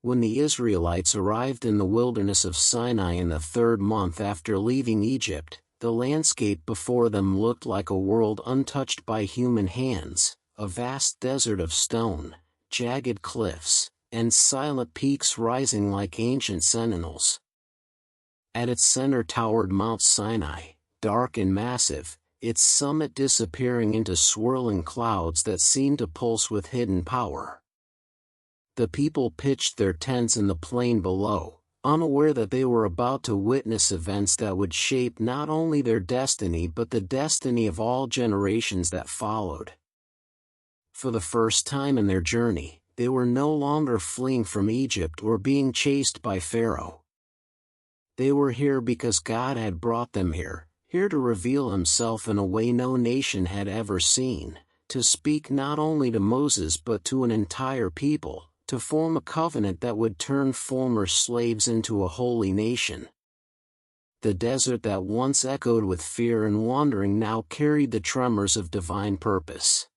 When the Israelites arrived in the wilderness of Sinai in the 3rd month after leaving Egypt, the landscape before them looked like a world untouched by human hands, a vast desert of stone, jagged cliffs, and silent peaks rising like ancient sentinels. At its center towered Mount Sinai, dark and massive, its summit disappearing into swirling clouds that seemed to pulse with hidden power. The people pitched their tents in the plain below, unaware that they were about to witness events that would shape not only their destiny but the destiny of all generations that followed. For the first time in their journey, they were no longer fleeing from Egypt or being chased by Pharaoh. They were here because God had brought them here to reveal himself in a way no nation had ever seen, to speak not only to Moses but to an entire people, to form a covenant that would turn former slaves into a holy nation. The desert that once echoed with fear and wandering now carried the tremors of divine purpose.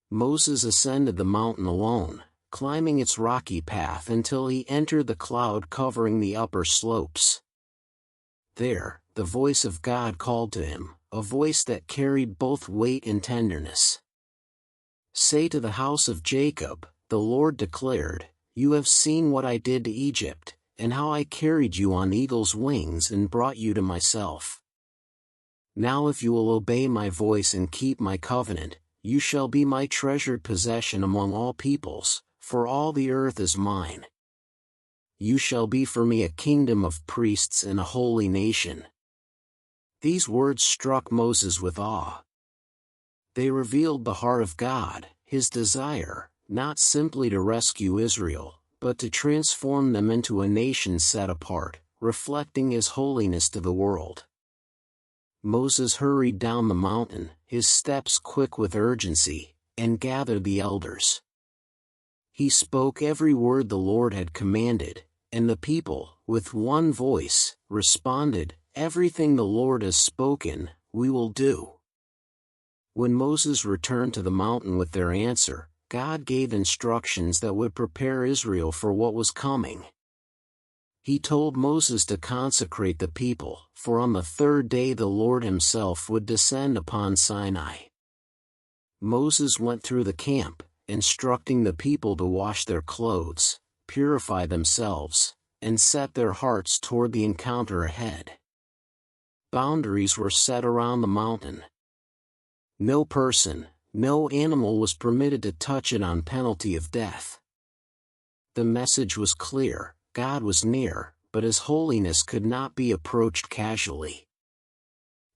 Moses ascended the mountain alone, climbing its rocky path until he entered the cloud covering the upper slopes. There, the voice of God called to him, a voice that carried both weight and tenderness. "Say to the house of Jacob," the Lord declared, "you have seen what I did to Egypt, and how I carried you on eagle's wings and brought you to myself. Now if you will obey my voice and keep my covenant, you shall be my treasured possession among all peoples, for all the earth is mine. You shall be for me a kingdom of priests and a holy nation." These words struck Moses with awe. They revealed the heart of God, his desire, not simply to rescue Israel, but to transform them into a nation set apart, reflecting his holiness to the world. Moses hurried down the mountain, his steps quick with urgency, and gathered the elders. He spoke every word the Lord had commanded, and the people, with one voice, responded, "Everything the Lord has spoken, we will do." When Moses returned to the mountain with their answer, God gave instructions that would prepare Israel for what was coming. He told Moses to consecrate the people, for on the 3rd day the Lord himself would descend upon Sinai. Moses went through the camp, instructing the people to wash their clothes, purify themselves, and set their hearts toward the encounter ahead. Boundaries were set around the mountain. No person, no animal was permitted to touch it on penalty of death. The message was clear: God was near, but his holiness could not be approached casually.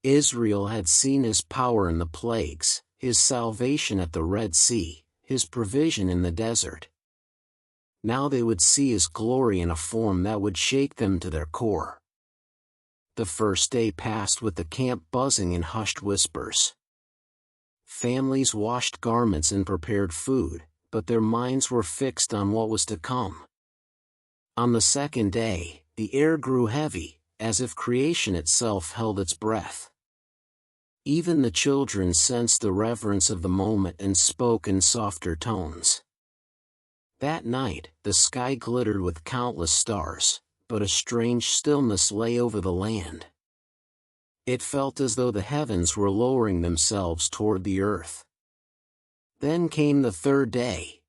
Israel had seen his power in the plagues, his salvation at the Red Sea, his provision in the desert. Now they would see his glory in a form that would shake them to their core. The first day passed with the camp buzzing in hushed whispers. Families washed garments and prepared food, but their minds were fixed on what was to come. On the 2nd day, the air grew heavy, as if creation itself held its breath. Even the children sensed the reverence of the moment and spoke in softer tones. That night, the sky glittered with countless stars, but a strange stillness lay over the land. It felt as though the heavens were lowering themselves toward the earth. Then came the 3rd day.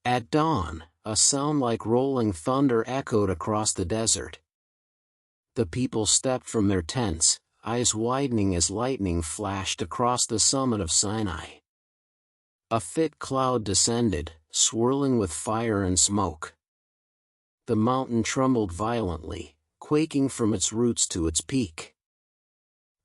At dawn, a sound like rolling thunder echoed across the desert. The people stepped from their tents, eyes widening as lightning flashed across the summit of Sinai. A thick cloud descended, swirling with fire and smoke. The mountain trembled violently, quaking from its roots to its peak.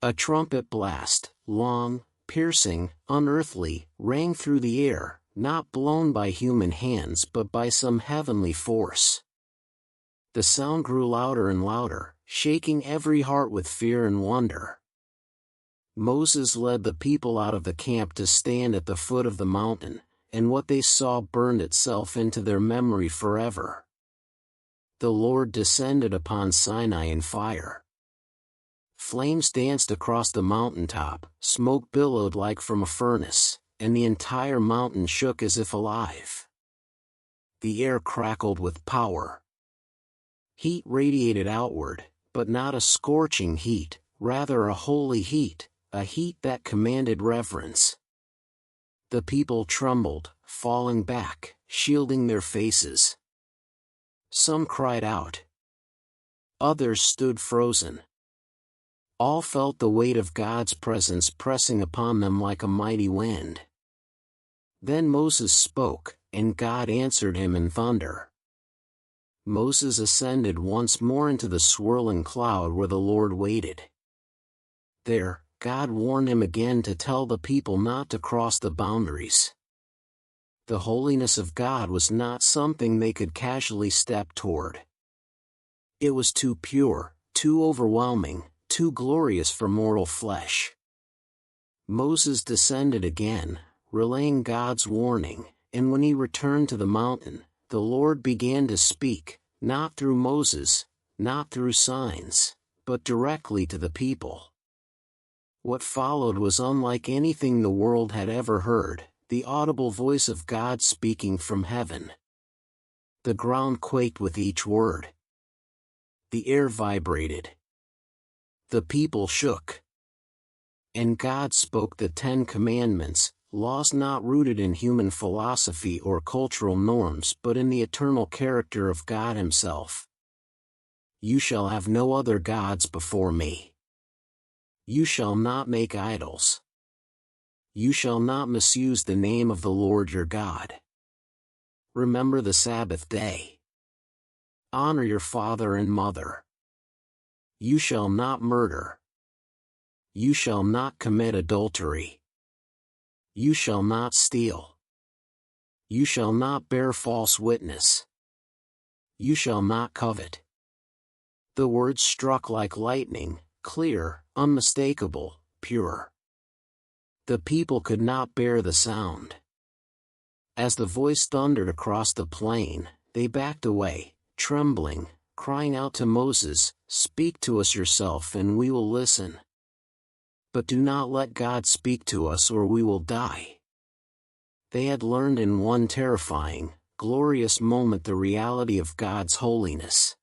A trumpet blast, long, piercing, unearthly, rang through the air, not blown by human hands but by some heavenly force. The sound grew louder and louder, shaking every heart with fear and wonder. Moses led the people out of the camp to stand at the foot of the mountain, and what they saw burned itself into their memory forever. The Lord descended upon Sinai in fire. Flames danced across the mountaintop, smoke billowed like from a furnace, and the entire mountain shook as if alive. The air crackled with power. Heat radiated outward, but not a scorching heat, rather a holy heat, a heat that commanded reverence. The people trembled, falling back, shielding their faces. Some cried out. Others stood frozen. All felt the weight of God's presence pressing upon them like a mighty wind. Then Moses spoke, and God answered him in thunder. Moses ascended once more into the swirling cloud where the Lord waited. There, God warned him again to tell the people not to cross the boundaries. The holiness of God was not something they could casually step toward. It was too pure, too overwhelming, too glorious for mortal flesh. Moses descended again, relaying God's warning, and when he returned to the mountain, the Lord began to speak, not through Moses, not through signs, but directly to the people. What followed was unlike anything the world had ever heard, the audible voice of God speaking from heaven. The ground quaked with each word. The air vibrated. The people shook. And God spoke the 10 Commandments, laws not rooted in human philosophy or cultural norms but in the eternal character of God Himself. You shall have no other gods before me. You shall not make idols. You shall not misuse the name of the Lord your God. Remember the Sabbath day. Honor your father and mother. You shall not murder. You shall not commit adultery. You shall not steal. You shall not bear false witness. You shall not covet. The words struck like lightning, clear, unmistakable, pure. The people could not bear the sound. As the voice thundered across the plain, they backed away, trembling, crying out to Moses, "Speak to us yourself and we will listen. But do not let God speak to us or we will die." They had learned in one terrifying, glorious moment the reality of God's holiness.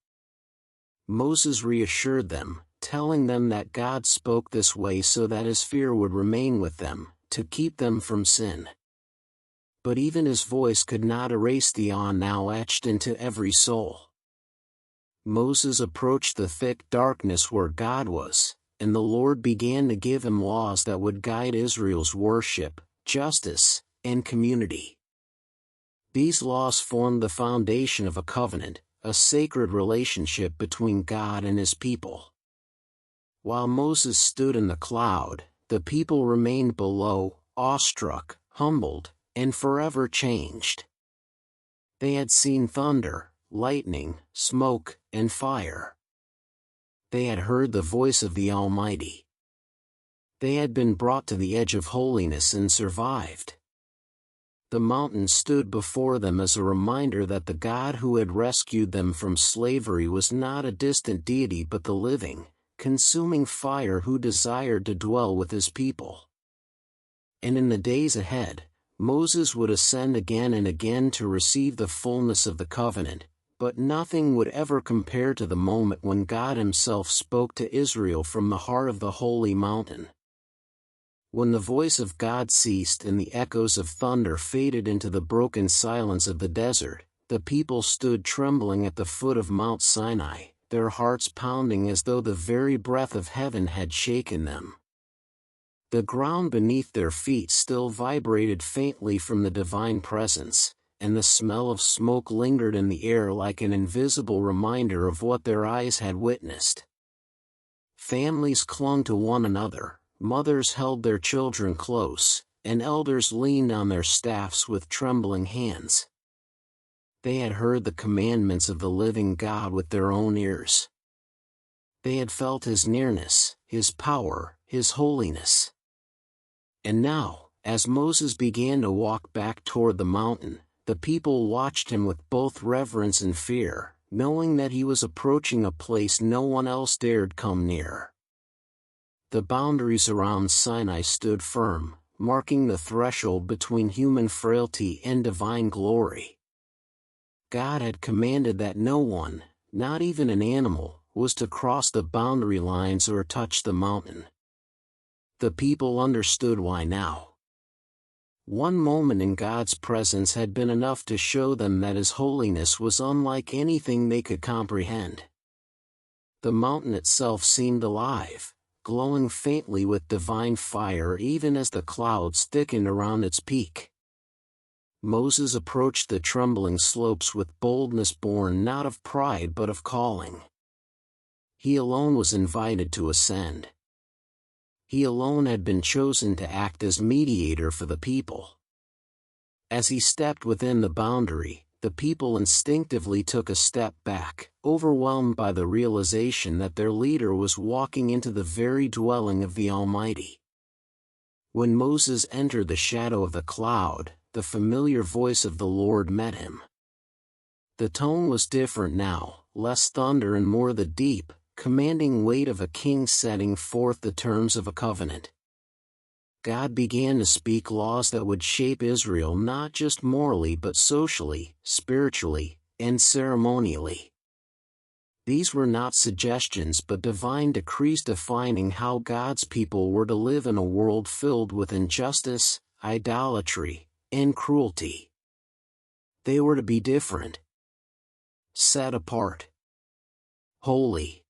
Moses reassured them, telling them that God spoke this way so that His fear would remain with them, to keep them from sin. But even His voice could not erase the awe now etched into every soul. Moses approached the thick darkness where God was, and the Lord began to give him laws that would guide Israel's worship, justice, and community. These laws formed the foundation of a covenant, a sacred relationship between God and His people. While Moses stood in the cloud, the people remained below, awestruck, humbled, and forever changed. They had seen thunder, lightning, smoke, and fire. They had heard the voice of the Almighty. They had been brought to the edge of holiness and survived. The mountain stood before them as a reminder that the God who had rescued them from slavery was not a distant deity but the living, consuming fire who desired to dwell with His people. And in the days ahead, Moses would ascend again and again to receive the fullness of the covenant, but nothing would ever compare to the moment when God Himself spoke to Israel from the heart of the holy mountain. When the voice of God ceased and the echoes of thunder faded into the broken silence of the desert, the people stood trembling at the foot of Mount Sinai, their hearts pounding as though the very breath of heaven had shaken them. The ground beneath their feet still vibrated faintly from the divine presence, and the smell of smoke lingered in the air like an invisible reminder of what their eyes had witnessed. Families clung to one another, mothers held their children close, and elders leaned on their staffs with trembling hands. They had heard the commandments of the living God with their own ears. They had felt His nearness, His power, His holiness. And now, as Moses began to walk back toward the mountain, the people watched him with both reverence and fear, knowing that he was approaching a place no one else dared come near. The boundaries around Sinai stood firm, marking the threshold between human frailty and divine glory. God had commanded that no one, not even an animal, was to cross the boundary lines or touch the mountain. The people understood why now. One moment in God's presence had been enough to show them that His holiness was unlike anything they could comprehend. The mountain itself seemed alive, glowing faintly with divine fire even as the clouds thickened around its peak. Moses approached the trembling slopes with boldness born not of pride but of calling. He alone was invited to ascend. He alone had been chosen to act as mediator for the people. As he stepped within the boundary, the people instinctively took a step back, overwhelmed by the realization that their leader was walking into the very dwelling of the Almighty. When Moses entered the shadow of the cloud, the familiar voice of the Lord met him. The tone was different now, less thunder and more the deep, commanding weight of a king setting forth the terms of a covenant. God began to speak laws that would shape Israel not just morally but socially, spiritually, and ceremonially. These were not suggestions but divine decrees defining how God's people were to live in a world filled with injustice, idolatry, and cruelty. They were to be different, set apart, holy.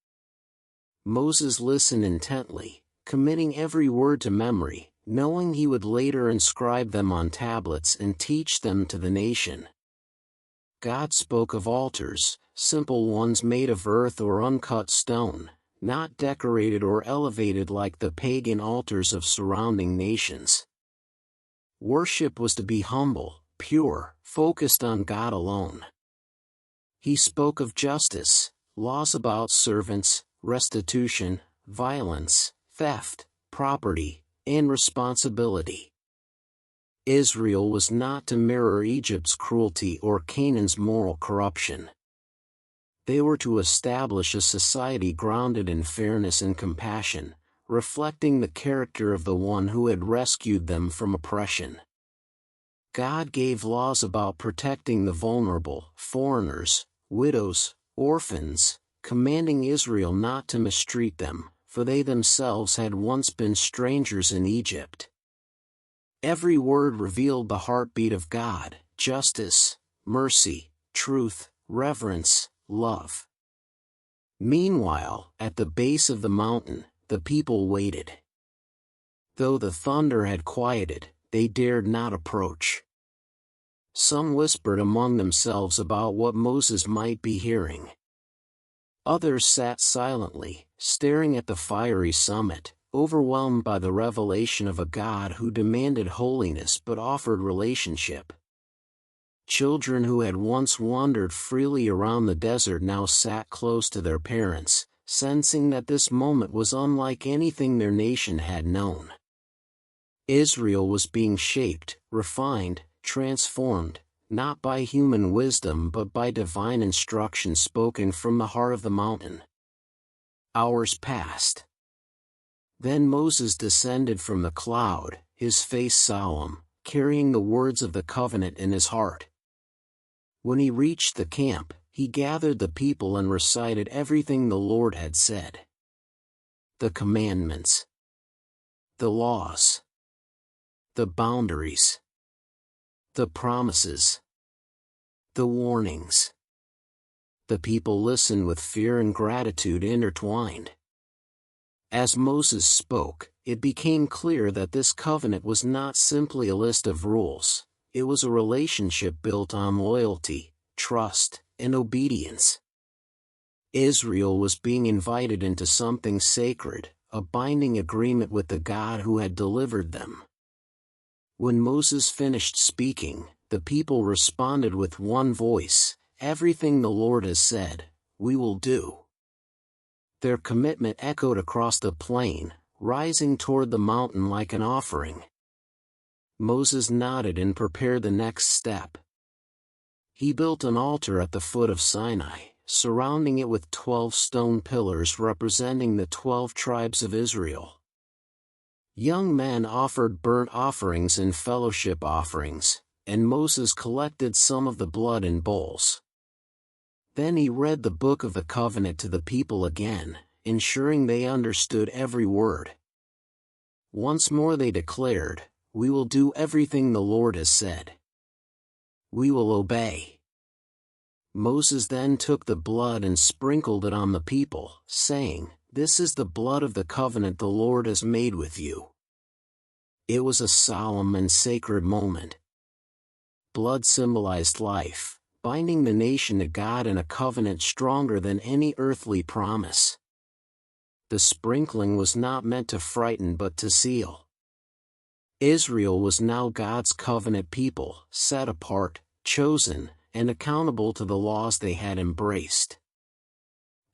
Moses listened intently, committing every word to memory, knowing he would later inscribe them on tablets and teach them to the nation. God spoke of altars, simple ones made of earth or uncut stone, not decorated or elevated like the pagan altars of surrounding nations. Worship was to be humble, pure, focused on God alone. He spoke of justice, laws about servants, restitution, violence, theft, property, and responsibility. Israel was not to mirror Egypt's cruelty or Canaan's moral corruption. They were to establish a society grounded in fairness and compassion, reflecting the character of the one who had rescued them from oppression. God gave laws about protecting the vulnerable, foreigners, widows, orphans, commanding Israel not to mistreat them, for they themselves had once been strangers in Egypt. Every word revealed the heartbeat of God: justice, mercy, truth, reverence, love. Meanwhile, at the base of the mountain, the people waited. Though the thunder had quieted, they dared not approach. Some whispered among themselves about what Moses might be hearing. Others sat silently, staring at the fiery summit, overwhelmed by the revelation of a God who demanded holiness but offered relationship. Children who had once wandered freely around the desert now sat close to their parents, sensing that this moment was unlike anything their nation had known. Israel was being shaped, refined, transformed, not by human wisdom but by divine instruction spoken from the heart of the mountain. Hours passed. Then Moses descended from the cloud, his face solemn, carrying the words of the covenant in his heart. When he reached the camp, he gathered the people and recited everything the Lord had said. The commandments, the laws, the boundaries, the promises, the warnings. The people listened with fear and gratitude intertwined. As Moses spoke, it became clear that this covenant was not simply a list of rules, it was a relationship built on loyalty, trust, and obedience. Israel was being invited into something sacred, a binding agreement with the God who had delivered them. When Moses finished speaking, the people responded with one voice: "Everything the Lord has said, we will do." Their commitment echoed across the plain, rising toward the mountain like an offering. Moses nodded and prepared the next step. He built an altar at the foot of Sinai, surrounding it with 12 stone pillars representing the 12 tribes of Israel. Young men offered burnt offerings and fellowship offerings, and Moses collected some of the blood in bowls. Then he read the book of the covenant to the people again, ensuring they understood every word. Once more they declared, "We will do everything the Lord has said. We will obey." Moses then took the blood and sprinkled it on the people, saying, "This is the blood of the covenant the Lord has made with you." It was a solemn and sacred moment. Blood symbolized life, binding the nation to God in a covenant stronger than any earthly promise. The sprinkling was not meant to frighten but to seal. Israel was now God's covenant people, set apart, chosen, and accountable to the laws they had embraced.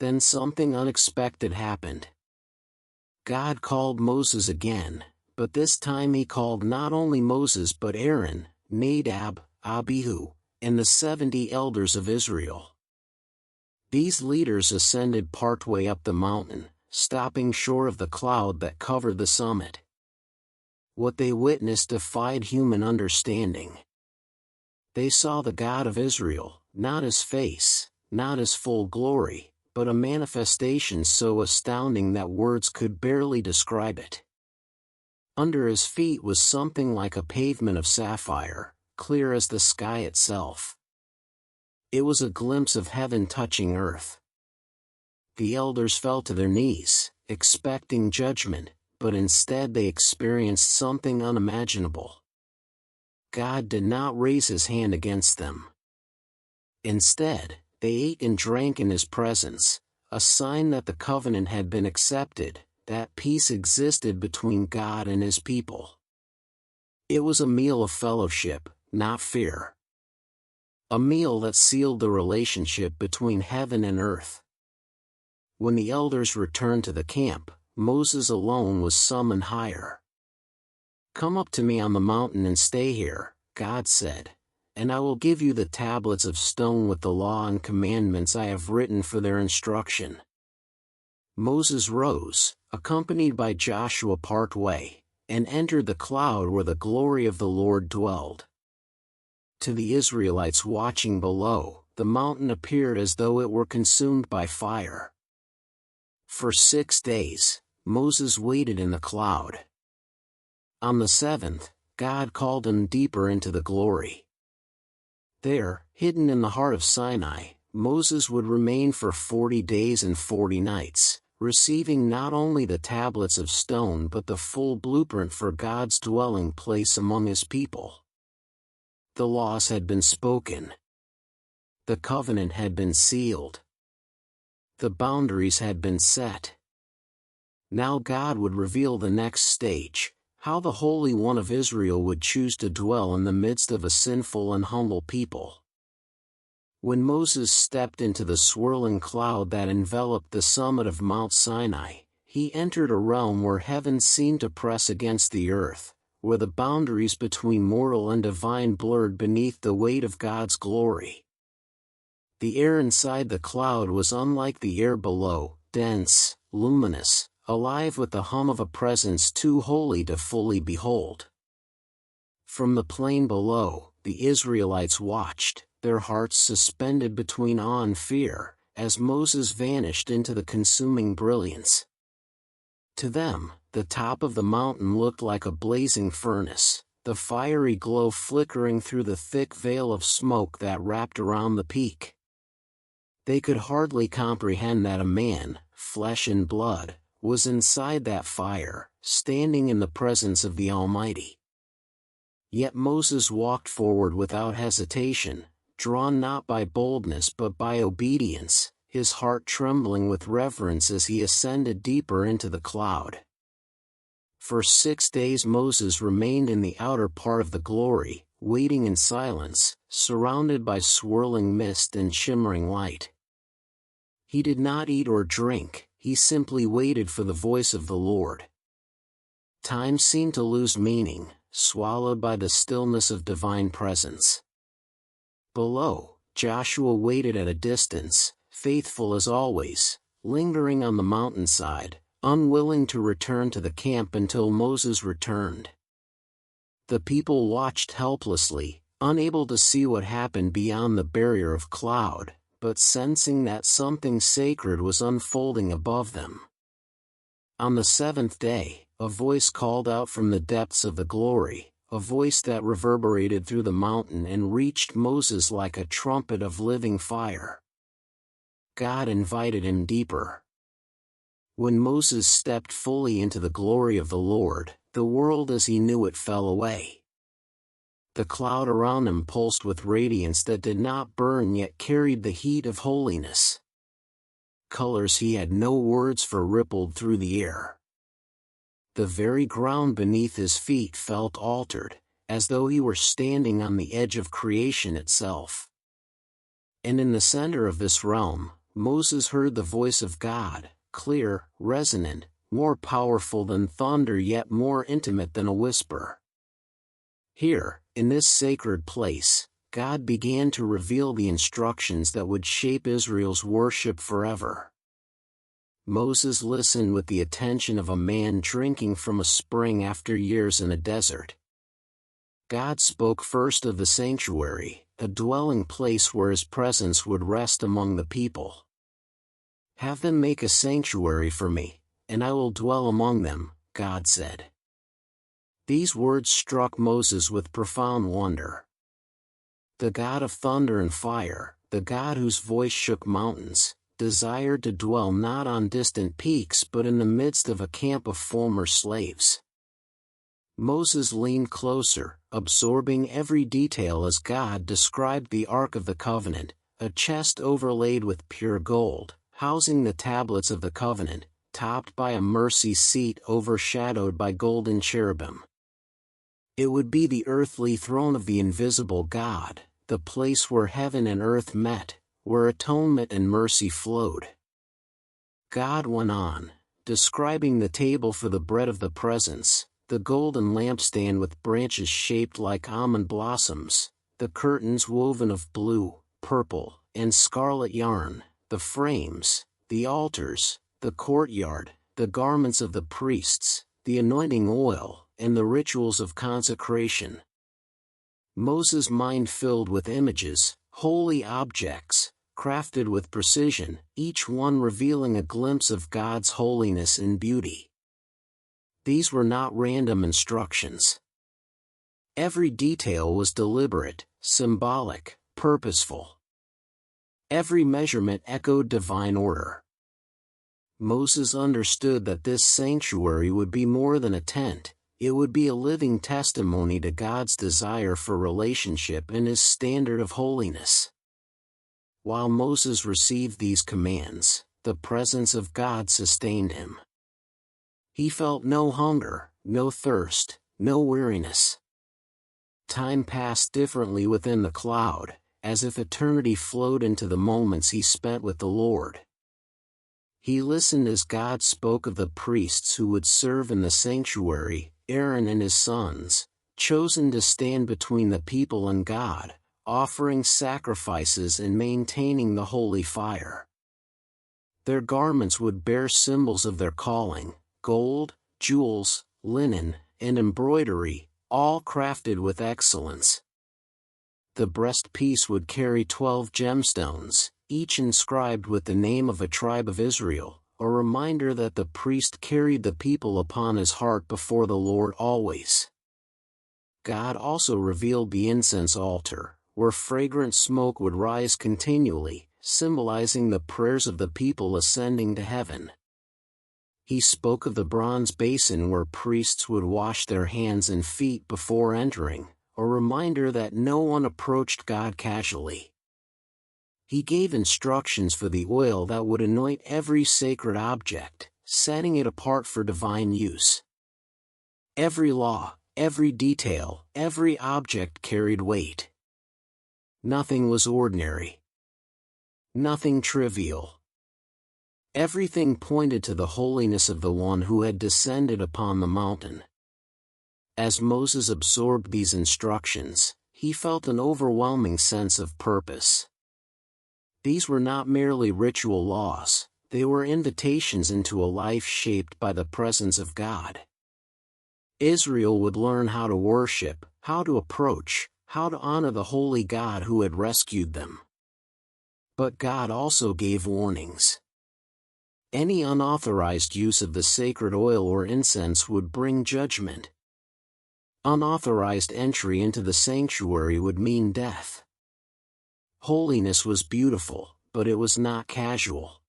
Then something unexpected happened. God called Moses again, but this time he called not only Moses but Aaron, Nadab, Abihu, and the 70 elders of Israel. These leaders ascended partway up the mountain, stopping short of the cloud that covered the summit. What they witnessed defied human understanding. They saw the God of Israel, not his face, not his full glory, but a manifestation so astounding that words could barely describe it. Under his feet was something like a pavement of sapphire, clear as the sky itself. It was a glimpse of heaven touching earth. The elders fell to their knees, expecting judgment, but instead they experienced something unimaginable. God did not raise his hand against them. Instead, they ate and drank in his presence, a sign that the covenant had been accepted, that peace existed between God and his people. It was a meal of fellowship, not fear. A meal that sealed the relationship between heaven and earth. When the elders returned to the camp, Moses alone was summoned higher. "Come up to me on the mountain and stay here," God said, "and I will give you the tablets of stone with the law and commandments I have written for their instruction." Moses rose, accompanied by Joshua partway, and entered the cloud where the glory of the Lord dwelled. To the Israelites watching below, the mountain appeared as though it were consumed by fire. For 6 days, Moses waited in the cloud. On the 7th, God called him deeper into the glory. There, hidden in the heart of Sinai, Moses would remain for 40 days and 40 nights, receiving not only the tablets of stone but the full blueprint for God's dwelling place among his people. The laws had been spoken. The covenant had been sealed. The boundaries had been set. Now God would reveal the next stage, how the Holy One of Israel would choose to dwell in the midst of a sinful and humble people. When Moses stepped into the swirling cloud that enveloped the summit of Mount Sinai, he entered a realm where heaven seemed to press against the earth, where the boundaries between mortal and divine blurred beneath the weight of God's glory. The air inside the cloud was unlike the air below, dense, luminous, alive with the hum of a presence too holy to fully behold. From the plain below, the Israelites watched, their hearts suspended between awe and fear, as Moses vanished into the consuming brilliance. To them, the top of the mountain looked like a blazing furnace, the fiery glow flickering through the thick veil of smoke that wrapped around the peak. They could hardly comprehend that a man, flesh and blood, was inside that fire, standing in the presence of the Almighty. Yet Moses walked forward without hesitation, drawn not by boldness but by obedience, his heart trembling with reverence as he ascended deeper into the cloud. For 6 days Moses remained in the outer part of the glory, waiting in silence, surrounded by swirling mist and shimmering light. He did not eat or drink, he simply waited for the voice of the Lord. Time seemed to lose meaning, swallowed by the stillness of divine presence. Below, Joshua waited at a distance, faithful as always, lingering on the mountainside, unwilling to return to the camp until Moses returned. The people watched helplessly, unable to see what happened beyond the barrier of cloud, but sensing that something sacred was unfolding above them. On the seventh day, a voice called out from the depths of the glory, a voice that reverberated through the mountain and reached Moses like a trumpet of living fire. God invited him deeper. When Moses stepped fully into the glory of the Lord, the world as he knew it fell away. The cloud around him pulsed with radiance that did not burn yet carried the heat of holiness. Colors he had no words for rippled through the air. The very ground beneath his feet felt altered, as though he were standing on the edge of creation itself. And in the center of this realm, Moses heard the voice of God, clear, resonant, more powerful than thunder yet more intimate than a whisper. Here, in this sacred place, God began to reveal the instructions that would shape Israel's worship forever. Moses listened with the attention of a man drinking from a spring after years in a desert. God spoke first of the sanctuary, a dwelling place where his presence would rest among the people. "Have them make a sanctuary for me, and I will dwell among them," God said. These words struck Moses with profound wonder. The God of thunder and fire, the God whose voice shook mountains, desired to dwell not on distant peaks but in the midst of a camp of former slaves. Moses leaned closer, absorbing every detail as God described the Ark of the Covenant, a chest overlaid with pure gold, housing the tablets of the covenant, topped by a mercy seat overshadowed by golden cherubim. It would be the earthly throne of the invisible God, the place where heaven and earth met, where atonement and mercy flowed. God went on, describing the table for the bread of the presence, the golden lampstand with branches shaped like almond blossoms, the curtains woven of blue, purple, and scarlet yarn, the frames, the altars, the courtyard, the garments of the priests, the anointing oil, and the rituals of consecration. Moses' mind filled with images, holy objects, crafted with precision, each one revealing a glimpse of God's holiness and beauty. These were not random instructions. Every detail was deliberate, symbolic, purposeful. Every measurement echoed divine order. Moses understood that this sanctuary would be more than a tent. It would be a living testimony to God's desire for relationship and his standard of holiness. While Moses received these commands, the presence of God sustained him. He felt no hunger, no thirst, no weariness. Time passed differently within the cloud, as if eternity flowed into the moments he spent with the Lord. He listened as God spoke of the priests who would serve in the sanctuary, Aaron and his sons, chosen to stand between the people and God, offering sacrifices and maintaining the holy fire. Their garments would bear symbols of their calling: gold, jewels, linen, and embroidery, all crafted with excellence. The breastpiece would carry 12 gemstones, each inscribed with the name of a tribe of Israel, a reminder that the priest carried the people upon his heart before the Lord always. God also revealed the incense altar, where fragrant smoke would rise continually, symbolizing the prayers of the people ascending to heaven. He spoke of the bronze basin where priests would wash their hands and feet before entering, a reminder that no one approached God casually. He gave instructions for the oil that would anoint every sacred object, setting it apart for divine use. Every law, every detail, every object carried weight. Nothing was ordinary. Nothing trivial. Everything pointed to the holiness of the one who had descended upon the mountain. As Moses absorbed these instructions, he felt an overwhelming sense of purpose. These were not merely ritual laws, they were invitations into a life shaped by the presence of God. Israel would learn how to worship, how to approach, how to honor the holy God who had rescued them. But God also gave warnings. Any unauthorized use of the sacred oil or incense would bring judgment. Unauthorized entry into the sanctuary would mean death. Holiness was beautiful, but it was not casual.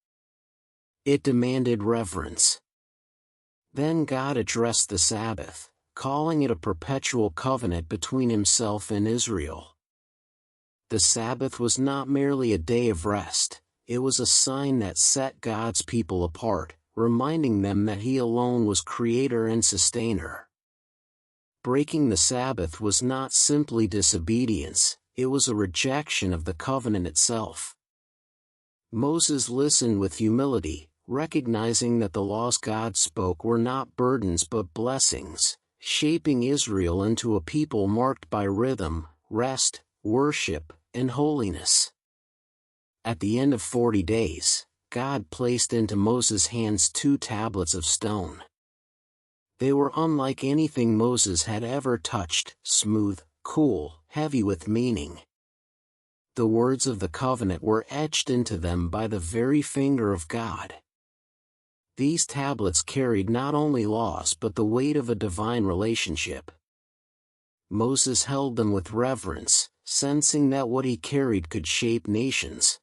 It demanded reverence. Then God addressed the Sabbath, calling it a perpetual covenant between Himself and Israel. The Sabbath was not merely a day of rest, it was a sign that set God's people apart, reminding them that He alone was Creator and Sustainer. Breaking the Sabbath was not simply disobedience, it was a rejection of the covenant itself. Moses listened with humility, recognizing that the laws God spoke were not burdens but blessings, shaping Israel into a people marked by rhythm, rest, worship, and holiness. At the end of 40 days, God placed into Moses' hands 2 tablets of stone. They were unlike anything Moses had ever touched, smooth, cool, heavy with meaning. The words of the covenant were etched into them by the very finger of God. These tablets carried not only laws but the weight of a divine relationship. Moses held them with reverence, sensing that what he carried could shape nations.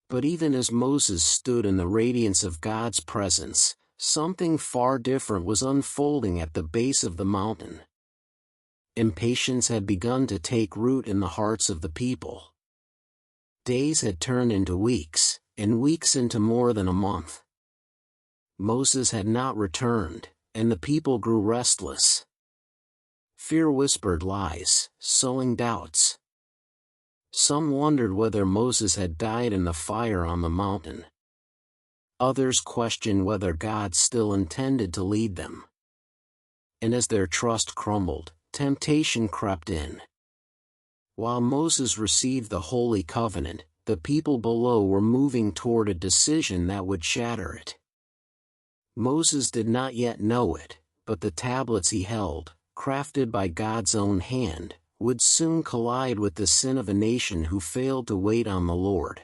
But even as Moses stood in the radiance of God's presence, something far different was unfolding at the base of the mountain. Impatience had begun to take root in the hearts of the people. Days had turned into weeks, and weeks into more than a month. Moses had not returned, and the people grew restless. Fear whispered lies, sowing doubts. Some wondered whether Moses had died in the fire on the mountain. Others questioned whether God still intended to lead them. And as their trust crumbled, temptation crept in. While Moses received the Holy Covenant, the people below were moving toward a decision that would shatter it. Moses did not yet know it, but the tablets he held, crafted by God's own hand, would soon collide with the sin of a nation who failed to wait on the Lord.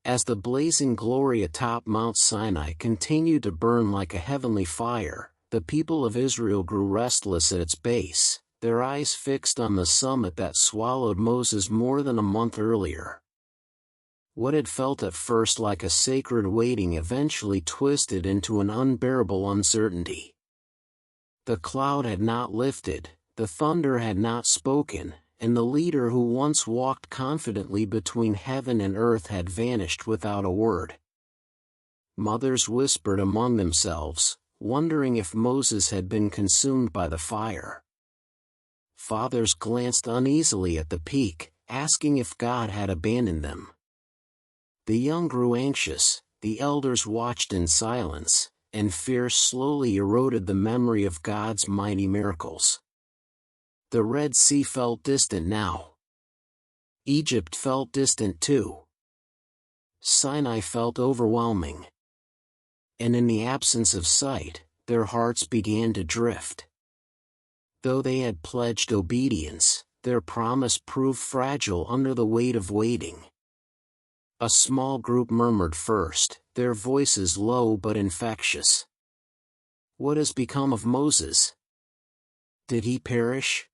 As the blazing glory atop Mount Sinai continued to burn like a heavenly fire, the people of Israel grew restless at its base, their eyes fixed on the summit that swallowed Moses more than a month earlier. What had felt at first like a sacred waiting eventually twisted into an unbearable uncertainty. The cloud had not lifted, the thunder had not spoken, and the leader who once walked confidently between heaven and earth had vanished without a word. Mothers whispered among themselves, wondering if Moses had been consumed by the fire. Fathers glanced uneasily at the peak, asking if God had abandoned them. The young grew anxious, the elders watched in silence, and fear slowly eroded the memory of God's mighty miracles. The Red Sea felt distant now. Egypt felt distant too. Sinai felt overwhelming. And in the absence of sight, their hearts began to drift. Though they had pledged obedience, their promise proved fragile under the weight of waiting. A small group murmured first, their voices low but infectious. "What has become of Moses? Did he perish?"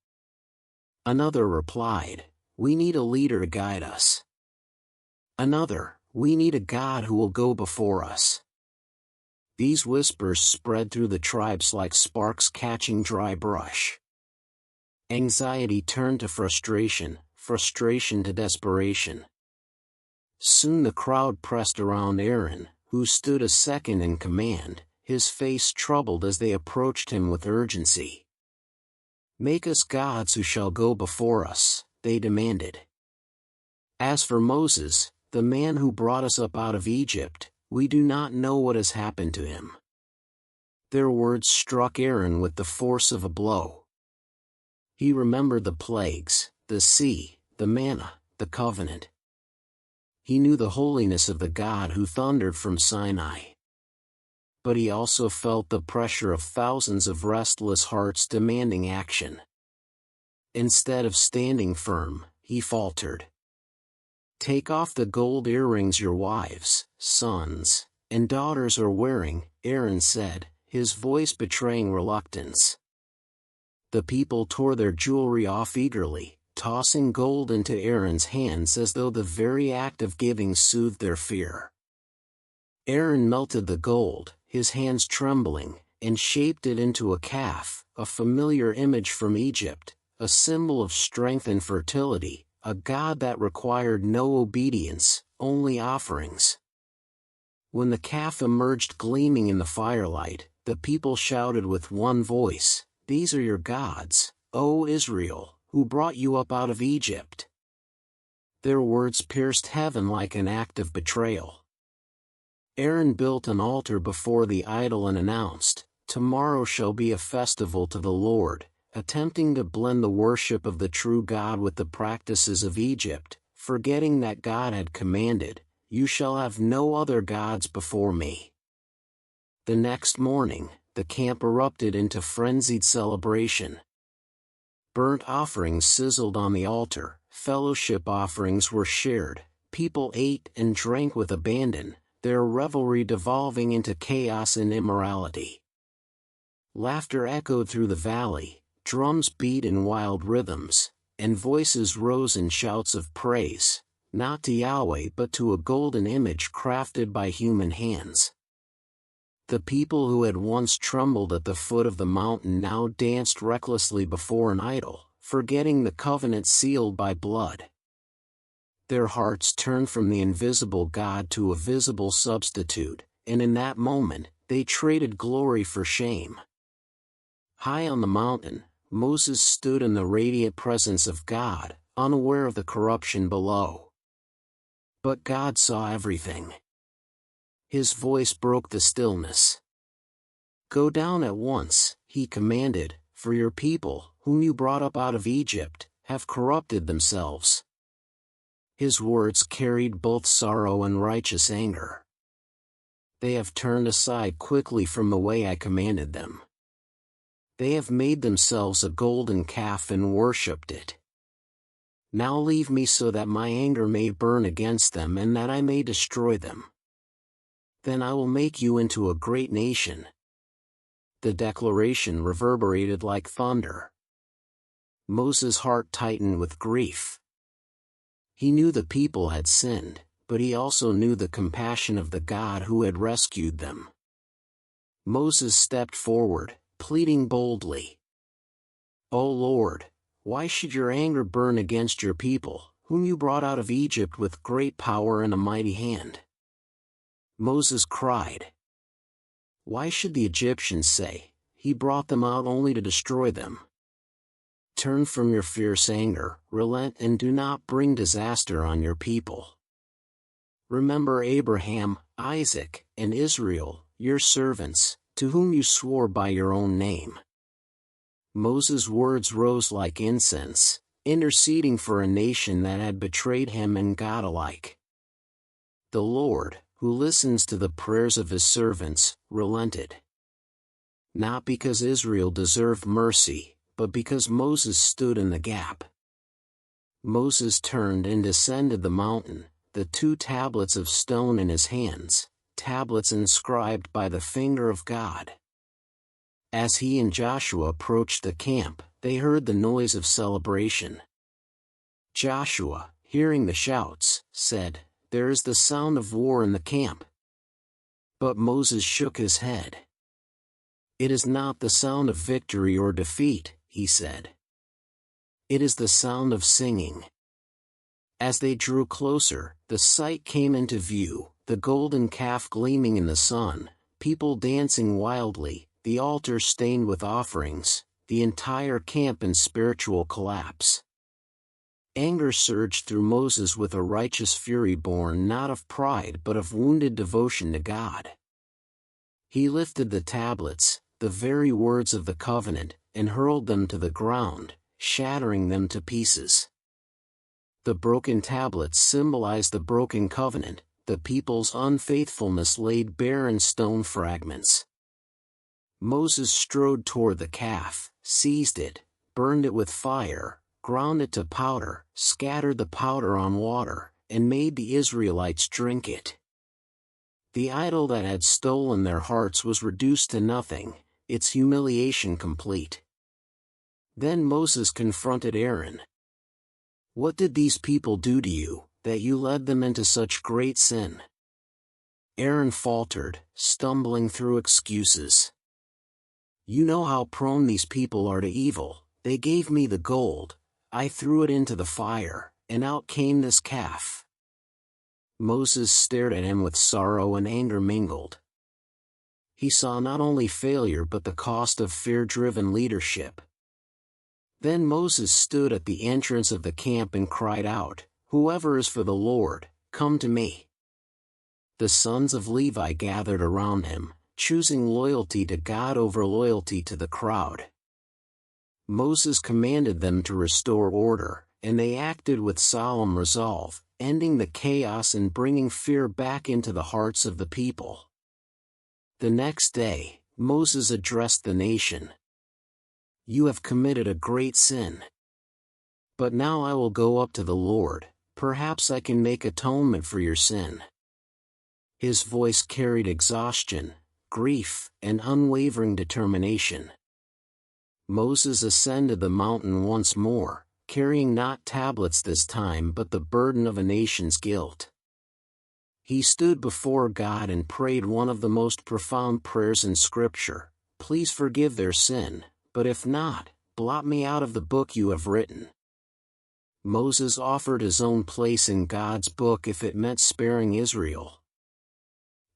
Another replied, "We need a leader to guide us." Another, "We need a God who will go before us." These whispers spread through the tribes like sparks catching dry brush. Anxiety turned to frustration, frustration to desperation. Soon the crowd pressed around Aaron, who stood a second in command, his face troubled as they approached him with urgency. "Make us gods who shall go before us," they demanded. "As for Moses, the man who brought us up out of Egypt, we do not know what has happened to him." Their words struck Aaron with the force of a blow. He remembered the plagues, the sea, the manna, the covenant. He knew the holiness of the God who thundered from Sinai. But he also felt the pressure of thousands of restless hearts demanding action. Instead of standing firm, he faltered. "Take off the gold earrings your wives, sons, and daughters are wearing," Aaron said, his voice betraying reluctance. The people tore their jewelry off eagerly, tossing gold into Aaron's hands as though the very act of giving soothed their fear. Aaron melted the gold, his hands trembling, and shaped it into a calf, a familiar image from Egypt, a symbol of strength and fertility, a god that required no obedience, only offerings. When the calf emerged gleaming in the firelight, the people shouted with one voice, "These are your gods, O Israel, who brought you up out of Egypt." Their words pierced heaven like an act of betrayal. Aaron built an altar before the idol and announced, "Tomorrow shall be a festival to the Lord," attempting to blend the worship of the true God with the practices of Egypt, forgetting that God had commanded, "You shall have no other gods before me." The next morning, the camp erupted into frenzied celebration. Burnt offerings sizzled on the altar, fellowship offerings were shared, people ate and drank with abandon, their revelry devolving into chaos and immorality. Laughter echoed through the valley, drums beat in wild rhythms, and voices rose in shouts of praise, not to Yahweh but to a golden image crafted by human hands. The people who had once trembled at the foot of the mountain now danced recklessly before an idol, forgetting the covenant sealed by blood. Their hearts turned from the invisible God to a visible substitute, and in that moment, they traded glory for shame. High on the mountain, Moses stood in the radiant presence of God, unaware of the corruption below. But God saw everything. His voice broke the stillness. "Go down at once," he commanded, "for your people, whom you brought up out of Egypt, have corrupted themselves." His words carried both sorrow and righteous anger. "They have turned aside quickly from the way I commanded them. They have made themselves a golden calf and worshipped it. Now leave me so that my anger may burn against them and that I may destroy them. Then I will make you into a great nation." The declaration reverberated like thunder. Moses' heart tightened with grief. He knew the people had sinned, but he also knew the compassion of the God who had rescued them. Moses stepped forward, pleading boldly, "O Lord, why should your anger burn against your people, whom you brought out of Egypt with great power and a mighty hand?" Moses cried, "Why should the Egyptians say, 'He brought them out only to destroy them'? Turn from your fierce anger, relent and do not bring disaster on your people. Remember Abraham, Isaac, and Israel, your servants, to whom you swore by your own name." Moses' words rose like incense, interceding for a nation that had betrayed him and God alike. The Lord, who listens to the prayers of his servants, relented. Not because Israel deserved mercy, but because Moses stood in the gap. Moses turned and descended the mountain, the 2 tablets of stone in his hands, tablets inscribed by the finger of God. As he and Joshua approached the camp, they heard the noise of celebration. Joshua, hearing the shouts, said, "There is the sound of war in the camp." But Moses shook his head. "It is not the sound of victory or defeat," he said. "It is the sound of singing." As they drew closer, the sight came into view, the golden calf gleaming in the sun, people dancing wildly, the altar stained with offerings, the entire camp in spiritual collapse. Anger surged through Moses with a righteous fury born not of pride but of wounded devotion to God. He lifted the tablets, the very words of the covenant, and hurled them to the ground, shattering them to pieces. The broken tablets symbolized the broken covenant, the people's unfaithfulness laid bare in stone fragments. Moses strode toward the calf, seized it, burned it with fire, ground it to powder, scattered the powder on water, and made the Israelites drink it. The idol that had stolen their hearts was reduced to nothing, its humiliation complete. Then Moses confronted Aaron. "What did these people do to you, that you led them into such great sin?" Aaron faltered, stumbling through excuses. "You know how prone these people are to evil. They gave me the gold, I threw it into the fire, and out came this calf." Moses stared at him with sorrow and anger mingled. He saw not only failure but the cost of fear-driven leadership. Then Moses stood at the entrance of the camp and cried out, "Whoever is for the Lord, come to me." The sons of Levi gathered around him, choosing loyalty to God over loyalty to the crowd. Moses commanded them to restore order, and they acted with solemn resolve, ending the chaos and bringing fear back into the hearts of the people. The next day, Moses addressed the nation. "You have committed a great sin. But now I will go up to the Lord, perhaps I can make atonement for your sin." His voice carried exhaustion, grief, and unwavering determination. Moses ascended the mountain once more, carrying not tablets this time but the burden of a nation's guilt. He stood before God and prayed one of the most profound prayers in Scripture: "Please forgive their sin, but if not, blot me out of the book you have written." Moses offered his own place in God's book if it meant sparing Israel.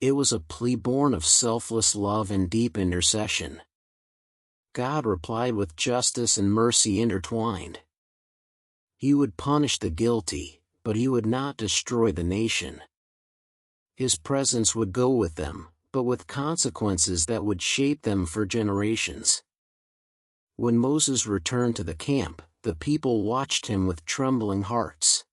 It was a plea born of selfless love and deep intercession. God replied with justice and mercy intertwined. He would punish the guilty, but he would not destroy the nation. His presence would go with them, but with consequences that would shape them for generations. When Moses returned to the camp, the people watched him with trembling hearts.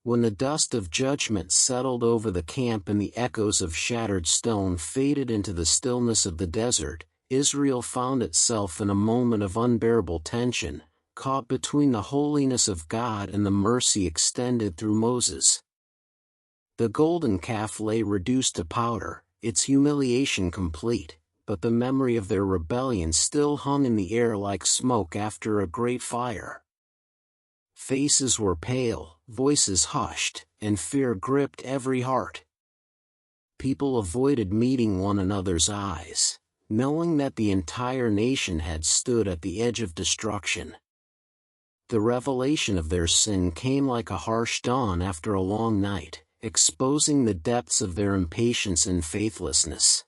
When the dust of judgment settled over the camp and the echoes of shattered stone faded into the stillness of the desert, Israel found itself in a moment of unbearable tension, caught between the holiness of God and the mercy extended through Moses. The golden calf lay reduced to powder, its humiliation complete, but the memory of their rebellion still hung in the air like smoke after a great fire. Faces were pale, voices hushed, and fear gripped every heart. People avoided meeting one another's eyes, knowing that the entire nation had stood at the edge of destruction. The revelation of their sin came like a harsh dawn after a long night, exposing the depths of their impatience and faithlessness.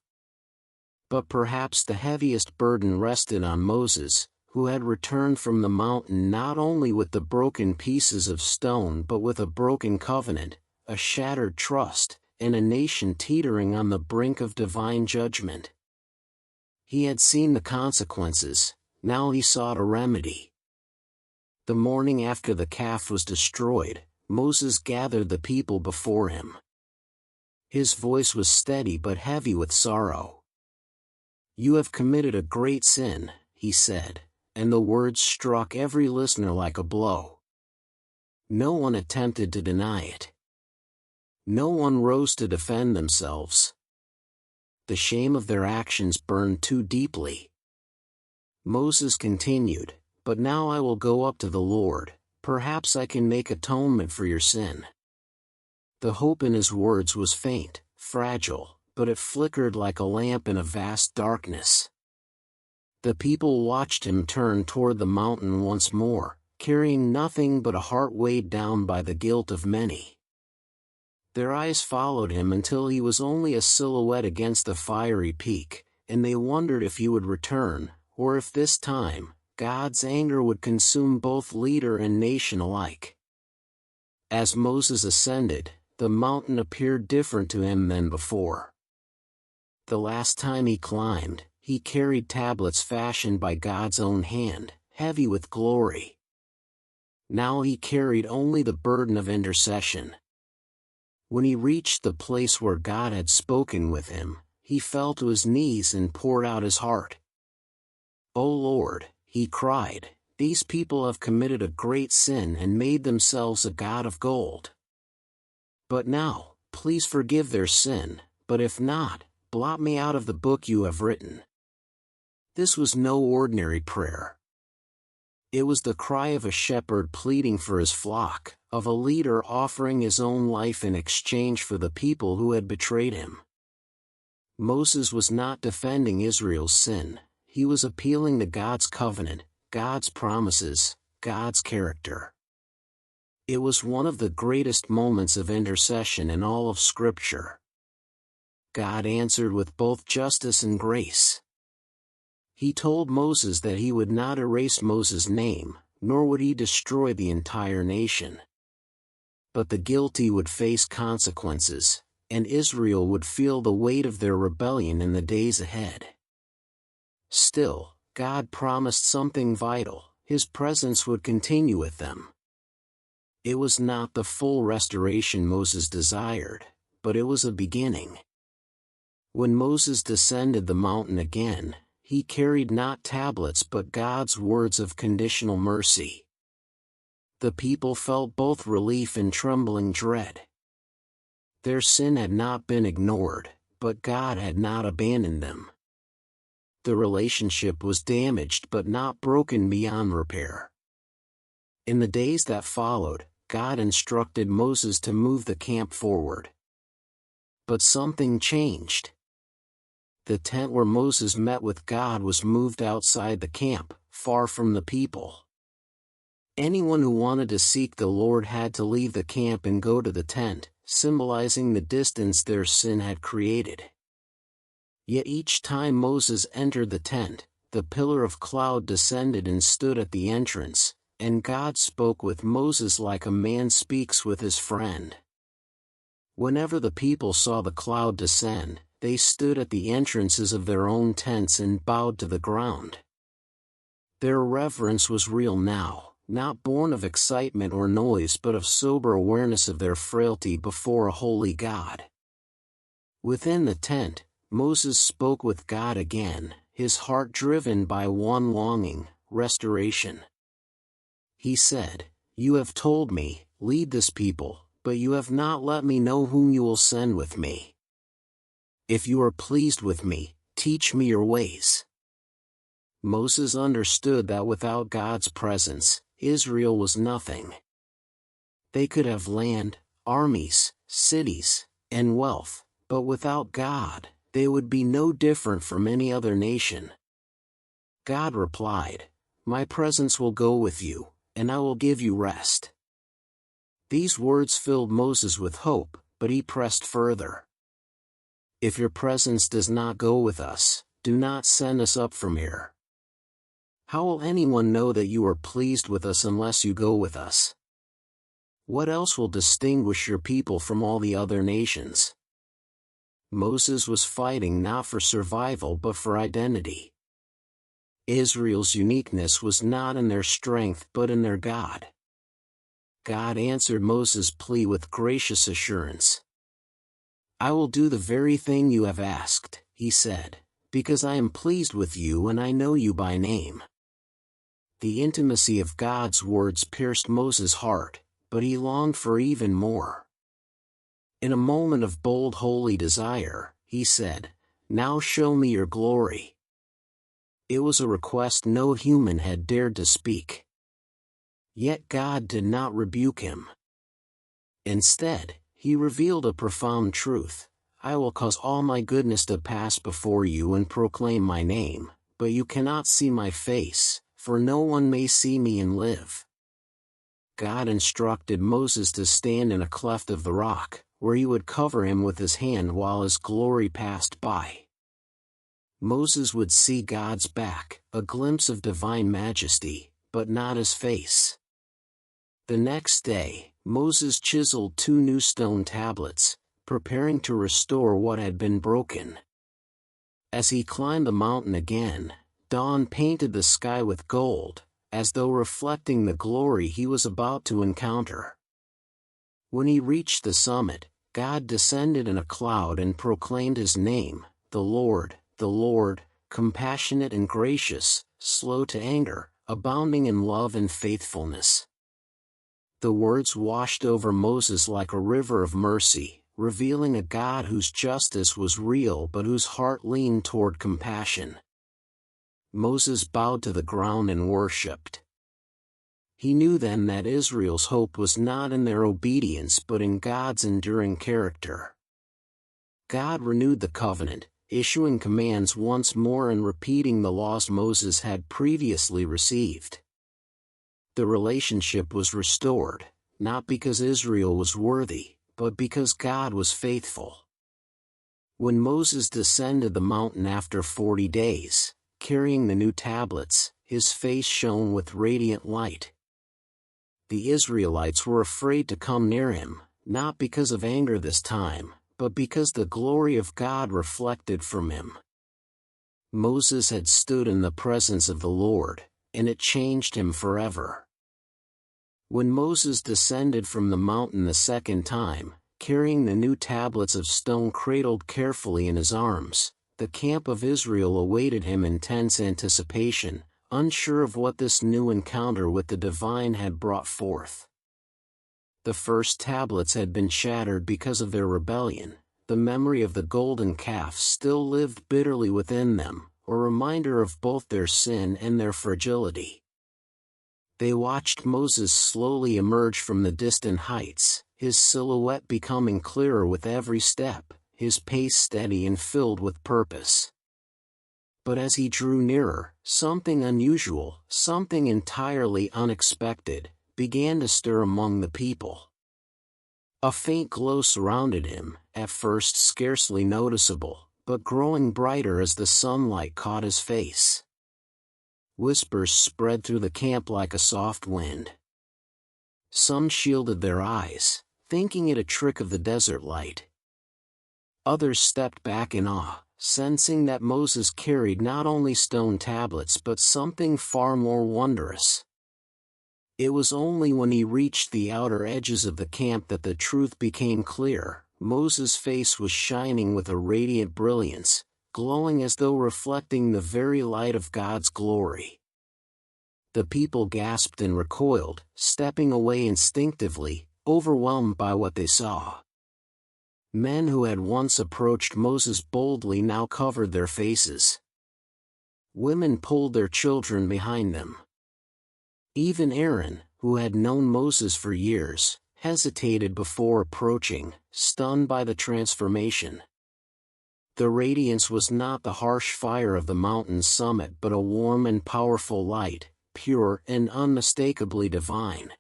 But perhaps the heaviest burden rested on Moses, who had returned from the mountain not only with the broken pieces of stone but with a broken covenant, a shattered trust, and a nation teetering on the brink of divine judgment. He had seen the consequences, now he sought a remedy. The morning after the calf was destroyed, Moses gathered the people before him. His voice was steady but heavy with sorrow. "You have committed a great sin," he said, and the words struck every listener like a blow. No one attempted to deny it. No one rose to defend themselves. The shame of their actions burned too deeply. Moses continued, "But now I will go up to the Lord, perhaps I can make atonement for your sin." The hope in his words was faint, fragile, but it flickered like a lamp in a vast darkness. The people watched him turn toward the mountain once more, carrying nothing but a heart weighed down by the guilt of many. Their eyes followed him until he was only a silhouette against the fiery peak, and they wondered if he would return, or if this time, God's anger would consume both leader and nation alike. As Moses ascended, the mountain appeared different to him than before. The last time he climbed, he carried tablets fashioned by God's own hand, heavy with glory. Now he carried only the burden of intercession. When he reached the place where God had spoken with him, he fell to his knees and poured out his heart. "O Lord," he cried, "these people have committed a great sin and made themselves a god of gold. But now, please forgive their sin, but if not, blot me out of the book you have written." This was no ordinary prayer. It was the cry of a shepherd pleading for his flock, of a leader offering his own life in exchange for the people who had betrayed him. Moses was not defending Israel's sin, he was appealing to God's covenant, God's promises, God's character. It was one of the greatest moments of intercession in all of Scripture. God answered with both justice and grace. He told Moses that he would not erase Moses' name, nor would he destroy the entire nation. But the guilty would face consequences, and Israel would feel the weight of their rebellion in the days ahead. Still, God promised something vital: His presence would continue with them. It was not the full restoration Moses desired, but it was a beginning. When Moses descended the mountain again, he carried not tablets but God's words of conditional mercy. The people felt both relief and trembling dread. Their sin had not been ignored, but God had not abandoned them. The relationship was damaged but not broken beyond repair. In the days that followed, God instructed Moses to move the camp forward. But something changed. The tent where Moses met with God was moved outside the camp, far from the people. Anyone who wanted to seek the Lord had to leave the camp and go to the tent, symbolizing the distance their sin had created. Yet each time Moses entered the tent, the pillar of cloud descended and stood at the entrance, and God spoke with Moses like a man speaks with his friend. Whenever the people saw the cloud descend, they stood at the entrances of their own tents and bowed to the ground. Their reverence was real now, not born of excitement or noise but of sober awareness of their frailty before a holy God. Within the tent, Moses spoke with God again, his heart driven by one longing: restoration. He said, "You have told me, lead this people, but you have not let me know whom you will send with me. If you are pleased with me, teach me your ways." Moses understood that without God's presence, Israel was nothing. They could have land, armies, cities, and wealth, but without God, they would be no different from any other nation. God replied, "My presence will go with you, and I will give you rest." These words filled Moses with hope, but he pressed further. "If your presence does not go with us, do not send us up from here. How will anyone know that you are pleased with us unless you go with us? What else will distinguish your people from all the other nations?" Moses was fighting not for survival but for identity. Israel's uniqueness was not in their strength but in their God. God answered Moses' plea with gracious assurance. "I will do the very thing you have asked," he said, "because I am pleased with you and I know you by name." The intimacy of God's words pierced Moses' heart, but he longed for even more. In a moment of bold holy desire, he said, "Now show me your glory." It was a request no human had dared to speak. Yet God did not rebuke him. Instead, he revealed a profound truth: "I will cause all my goodness to pass before you and proclaim my name, but you cannot see my face, for no one may see me and live." God instructed Moses to stand in a cleft of the rock, where he would cover him with his hand while his glory passed by. Moses would see God's back, a glimpse of divine majesty, but not his face. The next day, Moses chiseled 2 new stone tablets, preparing to restore what had been broken. As he climbed the mountain again, dawn painted the sky with gold, as though reflecting the glory he was about to encounter. When he reached the summit, God descended in a cloud and proclaimed his name: the Lord, compassionate and gracious, slow to anger, abounding in love and faithfulness. The words washed over Moses like a river of mercy, revealing a God whose justice was real but whose heart leaned toward compassion. Moses bowed to the ground and worshipped. He knew then that Israel's hope was not in their obedience but in God's enduring character. God renewed the covenant, issuing commands once more and repeating the laws Moses had previously received. The relationship was restored, not because Israel was worthy, but because God was faithful. When Moses descended the mountain after 40 days, carrying the new tablets, his face shone with radiant light. The Israelites were afraid to come near him, not because of anger this time, but because the glory of God reflected from him. Moses had stood in the presence of the Lord, and it changed him forever. When Moses descended from the mountain the second time, carrying the new tablets of stone cradled carefully in his arms, the camp of Israel awaited him in tense anticipation, unsure of what this new encounter with the divine had brought forth. The first tablets had been shattered because of their rebellion. The memory of the golden calf still lived bitterly within them, a reminder of both their sin and their fragility. They watched Moses slowly emerge from the distant heights, his silhouette becoming clearer with every step, his pace steady and filled with purpose. But as he drew nearer, something unusual, something entirely unexpected, began to stir among the people. A faint glow surrounded him, at first scarcely noticeable, but growing brighter as the sunlight caught his face. Whispers spread through the camp like a soft wind. Some shielded their eyes, thinking it a trick of the desert light. Others stepped back in awe, sensing that Moses carried not only stone tablets but something far more wondrous. It was only when he reached the outer edges of the camp that the truth became clear. Moses' face was shining with a radiant brilliance, glowing as though reflecting the very light of God's glory. The people gasped and recoiled, stepping away instinctively, overwhelmed by what they saw. Men who had once approached Moses boldly now covered their faces. Women pulled their children behind them. Even Aaron, who had known Moses for years, hesitated before approaching, stunned by the transformation. The radiance was not the harsh fire of the mountain's summit but a warm and powerful light, pure and unmistakably divine.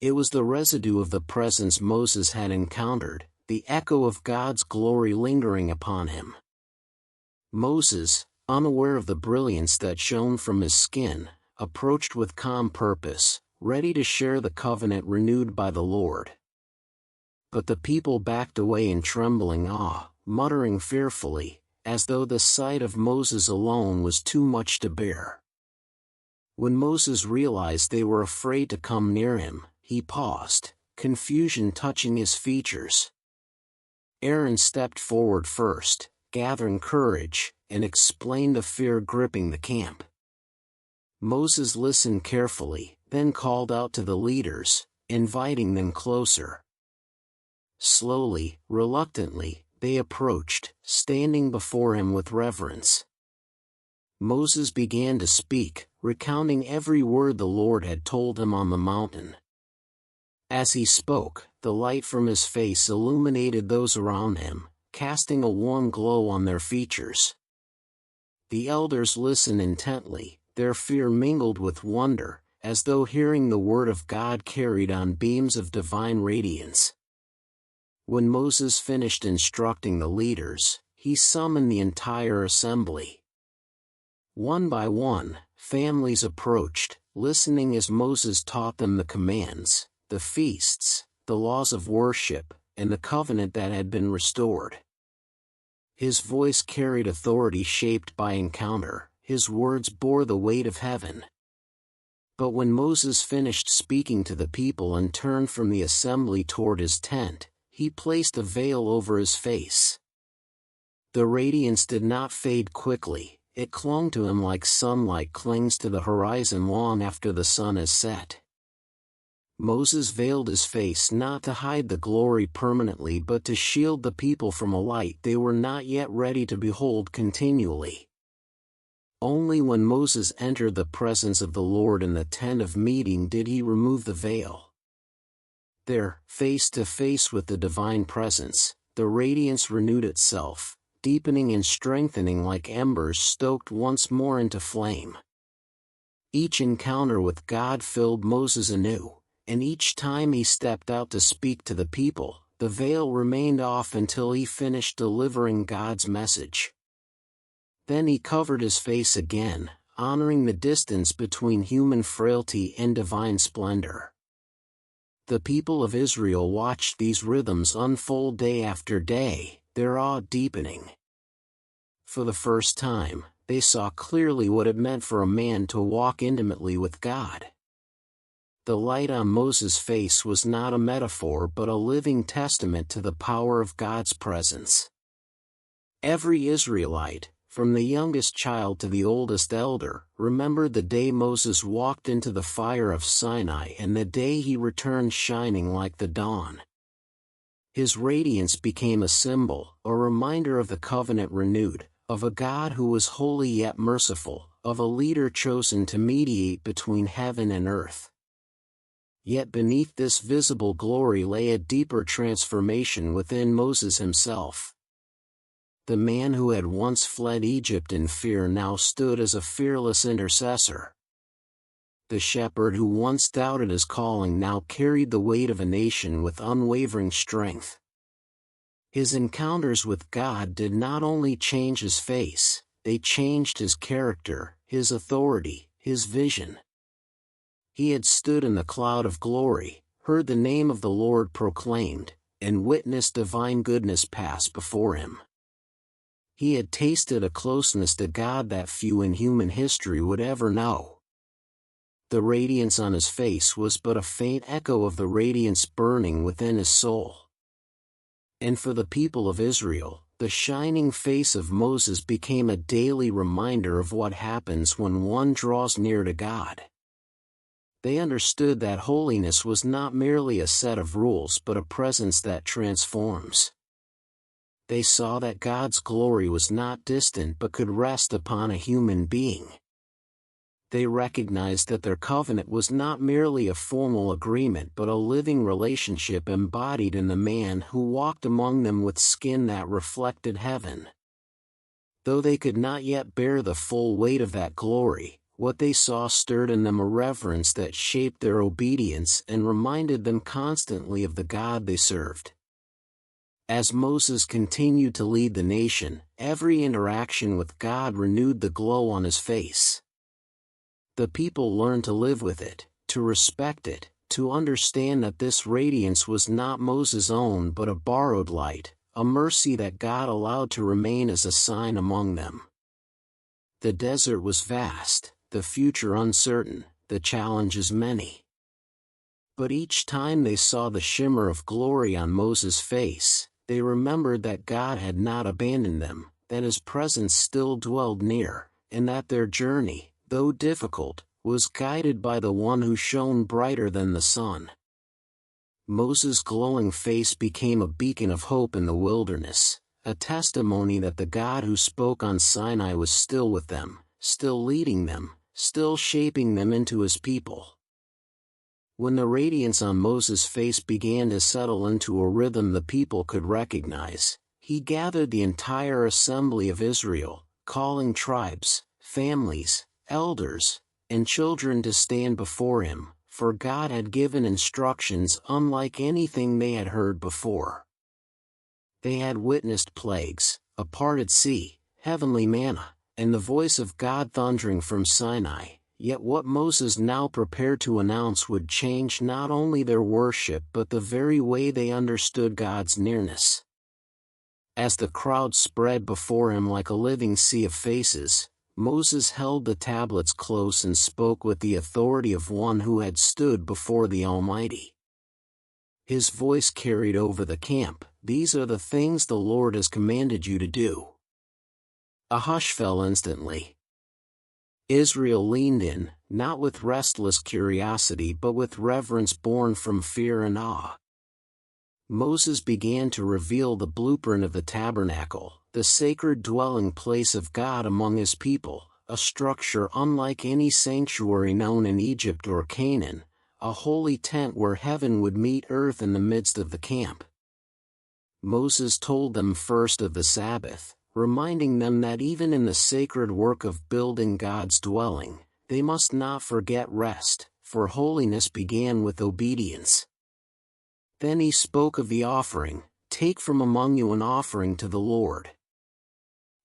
It was the residue of the presence Moses had encountered, the echo of God's glory lingering upon him. Moses, unaware of the brilliance that shone from his skin, approached with calm purpose, ready to share the covenant renewed by the Lord. But the people backed away in trembling awe, muttering fearfully, as though the sight of Moses alone was too much to bear. When Moses realized they were afraid to come near him, he paused, confusion touching his features. Aaron stepped forward first, gathering courage, and explained the fear gripping the camp. Moses listened carefully, then called out to the leaders, inviting them closer. Slowly, reluctantly, they approached, standing before him with reverence. Moses began to speak, recounting every word the Lord had told him on the mountain. As he spoke, the light from his face illuminated those around him, casting a warm glow on their features. The elders listened intently, their fear mingled with wonder, as though hearing the word of God carried on beams of divine radiance. When Moses finished instructing the leaders, he summoned the entire assembly. One by one, families approached, listening as Moses taught them the commands, the feasts, the laws of worship, and the covenant that had been restored. His voice carried authority shaped by encounter, his words bore the weight of heaven. But when Moses finished speaking to the people and turned from the assembly toward his tent, he placed a veil over his face. The radiance did not fade quickly, it clung to him like sunlight clings to the horizon long after the sun has set. Moses veiled his face not to hide the glory permanently but to shield the people from a light they were not yet ready to behold continually. Only when Moses entered the presence of the Lord in the tent of meeting did he remove the veil. There, face to face with the divine presence, the radiance renewed itself, deepening and strengthening like embers stoked once more into flame. Each encounter with God filled Moses anew, and each time he stepped out to speak to the people, the veil remained off until he finished delivering God's message. Then he covered his face again, honoring the distance between human frailty and divine splendor. The people of Israel watched these rhythms unfold day after day, their awe deepening. For the first time, they saw clearly what it meant for a man to walk intimately with God. The light on Moses' face was not a metaphor but a living testament to the power of God's presence. Every Israelite, from the youngest child to the oldest elder, remembered the day Moses walked into the fire of Sinai and the day he returned shining like the dawn. His radiance became a symbol, a reminder of the covenant renewed, of a God who was holy yet merciful, of a leader chosen to mediate between heaven and earth. Yet beneath this visible glory lay a deeper transformation within Moses himself. The man who had once fled Egypt in fear now stood as a fearless intercessor. The shepherd who once doubted his calling now carried the weight of a nation with unwavering strength. His encounters with God did not only change his face, they changed his character, his authority, his vision. He had stood in the cloud of glory, heard the name of the Lord proclaimed, and witnessed divine goodness pass before him. He had tasted a closeness to God that few in human history would ever know. The radiance on his face was but a faint echo of the radiance burning within his soul. And for the people of Israel, the shining face of Moses became a daily reminder of what happens when one draws near to God. They understood that holiness was not merely a set of rules but a presence that transforms. They saw that God's glory was not distant but could rest upon a human being. They recognized that their covenant was not merely a formal agreement but a living relationship embodied in the man who walked among them with skin that reflected heaven. Though they could not yet bear the full weight of that glory, what they saw stirred in them a reverence that shaped their obedience and reminded them constantly of the God they served. As Moses continued to lead the nation, every interaction with God renewed the glow on his face. The people learned to live with it, to respect it, to understand that this radiance was not Moses' own but a borrowed light, a mercy that God allowed to remain as a sign among them. The desert was vast, the future uncertain, the challenges many. But each time they saw the shimmer of glory on Moses' face, they remembered that God had not abandoned them, that his presence still dwelled near, and that their journey, though difficult, was guided by the one who shone brighter than the sun. Moses' glowing face became a beacon of hope in the wilderness, a testimony that the God who spoke on Sinai was still with them, still leading them, still shaping them into his people. When the radiance on Moses' face began to settle into a rhythm the people could recognize, he gathered the entire assembly of Israel, calling tribes, families, elders, and children to stand before him, for God had given instructions unlike anything they had heard before. They had witnessed plagues, a parted sea, heavenly manna, and the voice of God thundering from Sinai. Yet what Moses now prepared to announce would change not only their worship but the very way they understood God's nearness. As the crowd spread before him like a living sea of faces, Moses held the tablets close and spoke with the authority of one who had stood before the Almighty. His voice carried over the camp, "These are the things the Lord has commanded you to do." A hush fell instantly. Israel leaned in, not with restless curiosity but with reverence born from fear and awe. Moses began to reveal the blueprint of the tabernacle, the sacred dwelling place of God among his people, a structure unlike any sanctuary known in Egypt or Canaan, a holy tent where heaven would meet earth in the midst of the camp. Moses told them first of the Sabbath, reminding them that even in the sacred work of building God's dwelling, they must not forget rest, for holiness began with obedience. Then he spoke of the offering, "Take from among you an offering to the Lord.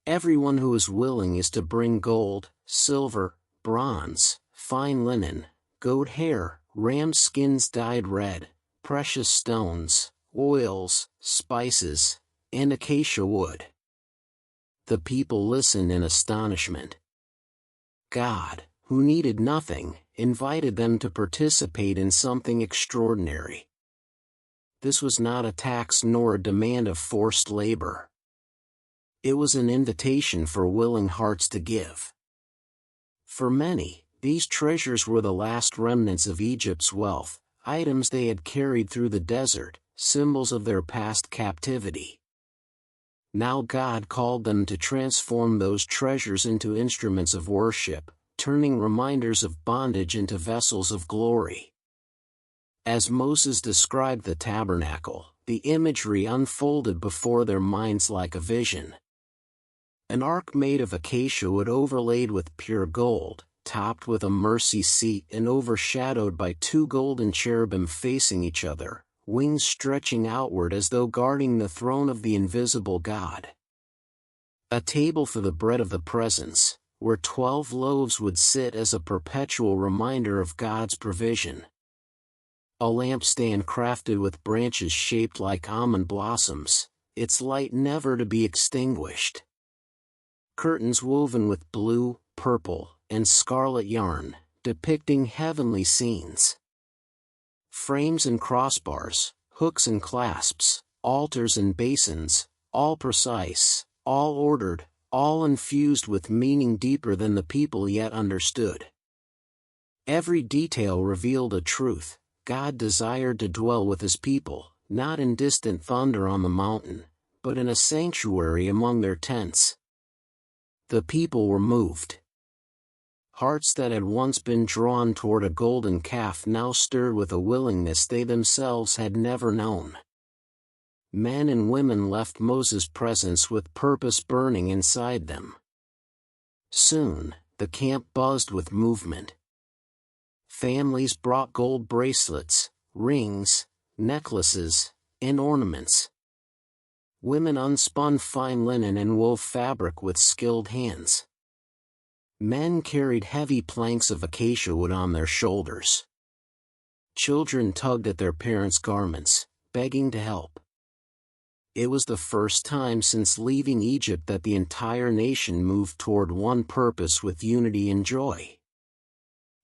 Everyone who is willing is to bring gold, silver, bronze, fine linen, goat hair, ram skins dyed red, precious stones, oils, spices, and acacia wood." The people listened in astonishment. God, who needed nothing, invited them to participate in something extraordinary. This was not a tax nor a demand of forced labor. It was an invitation for willing hearts to give. For many, these treasures were the last remnants of Egypt's wealth, items they had carried through the desert, symbols of their past captivity. Now God called them to transform those treasures into instruments of worship, turning reminders of bondage into vessels of glory. As Moses described the tabernacle, the imagery unfolded before their minds like a vision. An ark made of acacia wood overlaid with pure gold, topped with a mercy seat and overshadowed by two golden cherubim facing each other, wings stretching outward as though guarding the throne of the invisible God. A table for the bread of the presence, where 12 loaves would sit as a perpetual reminder of God's provision. A lampstand crafted with branches shaped like almond blossoms, its light never to be extinguished. Curtains woven with blue, purple, and scarlet yarn, depicting heavenly scenes. Frames and crossbars, hooks and clasps, altars and basins, all precise, all ordered, all infused with meaning deeper than the people yet understood. Every detail revealed a truth. God desired to dwell with his people, not in distant thunder on the mountain, but in a sanctuary among their tents. The people were moved. Hearts that had once been drawn toward a golden calf now stirred with a willingness they themselves had never known. Men and women left Moses' presence with purpose burning inside them. Soon, the camp buzzed with movement. Families brought gold bracelets, rings, necklaces, and ornaments. Women unspun fine linen and wove fabric with skilled hands. Men carried heavy planks of acacia wood on their shoulders. Children tugged at their parents' garments, begging to help. It was the first time since leaving Egypt that the entire nation moved toward one purpose with unity and joy.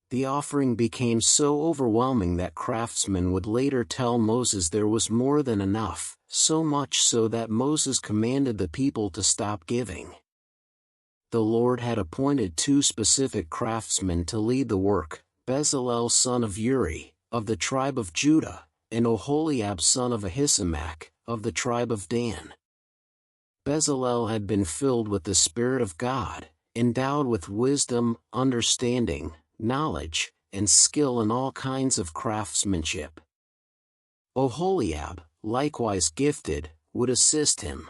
The offering became so overwhelming that craftsmen would later tell Moses there was more than enough, so much so that Moses commanded the people to stop giving. The Lord had appointed 2 specific craftsmen to lead the work, Bezalel son of Uri, of the tribe of Judah, and Oholiab son of Ahisamach, of the tribe of Dan. Bezalel had been filled with the Spirit of God, endowed with wisdom, understanding, knowledge, and skill in all kinds of craftsmanship. Oholiab, likewise gifted, would assist him.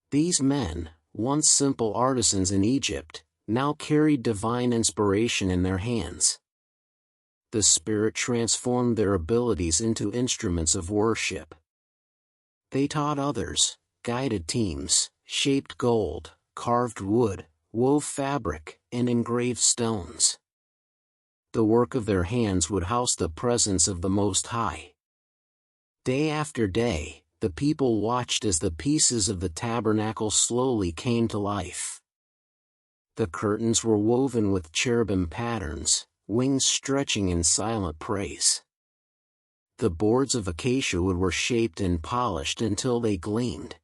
These men, once simple artisans in Egypt, now carried divine inspiration in their hands. The Spirit transformed their abilities into instruments of worship. They taught others, guided teams, shaped gold, carved wood, wove fabric, and engraved stones. The work of their hands would house the presence of the Most High. Day after day, the people watched as the pieces of the tabernacle slowly came to life. The curtains were woven with cherubim patterns, wings stretching in silent praise. The boards of acacia wood were shaped and polished until they gleamed.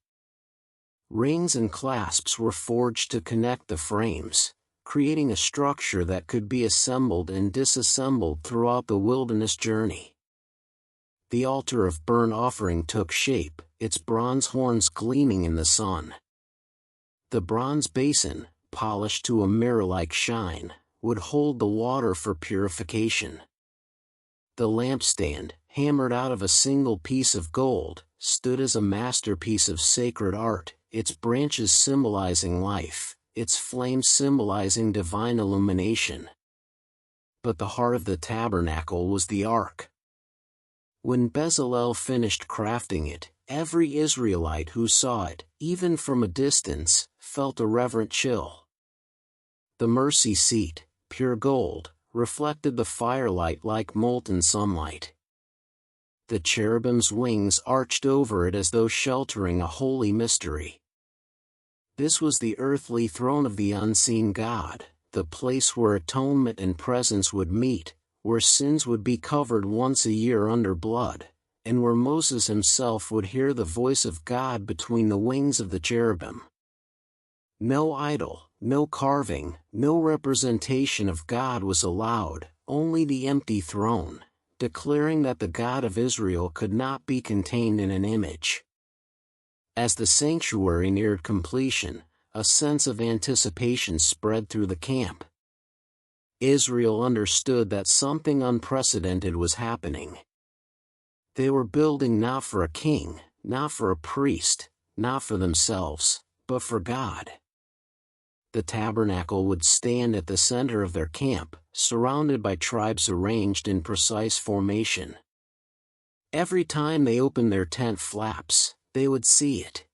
Rings and clasps were forged to connect the frames, creating a structure that could be assembled and disassembled throughout the wilderness journey. The altar of burnt offering took shape, its bronze horns gleaming in the sun. The bronze basin, polished to a mirror-like shine, would hold the water for purification. The lampstand, hammered out of a single piece of gold, stood as a masterpiece of sacred art, its branches symbolizing life, its flames symbolizing divine illumination. But the heart of the tabernacle was the ark. When Bezalel finished crafting it, every Israelite who saw it, even from a distance, felt a reverent chill. The mercy seat, pure gold, reflected the firelight like molten sunlight. The cherubim's wings arched over it as though sheltering a holy mystery. This was the earthly throne of the unseen God, the place where atonement and presence would meet, where sins would be covered once a year under blood, and where Moses himself would hear the voice of God between the wings of the cherubim. No idol, no carving, no representation of God was allowed, only the empty throne, declaring that the God of Israel could not be contained in an image. As the sanctuary neared completion, a sense of anticipation spread through the camp. Israel understood that something unprecedented was happening. They were building not for a king, not for a priest, not for themselves, but for God. The tabernacle would stand at the center of their camp, surrounded by tribes arranged in precise formation. Every time they opened their tent flaps, they would see it.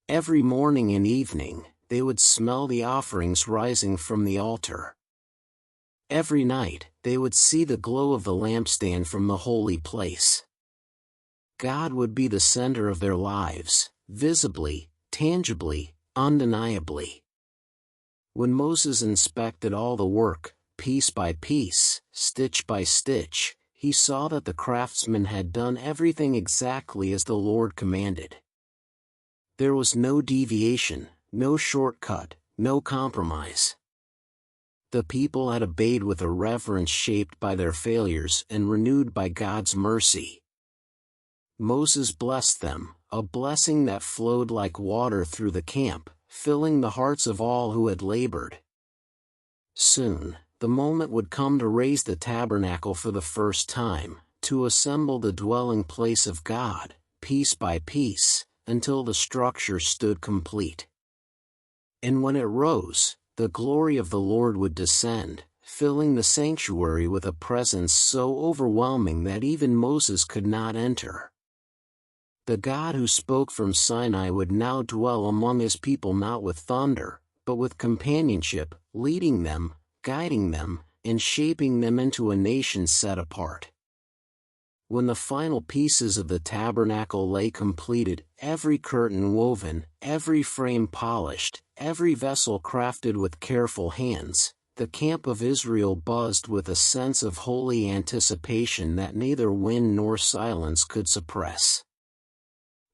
Every morning and evening, they would smell the offerings rising from the altar. Every night, they would see the glow of the lampstand from the holy place. God would be the center of their lives, visibly, tangibly, undeniably. When Moses inspected all the work, piece by piece, stitch by stitch, he saw that the craftsmen had done everything exactly as the Lord commanded. There was no deviation, no shortcut, no compromise. The people had obeyed with a reverence shaped by their failures and renewed by God's mercy. Moses blessed them, a blessing that flowed like water through the camp, filling the hearts of all who had labored. Soon, the moment would come to raise the tabernacle for the first time, to assemble the dwelling place of God, piece by piece, until the structure stood complete. And when it rose, the glory of the Lord would descend, filling the sanctuary with a presence so overwhelming that even Moses could not enter. The God who spoke from Sinai would now dwell among his people not with thunder, but with companionship, leading them, guiding them, and shaping them into a nation set apart. When the final pieces of the tabernacle lay completed, every curtain woven, every frame polished, every vessel crafted with careful hands, the camp of Israel buzzed with a sense of holy anticipation that neither wind nor silence could suppress.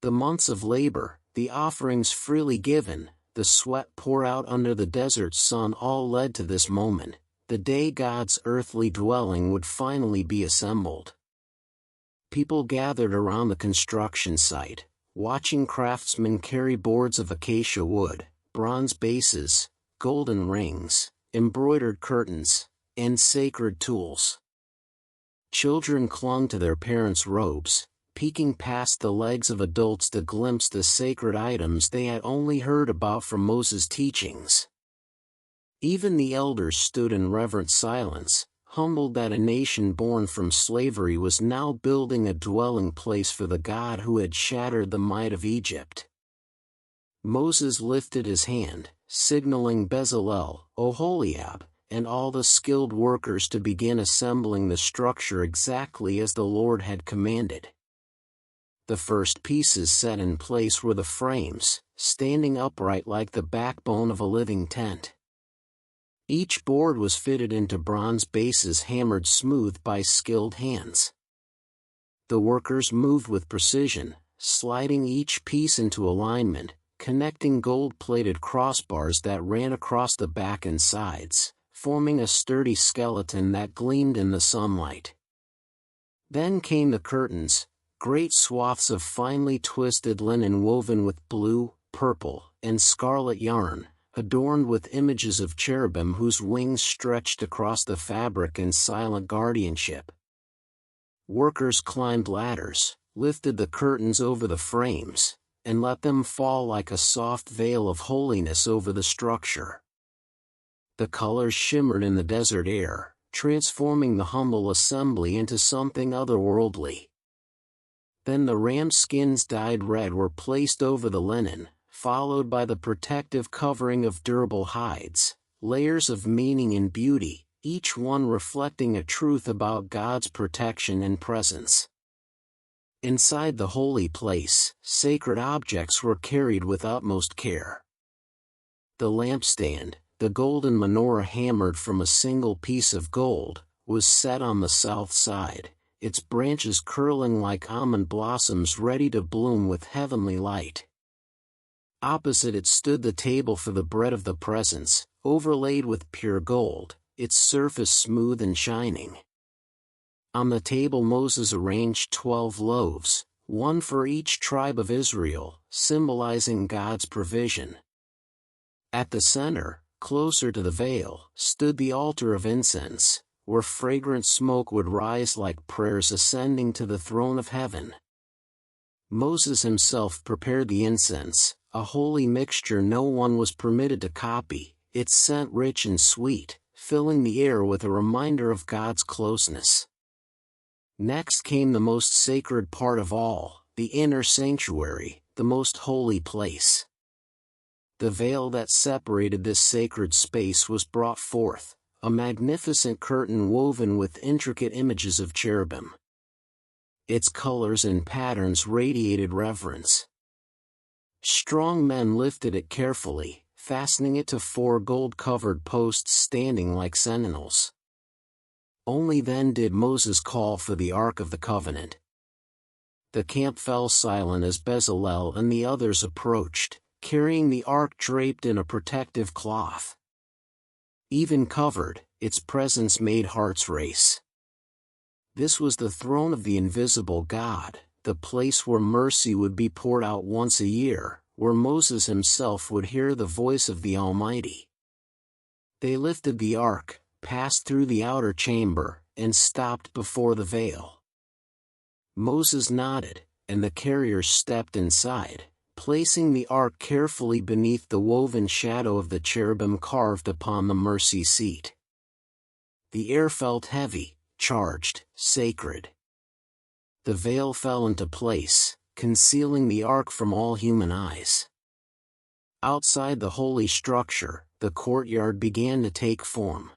The months of labor, the offerings freely given, the sweat poured out under the desert sun all led to this moment, the day God's earthly dwelling would finally be assembled. People gathered around the construction site, watching craftsmen carry boards of acacia wood, bronze bases, golden rings, embroidered curtains, and sacred tools. Children clung to their parents' robes, peeking past the legs of adults to glimpse the sacred items they had only heard about from Moses' teachings. Even the elders stood in reverent silence, humbled that a nation born from slavery was now building a dwelling place for the God who had shattered the might of Egypt. Moses lifted his hand, signaling Bezalel, Oholiab, and all the skilled workers to begin assembling the structure exactly as the Lord had commanded. The first pieces set in place were the frames, standing upright like the backbone of a living tent. Each board was fitted into bronze bases hammered smooth by skilled hands. The workers moved with precision, sliding each piece into alignment, connecting gold-plated crossbars that ran across the back and sides, forming a sturdy skeleton that gleamed in the sunlight. Then came the curtains, great swaths of finely twisted linen woven with blue, purple, and scarlet yarn, adorned with images of cherubim whose wings stretched across the fabric in silent guardianship. Workers climbed ladders, lifted the curtains over the frames, and let them fall like a soft veil of holiness over the structure. The colors shimmered in the desert air, transforming the humble assembly into something otherworldly. Then the ram skins dyed red were placed over the linen, followed by the protective covering of durable hides, layers of meaning and beauty, each one reflecting a truth about God's protection and presence. Inside the holy place, sacred objects were carried with utmost care. The lampstand, the golden menorah hammered from a single piece of gold, was set on the south side, its branches curling like almond blossoms ready to bloom with heavenly light. Opposite it stood the table for the bread of the presence, overlaid with pure gold, its surface smooth and shining. On the table Moses arranged 12 loaves, one for each tribe of Israel, symbolizing God's provision. At the center, closer to the veil, stood the altar of incense, where fragrant smoke would rise like prayers ascending to the throne of heaven. Moses himself prepared the incense, a holy mixture no one was permitted to copy, its scent rich and sweet, filling the air with a reminder of God's closeness. Next came the most sacred part of all, the inner sanctuary, the most holy place. The veil that separated this sacred space was brought forth, a magnificent curtain woven with intricate images of cherubim. Its colors and patterns radiated reverence. Strong men lifted it carefully, fastening it to 4 gold-covered posts standing like sentinels. Only then did Moses call for the Ark of the Covenant. The camp fell silent as Bezalel and the others approached, carrying the ark draped in a protective cloth. Even covered, its presence made hearts race. This was the throne of the invisible God, the place where mercy would be poured out once a year, where Moses himself would hear the voice of the Almighty. They lifted the ark, passed through the outer chamber, and stopped before the veil. Moses nodded, and the carriers stepped inside, placing the ark carefully beneath the woven shadow of the cherubim carved upon the mercy seat. The air felt heavy, charged, sacred. The veil fell into place, concealing the ark from all human eyes. Outside the holy structure, the courtyard began to take form.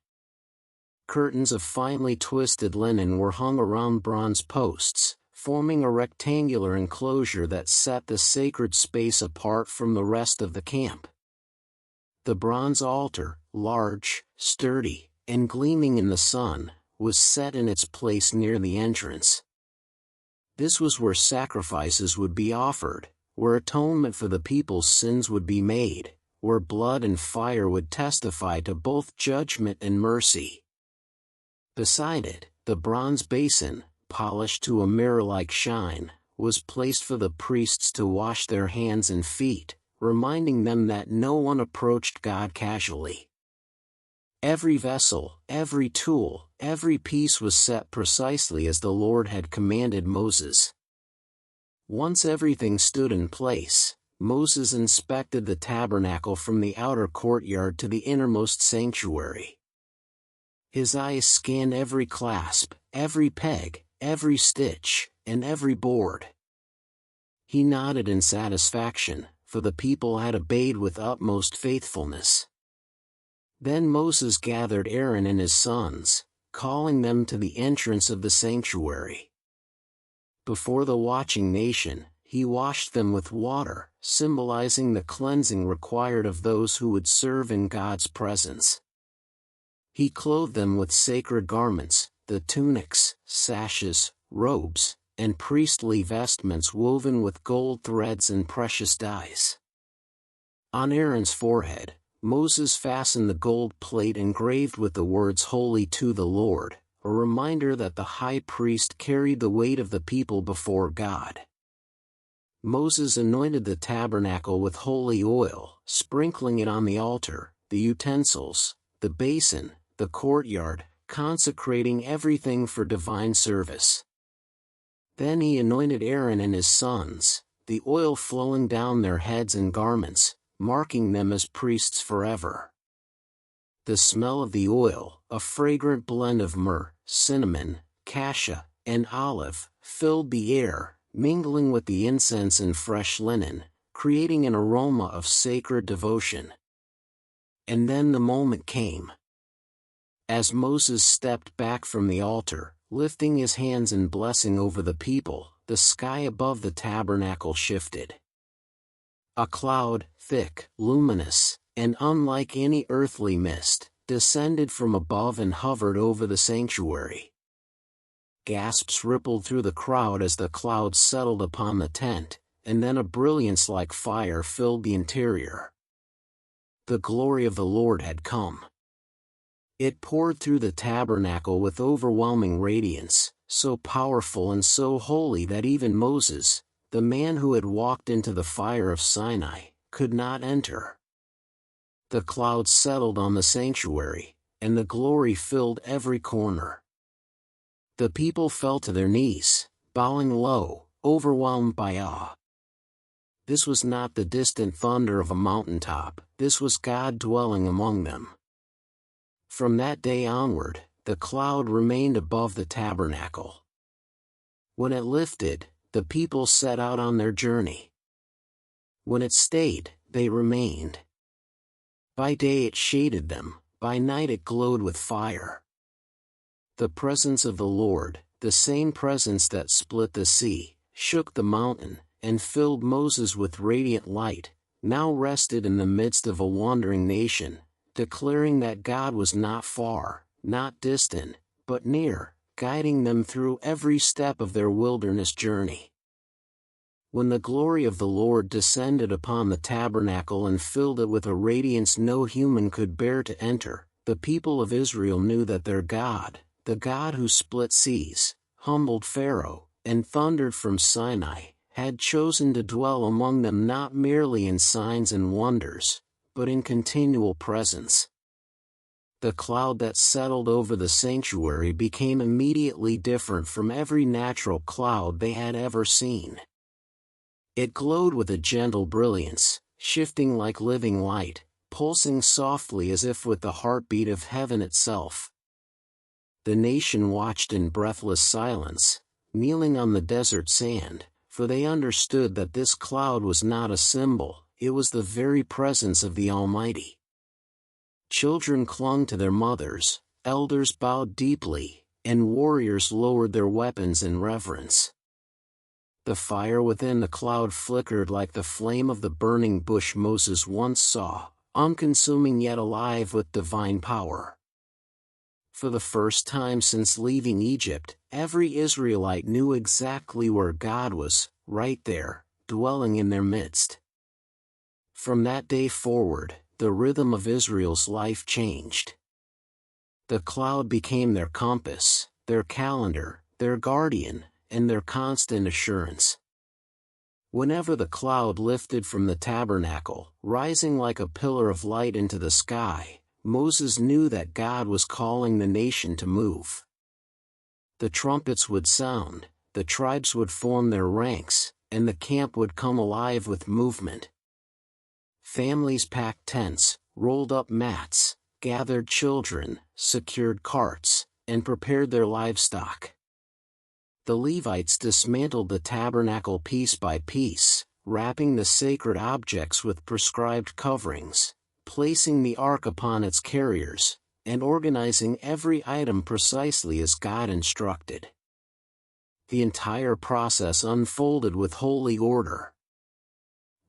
Curtains of finely twisted linen were hung around bronze posts, forming a rectangular enclosure that set the sacred space apart from the rest of the camp. The bronze altar, large, sturdy, and gleaming in the sun, was set in its place near the entrance. This was where sacrifices would be offered, where atonement for the people's sins would be made, where blood and fire would testify to both judgment and mercy. Beside it, the bronze basin, polished to a mirror-like shine, was placed for the priests to wash their hands and feet, reminding them that no one approached God casually. Every vessel, every tool, every piece was set precisely as the Lord had commanded Moses. Once everything stood in place, Moses inspected the tabernacle from the outer courtyard to the innermost sanctuary. His eyes scanned every clasp, every peg, every stitch, and every board. He nodded in satisfaction, for the people had obeyed with utmost faithfulness. Then Moses gathered Aaron and his sons, calling them to the entrance of the sanctuary. Before the watching nation, he washed them with water, symbolizing the cleansing required of those who would serve in God's presence. He clothed them with sacred garments, the tunics, sashes, robes, and priestly vestments woven with gold threads and precious dyes. On Aaron's forehead, Moses fastened the gold plate engraved with the words "Holy to the Lord," a reminder that the high priest carried the weight of the people before God. Moses anointed the tabernacle with holy oil, sprinkling it on the altar, the utensils, the basin, the courtyard, consecrating everything for divine service. Then he anointed Aaron and his sons, the oil flowing down their heads and garments, marking them as priests forever. The smell of the oil, a fragrant blend of myrrh, cinnamon, cassia, and olive, filled the air, mingling with the incense and fresh linen, creating an aroma of sacred devotion. And then the moment came. As Moses stepped back from the altar, lifting his hands in blessing over the people, the sky above the tabernacle shifted. A cloud, thick, luminous, and unlike any earthly mist, descended from above and hovered over the sanctuary. Gasps rippled through the crowd as the cloud settled upon the tent, and then a brilliance like fire filled the interior. The glory of the Lord had come. It poured through the tabernacle with overwhelming radiance, so powerful and so holy that even Moses, the man who had walked into the fire of Sinai, could not enter. The cloud settled on the sanctuary, and the glory filled every corner. The people fell to their knees, bowing low, overwhelmed by awe. This was not the distant thunder of a mountaintop, this was God dwelling among them. From that day onward, the cloud remained above the tabernacle. When it lifted, the people set out on their journey. When it stayed, they remained. By day it shaded them, by night it glowed with fire. The presence of the Lord, the same presence that split the sea, shook the mountain, and filled Moses with radiant light, now rested in the midst of a wandering nation, declaring that God was not far, not distant, but near, guiding them through every step of their wilderness journey. When the glory of the Lord descended upon the tabernacle and filled it with a radiance no human could bear to enter, the people of Israel knew that their God, the God who split seas, humbled Pharaoh, and thundered from Sinai, had chosen to dwell among them not merely in signs and wonders, but in continual presence. The cloud that settled over the sanctuary became immediately different from every natural cloud they had ever seen. It glowed with a gentle brilliance, shifting like living light, pulsing softly as if with the heartbeat of heaven itself. The nation watched in breathless silence, kneeling on the desert sand, for they understood that this cloud was not a symbol, it was the very presence of the Almighty. Children clung to their mothers, elders bowed deeply, and warriors lowered their weapons in reverence. The fire within the cloud flickered like the flame of the burning bush Moses once saw, unconsuming yet alive with divine power. For the first time since leaving Egypt, every Israelite knew exactly where God was, right there, dwelling in their midst. From that day forward, the rhythm of Israel's life changed. The cloud became their compass, their calendar, their guardian, and their constant assurance. Whenever the cloud lifted from the tabernacle, rising like a pillar of light into the sky, Moses knew that God was calling the nation to move. The trumpets would sound, the tribes would form their ranks, and the camp would come alive with movement. Families packed tents, rolled up mats, gathered children, secured carts, and prepared their livestock. The Levites dismantled the tabernacle piece by piece, wrapping the sacred objects with prescribed coverings, placing the ark upon its carriers, and organizing every item precisely as God instructed. The entire process unfolded with holy order.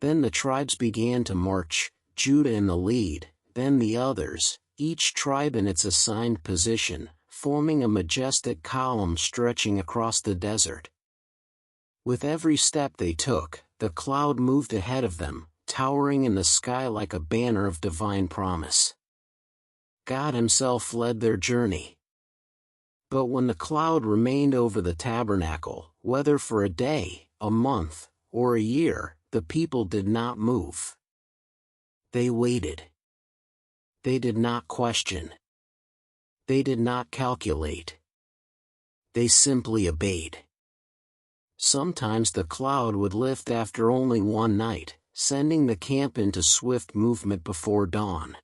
Then the tribes began to march, Judah in the lead, then the others, each tribe in its assigned position, forming a majestic column stretching across the desert. With every step they took, the cloud moved ahead of them, towering in the sky like a banner of divine promise. God Himself led their journey. But when the cloud remained over the tabernacle, whether for a day, a month, or a year, the people did not move. They waited. They did not question. They did not calculate. They simply obeyed. Sometimes the cloud would lift after only one night, sending the camp into swift movement before dawn.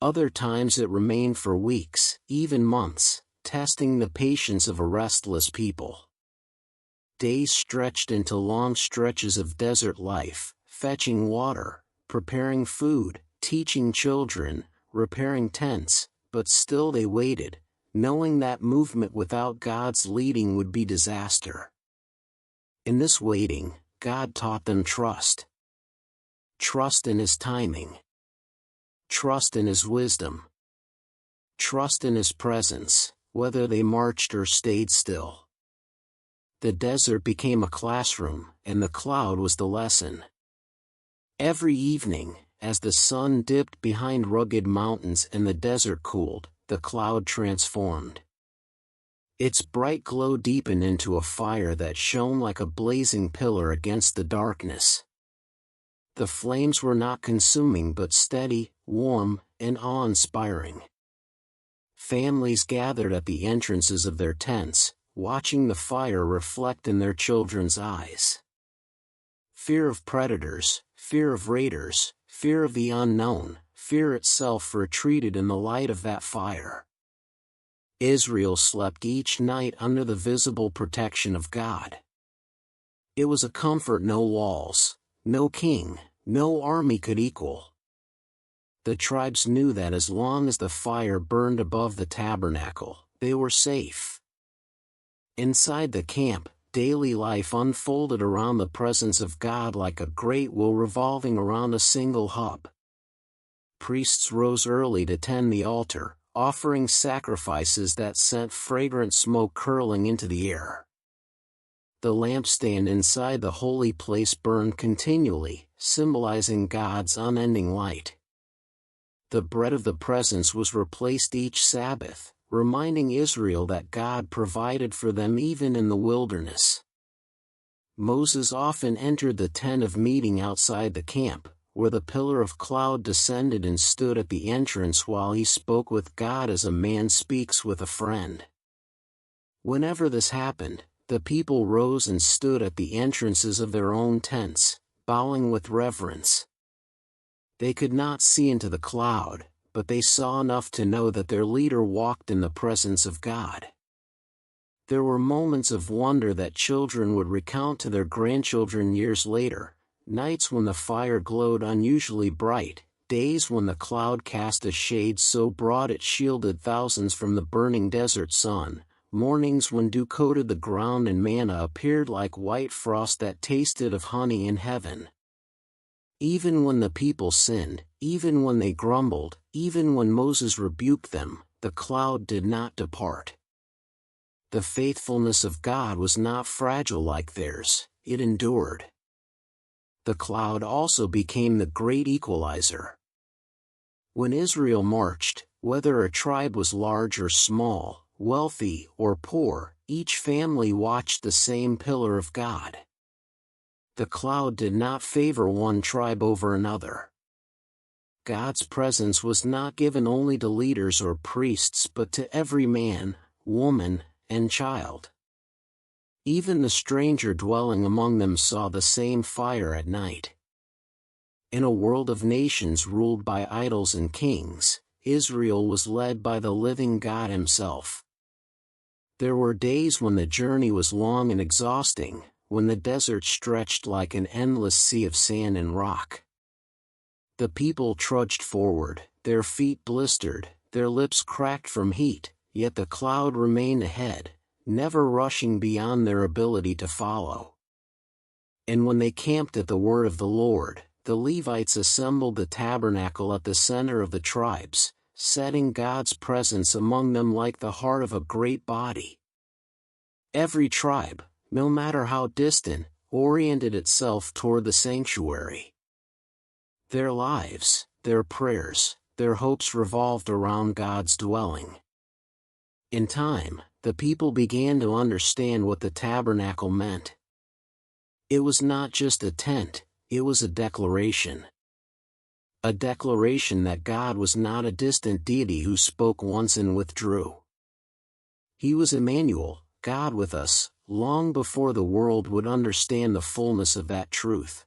Other times it remained for weeks, even months, testing the patience of a restless people. Days stretched into long stretches of desert life, fetching water, preparing food, teaching children, repairing tents, but still they waited, knowing that movement without God's leading would be disaster. In this waiting, God taught them trust. Trust in His timing. Trust in His wisdom. Trust in His presence, whether they marched or stayed still. The desert became a classroom, and the cloud was the lesson. Every evening, as the sun dipped behind rugged mountains and the desert cooled, the cloud transformed. Its bright glow deepened into a fire that shone like a blazing pillar against the darkness. The flames were not consuming but steady, warm, and awe-inspiring. Families gathered at the entrances of their tents, watching the fire reflect in their children's eyes. Fear of predators, fear of raiders, fear of the unknown, fear itself retreated in the light of that fire. Israel slept each night under the visible protection of God. It was a comfort no walls, no king, no army could equal. The tribes knew that as long as the fire burned above the tabernacle, they were safe. Inside the camp, daily life unfolded around the presence of God like a great wheel revolving around a single hub. Priests rose early to tend the altar, offering sacrifices that sent fragrant smoke curling into the air. The lampstand inside the holy place burned continually, symbolizing God's unending light. The bread of the presence was replaced each Sabbath, reminding Israel that God provided for them even in the wilderness. Moses often entered the tent of meeting outside the camp, where the pillar of cloud descended and stood at the entrance while he spoke with God as a man speaks with a friend. Whenever this happened, the people rose and stood at the entrances of their own tents, bowing with reverence. They could not see into the cloud, but they saw enough to know that their leader walked in the presence of God. There were moments of wonder that children would recount to their grandchildren years later, nights when the fire glowed unusually bright, days when the cloud cast a shade so broad it shielded thousands from the burning desert sun, mornings when dew coated the ground and manna appeared like white frost that tasted of honey in heaven. Even when the people sinned, even when they grumbled, even when Moses rebuked them, the cloud did not depart. The faithfulness of God was not fragile like theirs, it endured. The cloud also became the great equalizer. When Israel marched, whether a tribe was large or small, wealthy or poor, each family watched the same pillar of God. The cloud did not favor one tribe over another. God's presence was not given only to leaders or priests but to every man, woman, and child. Even the stranger dwelling among them saw the same fire at night. In a world of nations ruled by idols and kings, Israel was led by the living God Himself. There were days when the journey was long and exhausting, when the desert stretched like an endless sea of sand and rock. The people trudged forward, their feet blistered, their lips cracked from heat, yet the cloud remained ahead, never rushing beyond their ability to follow. And when they camped at the word of the Lord, the Levites assembled the tabernacle at the center of the tribes, setting God's presence among them like the heart of a great body. Every tribe, no matter how distant, oriented itself toward the sanctuary. Their lives, their prayers, their hopes revolved around God's dwelling. In time, the people began to understand what the tabernacle meant. It was not just a tent, it was a declaration. A declaration that God was not a distant deity who spoke once and withdrew. He was Emmanuel, God with us, long before the world would understand the fullness of that truth.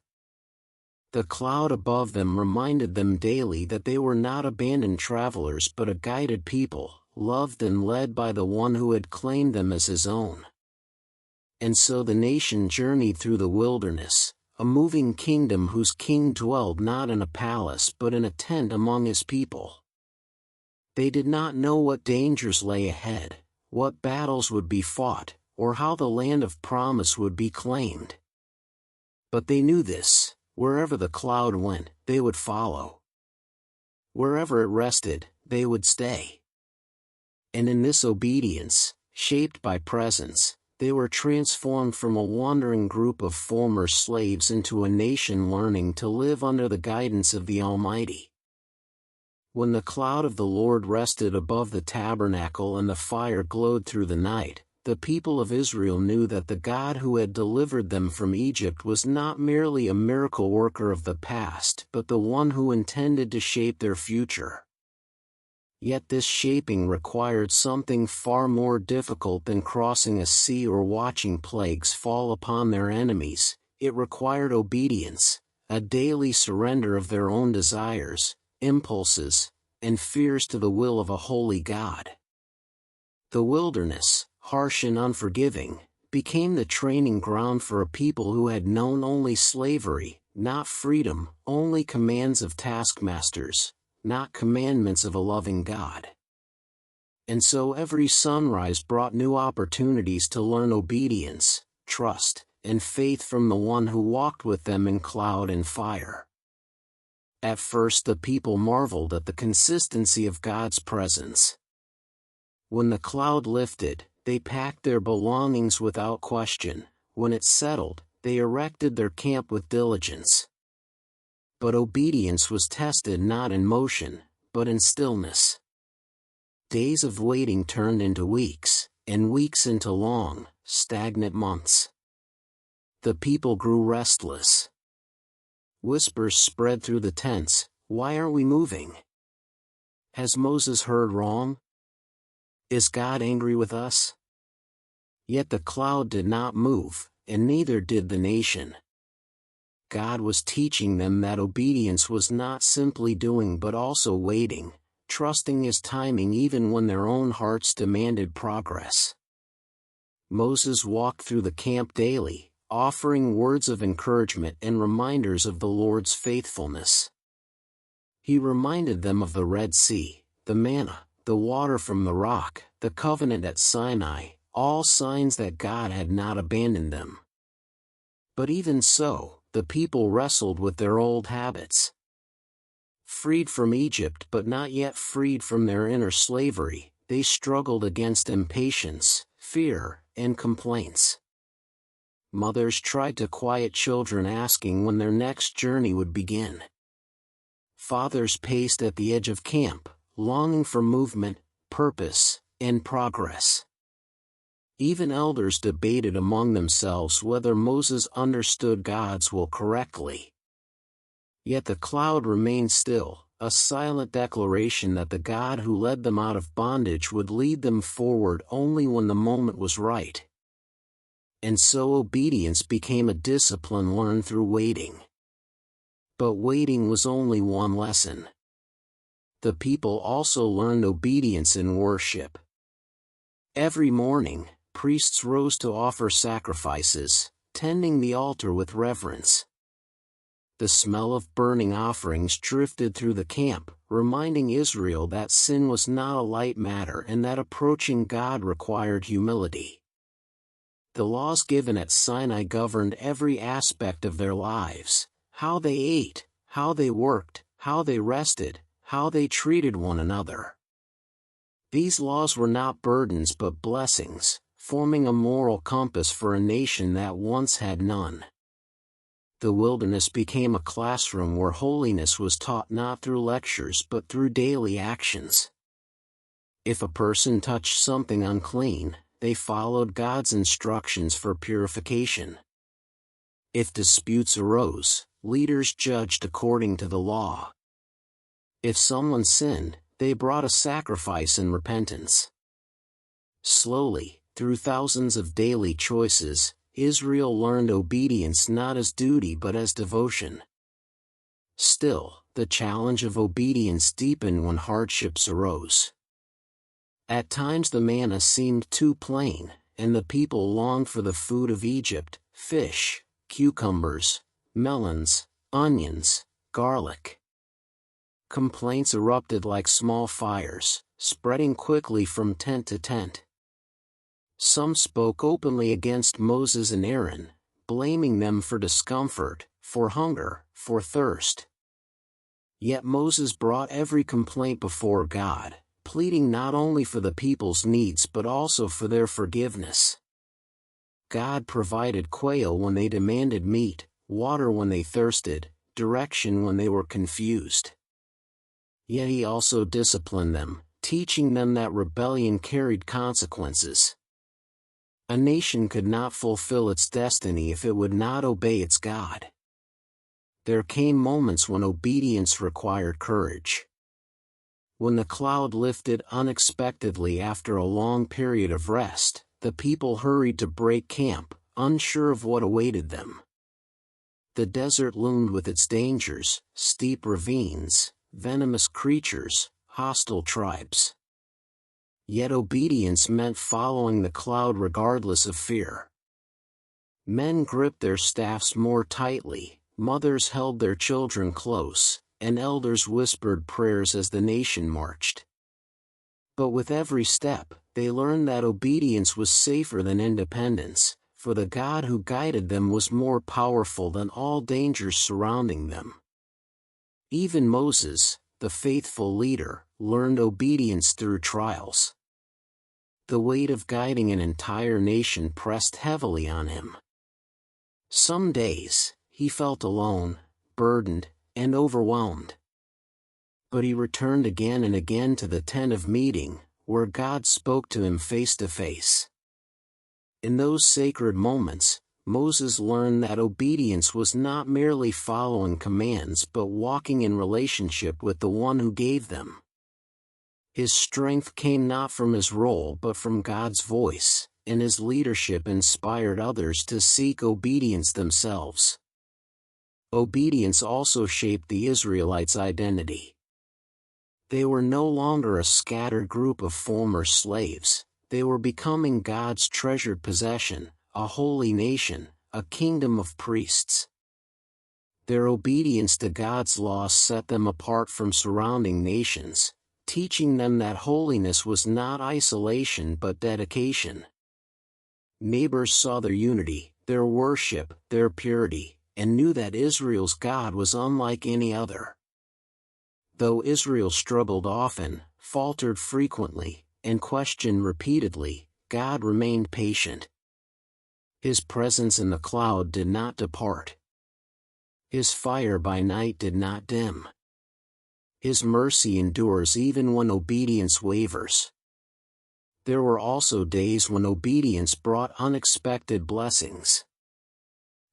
The cloud above them reminded them daily that they were not abandoned travelers but a guided people, loved and led by the one who had claimed them as his own. And so the nation journeyed through the wilderness, a moving kingdom whose king dwelled not in a palace but in a tent among his people. They did not know what dangers lay ahead, what battles would be fought, or how the land of promise would be claimed. But they knew this: wherever the cloud went, they would follow. Wherever it rested, they would stay. And in this obedience, shaped by presence, they were transformed from a wandering group of former slaves into a nation learning to live under the guidance of the Almighty. When the cloud of the Lord rested above the tabernacle and the fire glowed through the night, the people of Israel knew that the God who had delivered them from Egypt was not merely a miracle worker of the past but the one who intended to shape their future. Yet this shaping required something far more difficult than crossing a sea or watching plagues fall upon their enemies. It required obedience, a daily surrender of their own desires, impulses, and fears to the will of a holy God. The wilderness, harsh and unforgiving, became the training ground for a people who had known only slavery, not freedom, only commands of taskmasters, not commandments of a loving God. And so every sunrise brought new opportunities to learn obedience, trust, and faith from the one who walked with them in cloud and fire. At first the people marveled at the consistency of God's presence. When the cloud lifted, they packed their belongings without question. When it settled, they erected their camp with diligence. But obedience was tested not in motion, but in stillness. Days of waiting turned into weeks, and weeks into long, stagnant months. The people grew restless. Whispers spread through the tents, "Why aren't we moving? Has Moses heard wrong? Is God angry with us?" Yet the cloud did not move, and neither did the nation. God was teaching them that obedience was not simply doing but also waiting, trusting His timing even when their own hearts demanded progress. Moses walked through the camp daily, offering words of encouragement and reminders of the Lord's faithfulness. He reminded them of the Red Sea, the manna, the water from the rock, the covenant at Sinai, all signs that God had not abandoned them. But even so, the people wrestled with their old habits. Freed from Egypt but not yet freed from their inner slavery, they struggled against impatience, fear, and complaints. Mothers tried to quiet children asking when their next journey would begin. Fathers paced at the edge of camp, longing for movement, purpose, and progress. Even elders debated among themselves whether Moses understood God's will correctly. Yet the cloud remained still, a silent declaration that the God who led them out of bondage would lead them forward only when the moment was right. And so obedience became a discipline learned through waiting. But waiting was only one lesson. The people also learned obedience in worship. Every morning, priests rose to offer sacrifices, tending the altar with reverence. The smell of burning offerings drifted through the camp, reminding Israel that sin was not a light matter and that approaching God required humility. The laws given at Sinai governed every aspect of their lives: how they ate, how they worked, how they rested, how they treated one another. These laws were not burdens but blessings, forming a moral compass for a nation that once had none. The wilderness became a classroom where holiness was taught not through lectures but through daily actions. If a person touched something unclean, they followed God's instructions for purification. If disputes arose, leaders judged according to the law. If someone sinned, they brought a sacrifice and repentance. Slowly, through thousands of daily choices, Israel learned obedience not as duty but as devotion. Still, the challenge of obedience deepened when hardships arose. At times the manna seemed too plain, and the people longed for the food of Egypt: fish, cucumbers, melons, onions, garlic. Complaints erupted like small fires, spreading quickly from tent to tent. Some spoke openly against Moses and Aaron, blaming them for discomfort, for hunger, for thirst. Yet Moses brought every complaint before God, pleading not only for the people's needs but also for their forgiveness. God provided quail when they demanded meat, water when they thirsted, direction when they were confused. Yet He also disciplined them, teaching them that rebellion carried consequences. A nation could not fulfill its destiny if it would not obey its God. There came moments when obedience required courage. When the cloud lifted unexpectedly after a long period of rest, the people hurried to break camp, unsure of what awaited them. The desert loomed with its dangers: steep ravines, venomous creatures, hostile tribes. Yet obedience meant following the cloud regardless of fear. Men gripped their staffs more tightly, mothers held their children close, and elders whispered prayers as the nation marched. But with every step, they learned that obedience was safer than independence, for the God who guided them was more powerful than all dangers surrounding them. Even Moses, the faithful leader, learned obedience through trials. The weight of guiding an entire nation pressed heavily on him. Some days, he felt alone, burdened, and overwhelmed. But he returned again and again to the tent of meeting, where God spoke to him face to face. In those sacred moments, Moses learned that obedience was not merely following commands but walking in relationship with the one who gave them. His strength came not from his role but from God's voice, and his leadership inspired others to seek obedience themselves. Obedience also shaped the Israelites' identity. They were no longer a scattered group of former slaves; they were becoming God's treasured possession, a holy nation, a kingdom of priests. Their obedience to God's law set them apart from surrounding nations, teaching them that holiness was not isolation but dedication. Neighbors saw their unity, their worship, their purity, and knew that Israel's God was unlike any other. Though Israel struggled often, faltered frequently, and questioned repeatedly, God remained patient. His presence in the cloud did not depart. His fire by night did not dim. His mercy endures even when obedience wavers. There were also days when obedience brought unexpected blessings.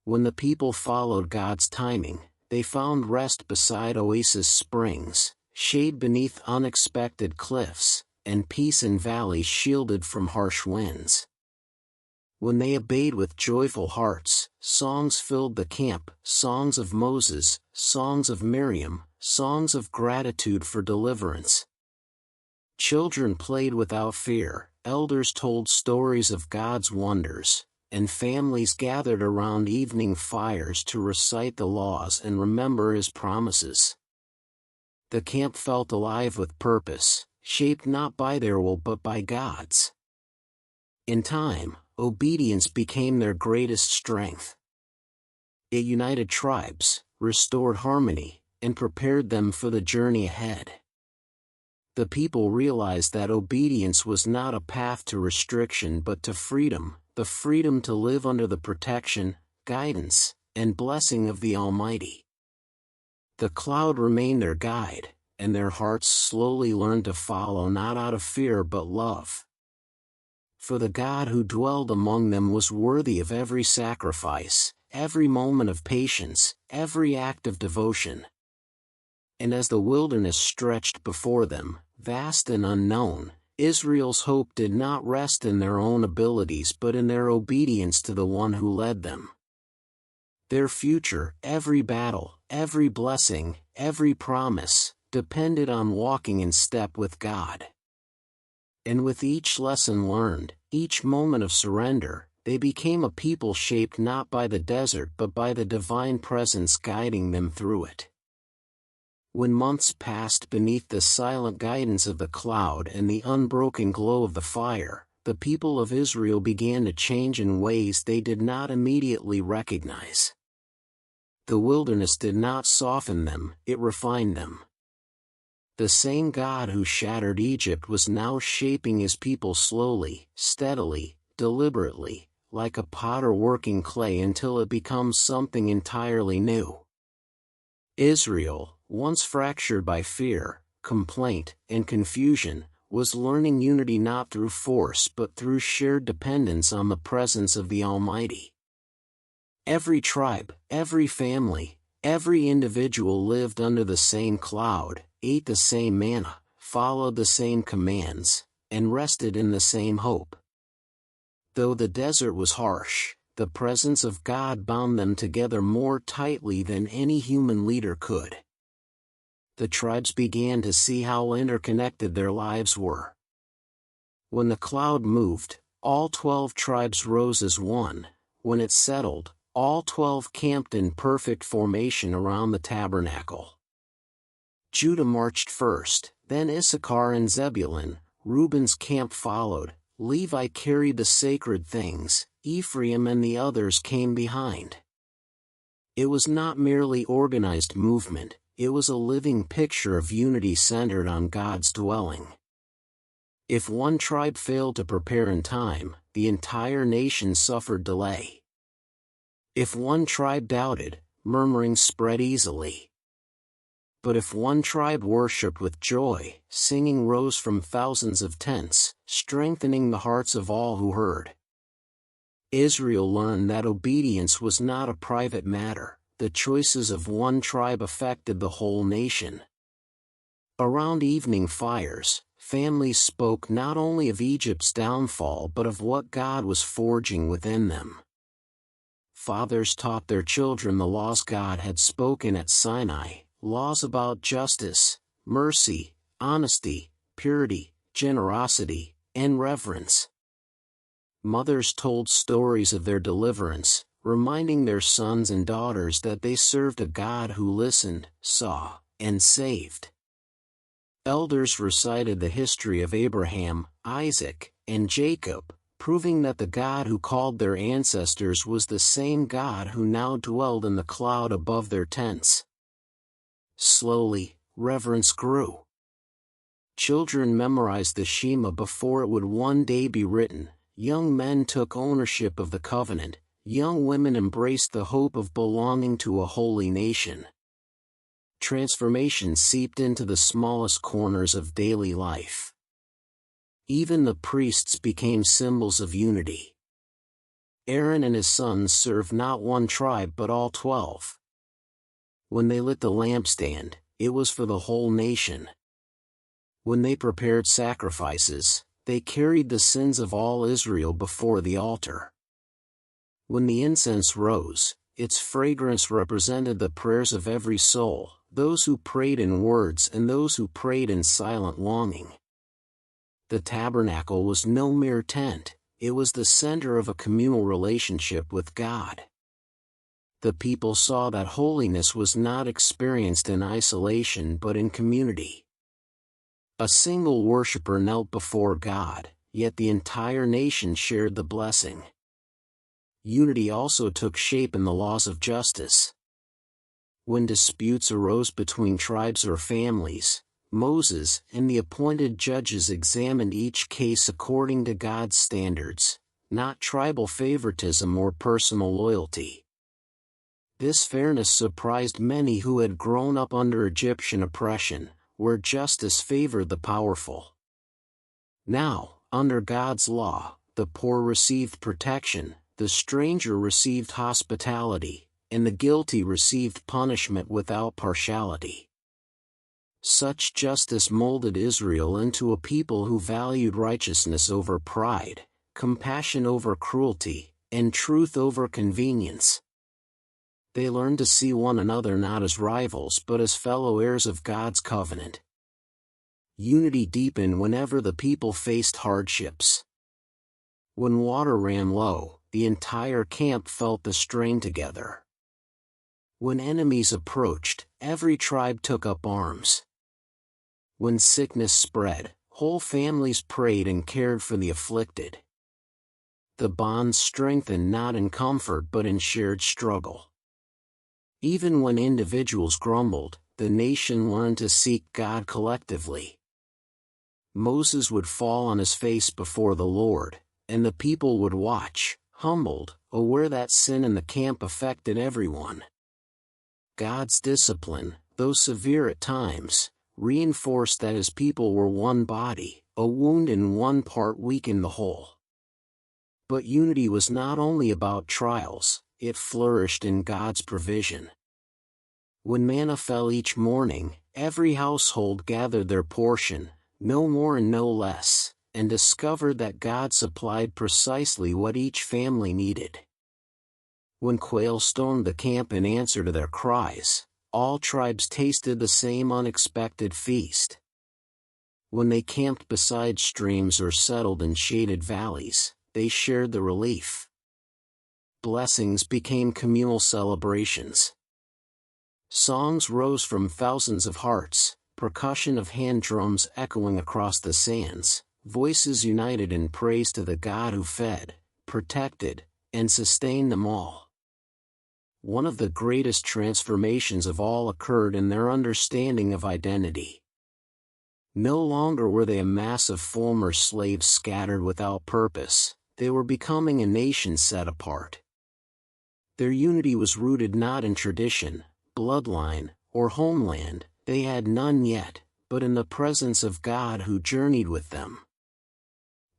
When the people followed God's timing, they found rest beside oasis springs, shade beneath unexpected cliffs, and peace in valleys shielded from harsh winds. When they obeyed with joyful hearts, songs filled the camp: songs of Moses, songs of Miriam, songs of gratitude for deliverance. Children played without fear, elders told stories of God's wonders, and families gathered around evening fires to recite the laws and remember His promises. The camp felt alive with purpose, shaped not by their will but by God's. In time, obedience became their greatest strength. It united tribes, restored harmony, and prepared them for the journey ahead. The people realized that obedience was not a path to restriction but to freedom, the freedom to live under the protection, guidance, and blessing of the Almighty. The cloud remained their guide, and their hearts slowly learned to follow not out of fear but love. For the God who dwelled among them was worthy of every sacrifice, every moment of patience, every act of devotion. And as the wilderness stretched before them, vast and unknown, Israel's hope did not rest in their own abilities but in their obedience to the one who led them. Their future, every battle, every blessing, every promise, depended on walking in step with God. And with each lesson learned, each moment of surrender, they became a people shaped not by the desert but by the divine presence guiding them through it. When months passed beneath the silent guidance of the cloud and the unbroken glow of the fire, the people of Israel began to change in ways they did not immediately recognize. The wilderness did not soften them, it refined them. The same God who shattered Egypt was now shaping his people slowly, steadily, deliberately, like a potter working clay until it becomes something entirely new. Israel, once fractured by fear, complaint, and confusion, was learning unity not through force but through shared dependence on the presence of the Almighty. Every tribe, every family, every individual lived under the same cloud, ate the same manna, followed the same commands, and rested in the same hope. Though the desert was harsh, the presence of God bound them together more tightly than any human leader could. The tribes began to see how interconnected their lives were. When the cloud moved, all 12 tribes rose as one. When it settled, all 12 camped in perfect formation around the tabernacle. Judah marched first, then Issachar and Zebulun, Reuben's camp followed, Levi carried the sacred things, Ephraim and the others came behind. It was not merely organized movement, it was a living picture of unity centered on God's dwelling. If one tribe failed to prepare in time, the entire nation suffered delay. If one tribe doubted, murmuring spread easily. But if one tribe worshipped with joy, singing rose from thousands of tents, strengthening the hearts of all who heard. Israel learned that obedience was not a private matter, the choices of one tribe affected the whole nation. Around evening fires, families spoke not only of Egypt's downfall but of what God was forging within them. Fathers taught their children the laws God had spoken at Sinai, laws about justice, mercy, honesty, purity, generosity, and reverence. Mothers told stories of their deliverance, reminding their sons and daughters that they served a God who listened, saw, and saved. Elders recited the history of Abraham, Isaac, and Jacob, proving that the God who called their ancestors was the same God who now dwelled in the cloud above their tents. Slowly, reverence grew. Children memorized the Shema before it would one day be written, young men took ownership of the covenant, young women embraced the hope of belonging to a holy nation. Transformation seeped into the smallest corners of daily life. Even the priests became symbols of unity. Aaron and his sons served not one tribe but all 12. When they lit the lampstand, it was for the whole nation. When they prepared sacrifices, they carried the sins of all Israel before the altar. When the incense rose, its fragrance represented the prayers of every soul, those who prayed in words and those who prayed in silent longing. The tabernacle was no mere tent, it was the center of a communal relationship with God. The people saw that holiness was not experienced in isolation but in community. A single worshiper knelt before God, yet the entire nation shared the blessing. Unity also took shape in the laws of justice. When disputes arose between tribes or families, Moses and the appointed judges examined each case according to God's standards, not tribal favoritism or personal loyalty. This fairness surprised many who had grown up under Egyptian oppression, where justice favored the powerful. Now, under God's law, the poor received protection, the stranger received hospitality, and the guilty received punishment without partiality. Such justice molded Israel into a people who valued righteousness over pride, compassion over cruelty, and truth over convenience. They learned to see one another not as rivals but as fellow heirs of God's covenant. Unity deepened whenever the people faced hardships. When water ran low, the entire camp felt the strain together. When enemies approached, every tribe took up arms. When sickness spread, whole families prayed and cared for the afflicted. The bonds strengthened not in comfort but in shared struggle. Even when individuals grumbled, the nation learned to seek God collectively. Moses would fall on his face before the Lord, and the people would watch, humbled, aware that sin in the camp affected everyone. God's discipline, though severe at times, reinforced that his people were one body. A wound in one part weakened the whole. But unity was not only about trials, it flourished in God's provision. When manna fell each morning, every household gathered their portion, no more and no less, and discovered that God supplied precisely what each family needed. When quail stormed the camp in answer to their cries, all tribes tasted the same unexpected feast. When they camped beside streams or settled in shaded valleys, they shared the relief. Blessings became communal celebrations. Songs rose from thousands of hearts, percussion of hand drums echoing across the sands, voices united in praise to the God who fed, protected, and sustained them all. One of the greatest transformations of all occurred in their understanding of identity. No longer were they a mass of former slaves scattered without purpose, they were becoming a nation set apart. Their unity was rooted not in tradition, bloodline, or homeland, they had none yet, but in the presence of God who journeyed with them.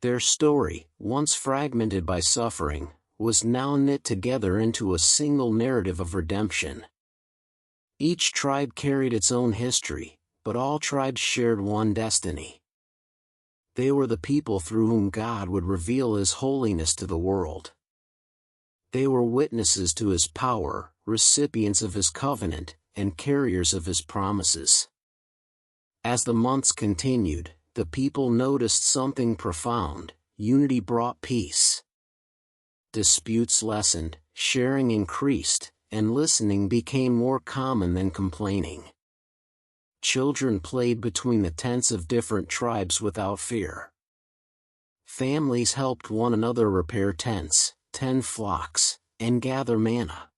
Their story, once fragmented by suffering, was now knit together into a single narrative of redemption. Each tribe carried its own history, but all tribes shared one destiny. They were the people through whom God would reveal His holiness to the world. They were witnesses to His power, recipients of His covenant, and carriers of His promises. As the months continued, the people noticed something profound: unity brought peace. Disputes lessened, sharing increased, and listening became more common than complaining. Children played between the tents of different tribes without fear. Families helped one another repair tents, tend flocks, and gather manna.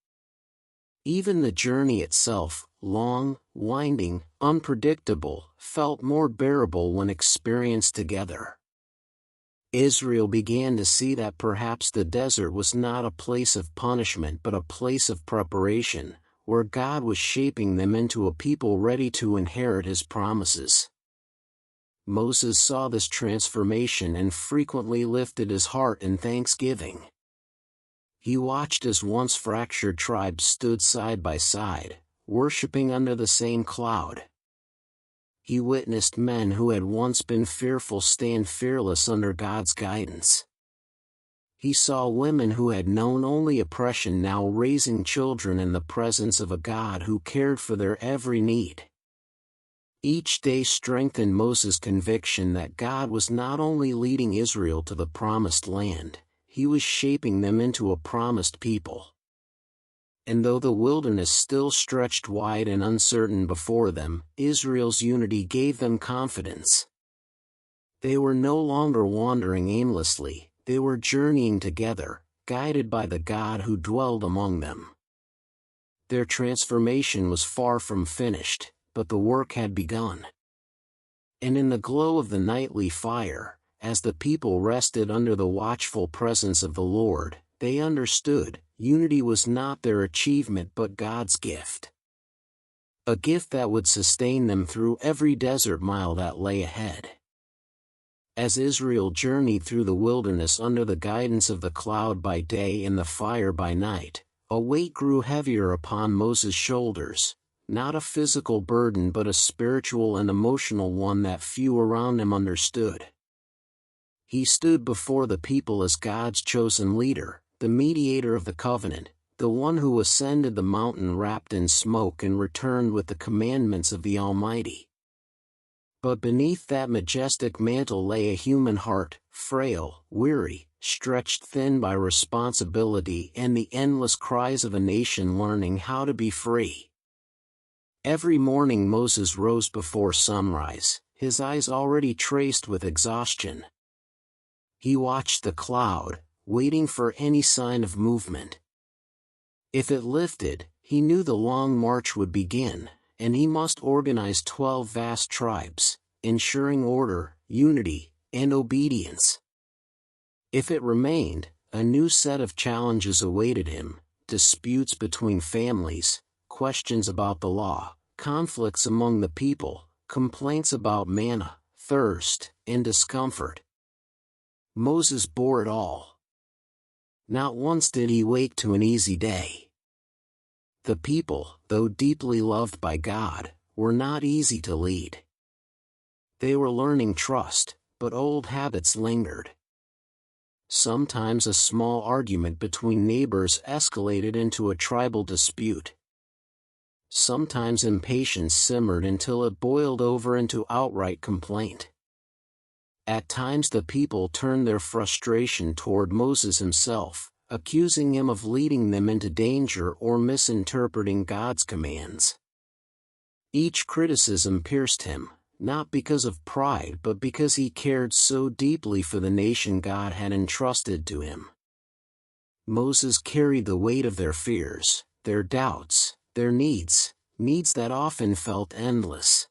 Even the journey itself, long, winding, unpredictable, felt more bearable when experienced together. Israel began to see that perhaps the desert was not a place of punishment but a place of preparation, where God was shaping them into a people ready to inherit His promises. Moses saw this transformation and frequently lifted his heart in thanksgiving. He watched as once fractured tribes stood side by side, worshiping under the same cloud. He witnessed men who had once been fearful stand fearless under God's guidance. He saw women who had known only oppression now raising children in the presence of a God who cared for their every need. Each day strengthened Moses' conviction that God was not only leading Israel to the promised land, He was shaping them into a promised people. And though the wilderness still stretched wide and uncertain before them, Israel's unity gave them confidence. They were no longer wandering aimlessly, they were journeying together, guided by the God who dwelled among them. Their transformation was far from finished, but the work had begun. And in the glow of the nightly fire, as the people rested under the watchful presence of the Lord, they understood, unity was not their achievement but God's gift. A gift that would sustain them through every desert mile that lay ahead. As Israel journeyed through the wilderness under the guidance of the cloud by day and the fire by night, a weight grew heavier upon Moses' shoulders, not a physical burden but a spiritual and emotional one that few around him understood. He stood before the people as God's chosen leader, the mediator of the covenant, the one who ascended the mountain wrapped in smoke and returned with the commandments of the Almighty. But beneath that majestic mantle lay a human heart, frail, weary, stretched thin by responsibility and the endless cries of a nation learning how to be free. Every morning Moses rose before sunrise, his eyes already traced with exhaustion. He watched the cloud, waiting for any sign of movement. If it lifted, he knew the long march would begin, and he must organize 12 vast tribes, ensuring order, unity, and obedience. If it remained, a new set of challenges awaited him: disputes between families, questions about the law, conflicts among the people, complaints about manna, thirst, and discomfort. Moses bore it all. Not once did he wake to an easy day. The people, though deeply loved by God, were not easy to lead. They were learning trust, but old habits lingered. Sometimes a small argument between neighbors escalated into a tribal dispute. Sometimes impatience simmered until it boiled over into outright complaint. At times the people turned their frustration toward Moses himself, accusing him of leading them into danger or misinterpreting God's commands. Each criticism pierced him, not because of pride but because he cared so deeply for the nation God had entrusted to him. Moses carried the weight of their fears, their doubts, their needs that often felt endless.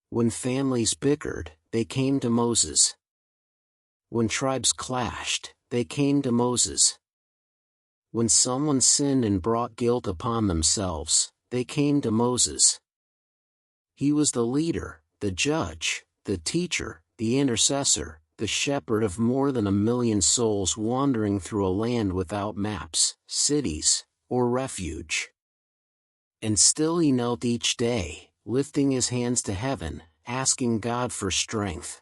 When families bickered, they came to Moses. When tribes clashed, they came to Moses. When someone sinned and brought guilt upon themselves, they came to Moses. He was the leader, the judge, the teacher, the intercessor, the shepherd of more than 1 million souls wandering through a land without maps, cities, or refuge. And still he knelt each day, lifting his hands to heaven, asking God for strength.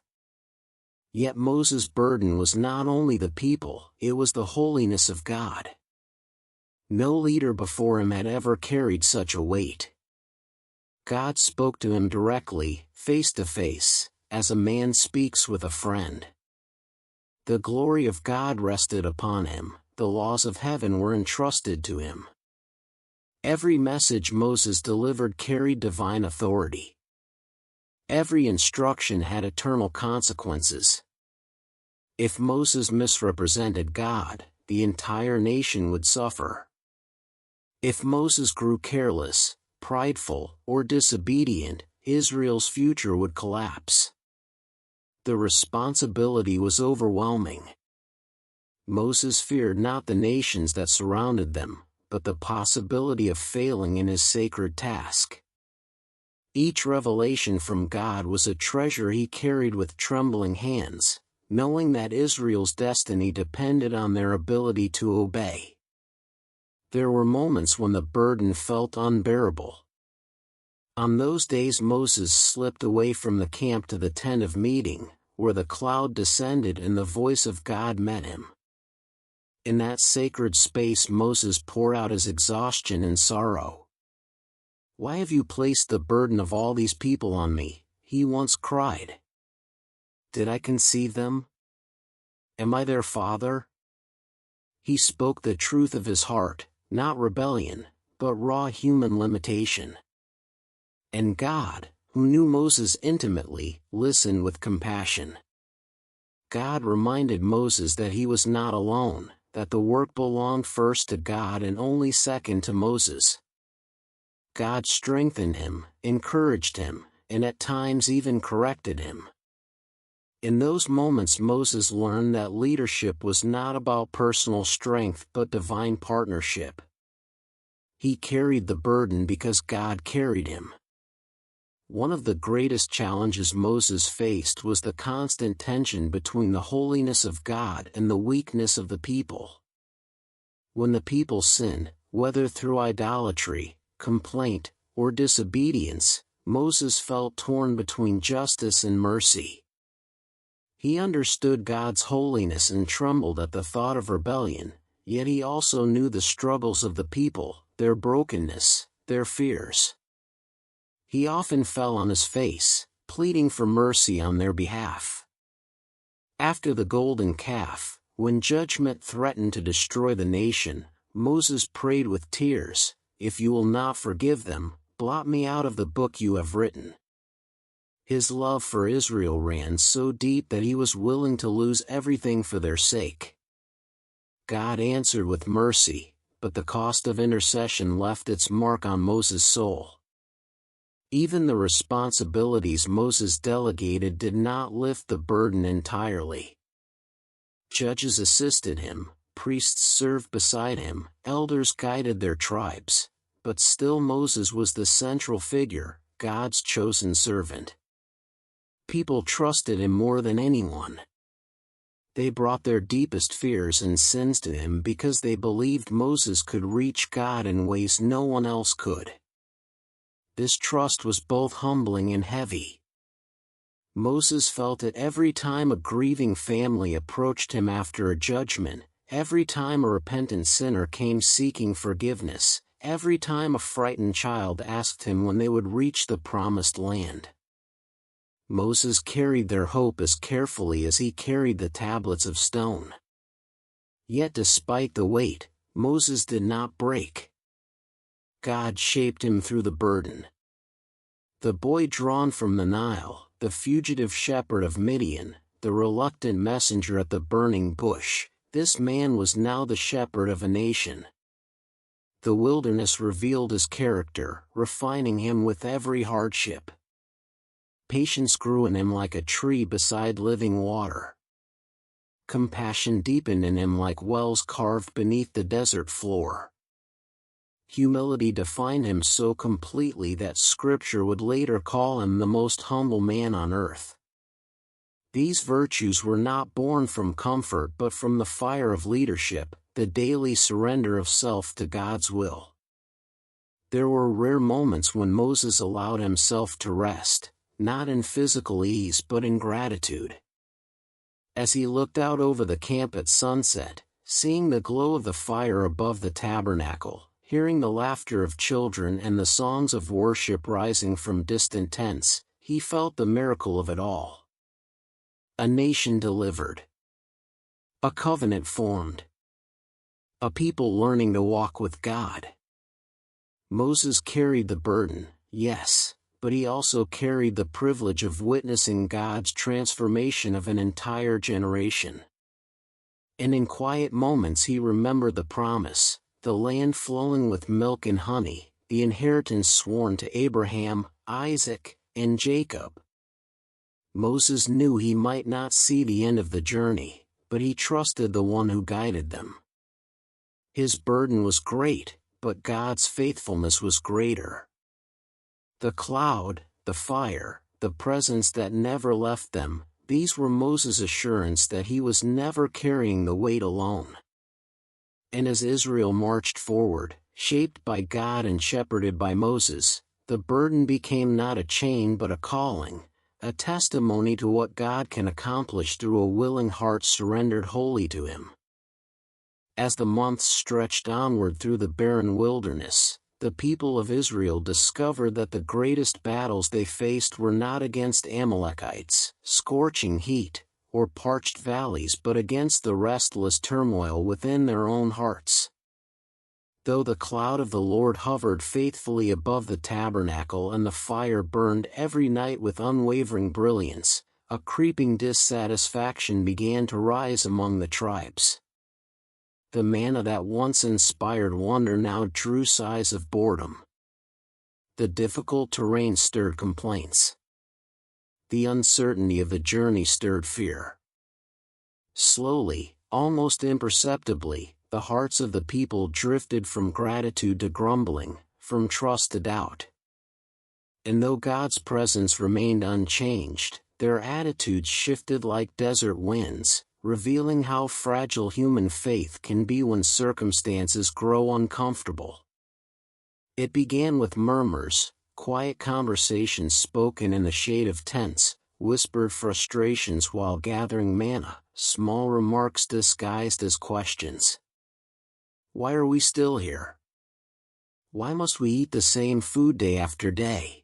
Yet Moses' burden was not only the people, it was the holiness of God. No leader before him had ever carried such a weight. God spoke to him directly, face to face, as a man speaks with a friend. The glory of God rested upon him, the laws of heaven were entrusted to him. Every message Moses delivered carried divine authority. Every instruction had eternal consequences. If Moses misrepresented God, the entire nation would suffer. If Moses grew careless, prideful, or disobedient, Israel's future would collapse. The responsibility was overwhelming. Moses feared not the nations that surrounded them, but the possibility of failing in his sacred task. Each revelation from God was a treasure he carried with trembling hands, knowing that Israel's destiny depended on their ability to obey. There were moments when the burden felt unbearable. On those days Moses slipped away from the camp to the tent of meeting, where the cloud descended and the voice of God met him. In that sacred space Moses poured out his exhaustion and sorrow. "Why have you placed the burden of all these people on me?" he once cried. "Did I conceive them? Am I their father?" He spoke the truth of his heart, not rebellion, but raw human limitation. And God, who knew Moses intimately, listened with compassion. God reminded Moses that he was not alone, that the work belonged first to God and only second to Moses. God strengthened him, encouraged him, and at times even corrected him. In those moments Moses learned that leadership was not about personal strength but divine partnership. He carried the burden because God carried him. One of the greatest challenges Moses faced was the constant tension between the holiness of God and the weakness of the people. When the people sinned, whether through idolatry, complaint, or disobedience, Moses felt torn between justice and mercy. He understood God's holiness and trembled at the thought of rebellion, yet he also knew the struggles of the people, their brokenness, their fears. He often fell on his face, pleading for mercy on their behalf. After the golden calf, when judgment threatened to destroy the nation, Moses prayed with tears, "If you will not forgive them, blot me out of the book you have written." His love for Israel ran so deep that he was willing to lose everything for their sake. God answered with mercy, but the cost of intercession left its mark on Moses' soul. Even the responsibilities Moses delegated did not lift the burden entirely. Judges assisted him, priests served beside him, elders guided their tribes, but still Moses was the central figure, God's chosen servant. People trusted him more than anyone. They brought their deepest fears and sins to him because they believed Moses could reach God in ways no one else could. This trust was both humbling and heavy. Moses felt it every time a grieving family approached him after a judgment, every time a repentant sinner came seeking forgiveness, every time a frightened child asked him when they would reach the promised land. Moses carried their hope as carefully as he carried the tablets of stone. Yet despite the weight, Moses did not break. God shaped him through the burden. The boy drawn from the Nile, the fugitive shepherd of Midian, the reluctant messenger at the burning bush, this man was now the shepherd of a nation. The wilderness revealed his character, refining him with every hardship. Patience grew in him like a tree beside living water. Compassion deepened in him like wells carved beneath the desert floor. Humility defined him so completely that Scripture would later call him the most humble man on earth. These virtues were not born from comfort but from the fire of leadership, the daily surrender of self to God's will. There were rare moments when Moses allowed himself to rest, not in physical ease but in gratitude. As he looked out over the camp at sunset, seeing the glow of the fire above the tabernacle, hearing the laughter of children and the songs of worship rising from distant tents, he felt the miracle of it all. A nation delivered. A covenant formed. A people learning to walk with God. Moses carried the burden, yes, but he also carried the privilege of witnessing God's transformation of an entire generation. And in quiet moments he remembered the promise, the land flowing with milk and honey, the inheritance sworn to Abraham, Isaac, and Jacob. Moses knew he might not see the end of the journey, but he trusted the one who guided them. His burden was great, but God's faithfulness was greater. The cloud, the fire, the presence that never left them, these were Moses' assurance that he was never carrying the weight alone. And as Israel marched forward, shaped by God and shepherded by Moses, the burden became not a chain but a calling, a testimony to what God can accomplish through a willing heart surrendered wholly to Him. As the months stretched onward through the barren wilderness, the people of Israel discovered that the greatest battles they faced were not against Amalekites, scorching heat, or parched valleys but against the restless turmoil within their own hearts. Though the cloud of the Lord hovered faithfully above the tabernacle and the fire burned every night with unwavering brilliance, a creeping dissatisfaction began to rise among the tribes. The manna that once inspired wonder now drew sighs of boredom. The difficult terrain stirred complaints. The uncertainty of the journey stirred fear. Slowly, almost imperceptibly, the hearts of the people drifted from gratitude to grumbling, from trust to doubt. And though God's presence remained unchanged, their attitudes shifted like desert winds, revealing how fragile human faith can be when circumstances grow uncomfortable. It began with murmurs, quiet conversations spoken in the shade of tents, whispered frustrations while gathering manna, small remarks disguised as questions. Why are we still here? Why must we eat the same food day after day?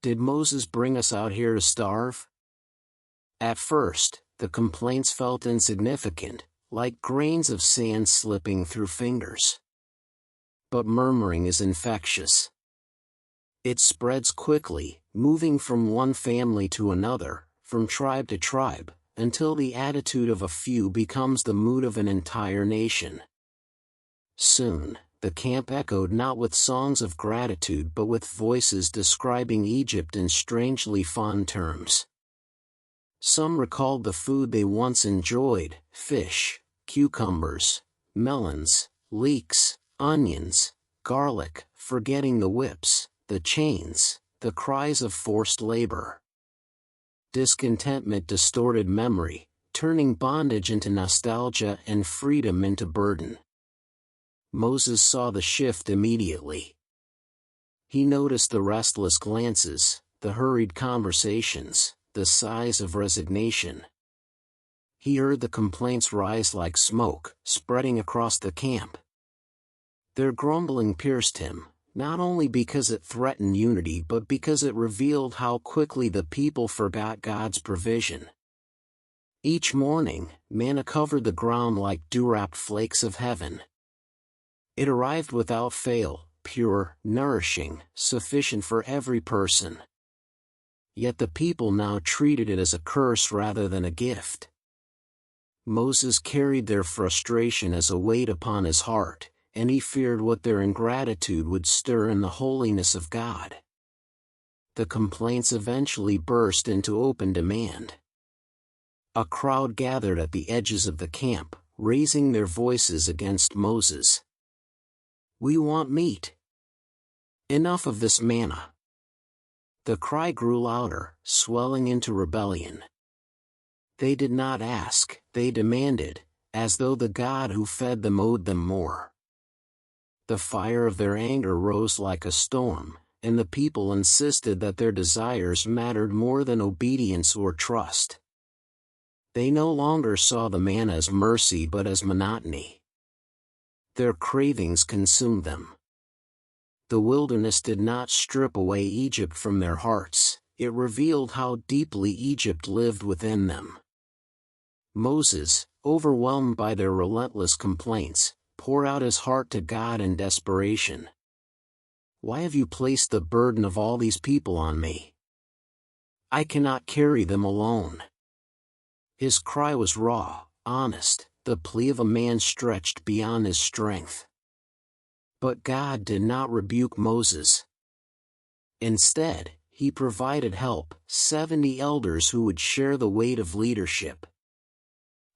Did Moses bring us out here to starve? At first, the complaints felt insignificant, like grains of sand slipping through fingers. But murmuring is infectious. It spreads quickly, moving from one family to another, from tribe to tribe, until the attitude of a few becomes the mood of an entire nation. Soon, the camp echoed not with songs of gratitude but with voices describing Egypt in strangely fond terms. Some recalled the food they once enjoyed: fish, cucumbers, melons, leeks, onions, garlic, forgetting the whips, the chains, the cries of forced labor. Discontentment distorted memory, turning bondage into nostalgia and freedom into burden. Moses saw the shift immediately. He noticed the restless glances, the hurried conversations, the sighs of resignation. He heard the complaints rise like smoke, spreading across the camp. Their grumbling pierced him, not only because it threatened unity but because it revealed how quickly the people forgot God's provision. Each morning, manna covered the ground like dew-wrapped flakes of heaven. It arrived without fail, pure, nourishing, sufficient for every person. Yet the people now treated it as a curse rather than a gift. Moses carried their frustration as a weight upon his heart, and he feared what their ingratitude would stir in the holiness of God. The complaints eventually burst into open demand. A crowd gathered at the edges of the camp, raising their voices against Moses. "We want meat. Enough of this manna." The cry grew louder, swelling into rebellion. They did not ask, they demanded, as though the God who fed them owed them more. The fire of their anger rose like a storm, and the people insisted that their desires mattered more than obedience or trust. They no longer saw the manna as mercy but as monotony. Their cravings consumed them. The wilderness did not strip away Egypt from their hearts, it revealed how deeply Egypt lived within them. Moses, overwhelmed by their relentless complaints, poured out his heart to God in desperation. "Why have you placed the burden of all these people on me? I cannot carry them alone." His cry was raw, honest, the plea of a man stretched beyond his strength. But God did not rebuke Moses. Instead, he provided help, 70 elders who would share the weight of leadership.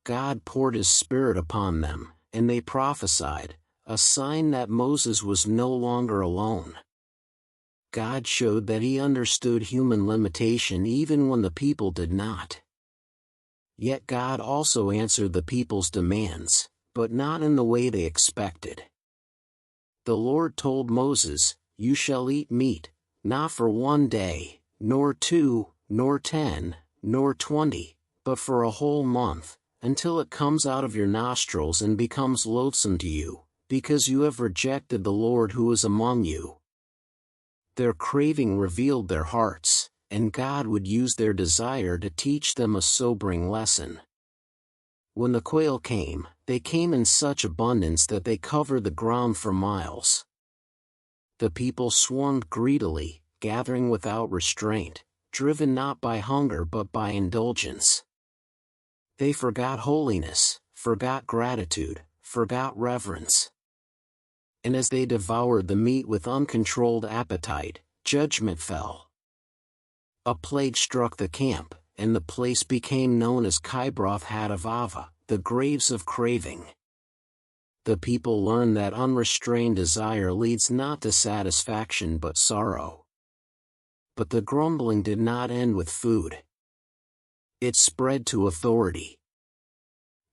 God poured his Spirit upon them, and they prophesied, a sign that Moses was no longer alone. God showed that he understood human limitation even when the people did not. Yet God also answered the people's demands, but not in the way they expected. The Lord told Moses, "You shall eat meat, not for 1 day, nor 2, nor 10, nor 20, but for a whole month, until it comes out of your nostrils and becomes loathsome to you, because you have rejected the Lord who is among you." Their craving revealed their hearts, and God would use their desire to teach them a sobering lesson. When the quail came, they came in such abundance that they covered the ground for miles. The people swarmed greedily, gathering without restraint, driven not by hunger but by indulgence. They forgot holiness, forgot gratitude, forgot reverence. And as they devoured the meat with uncontrolled appetite, judgment fell. A plague struck the camp, and the place became known as Kibroth Hattaavah, the graves of craving. The people learned that unrestrained desire leads not to satisfaction but sorrow. But the grumbling did not end with food. It spread to authority.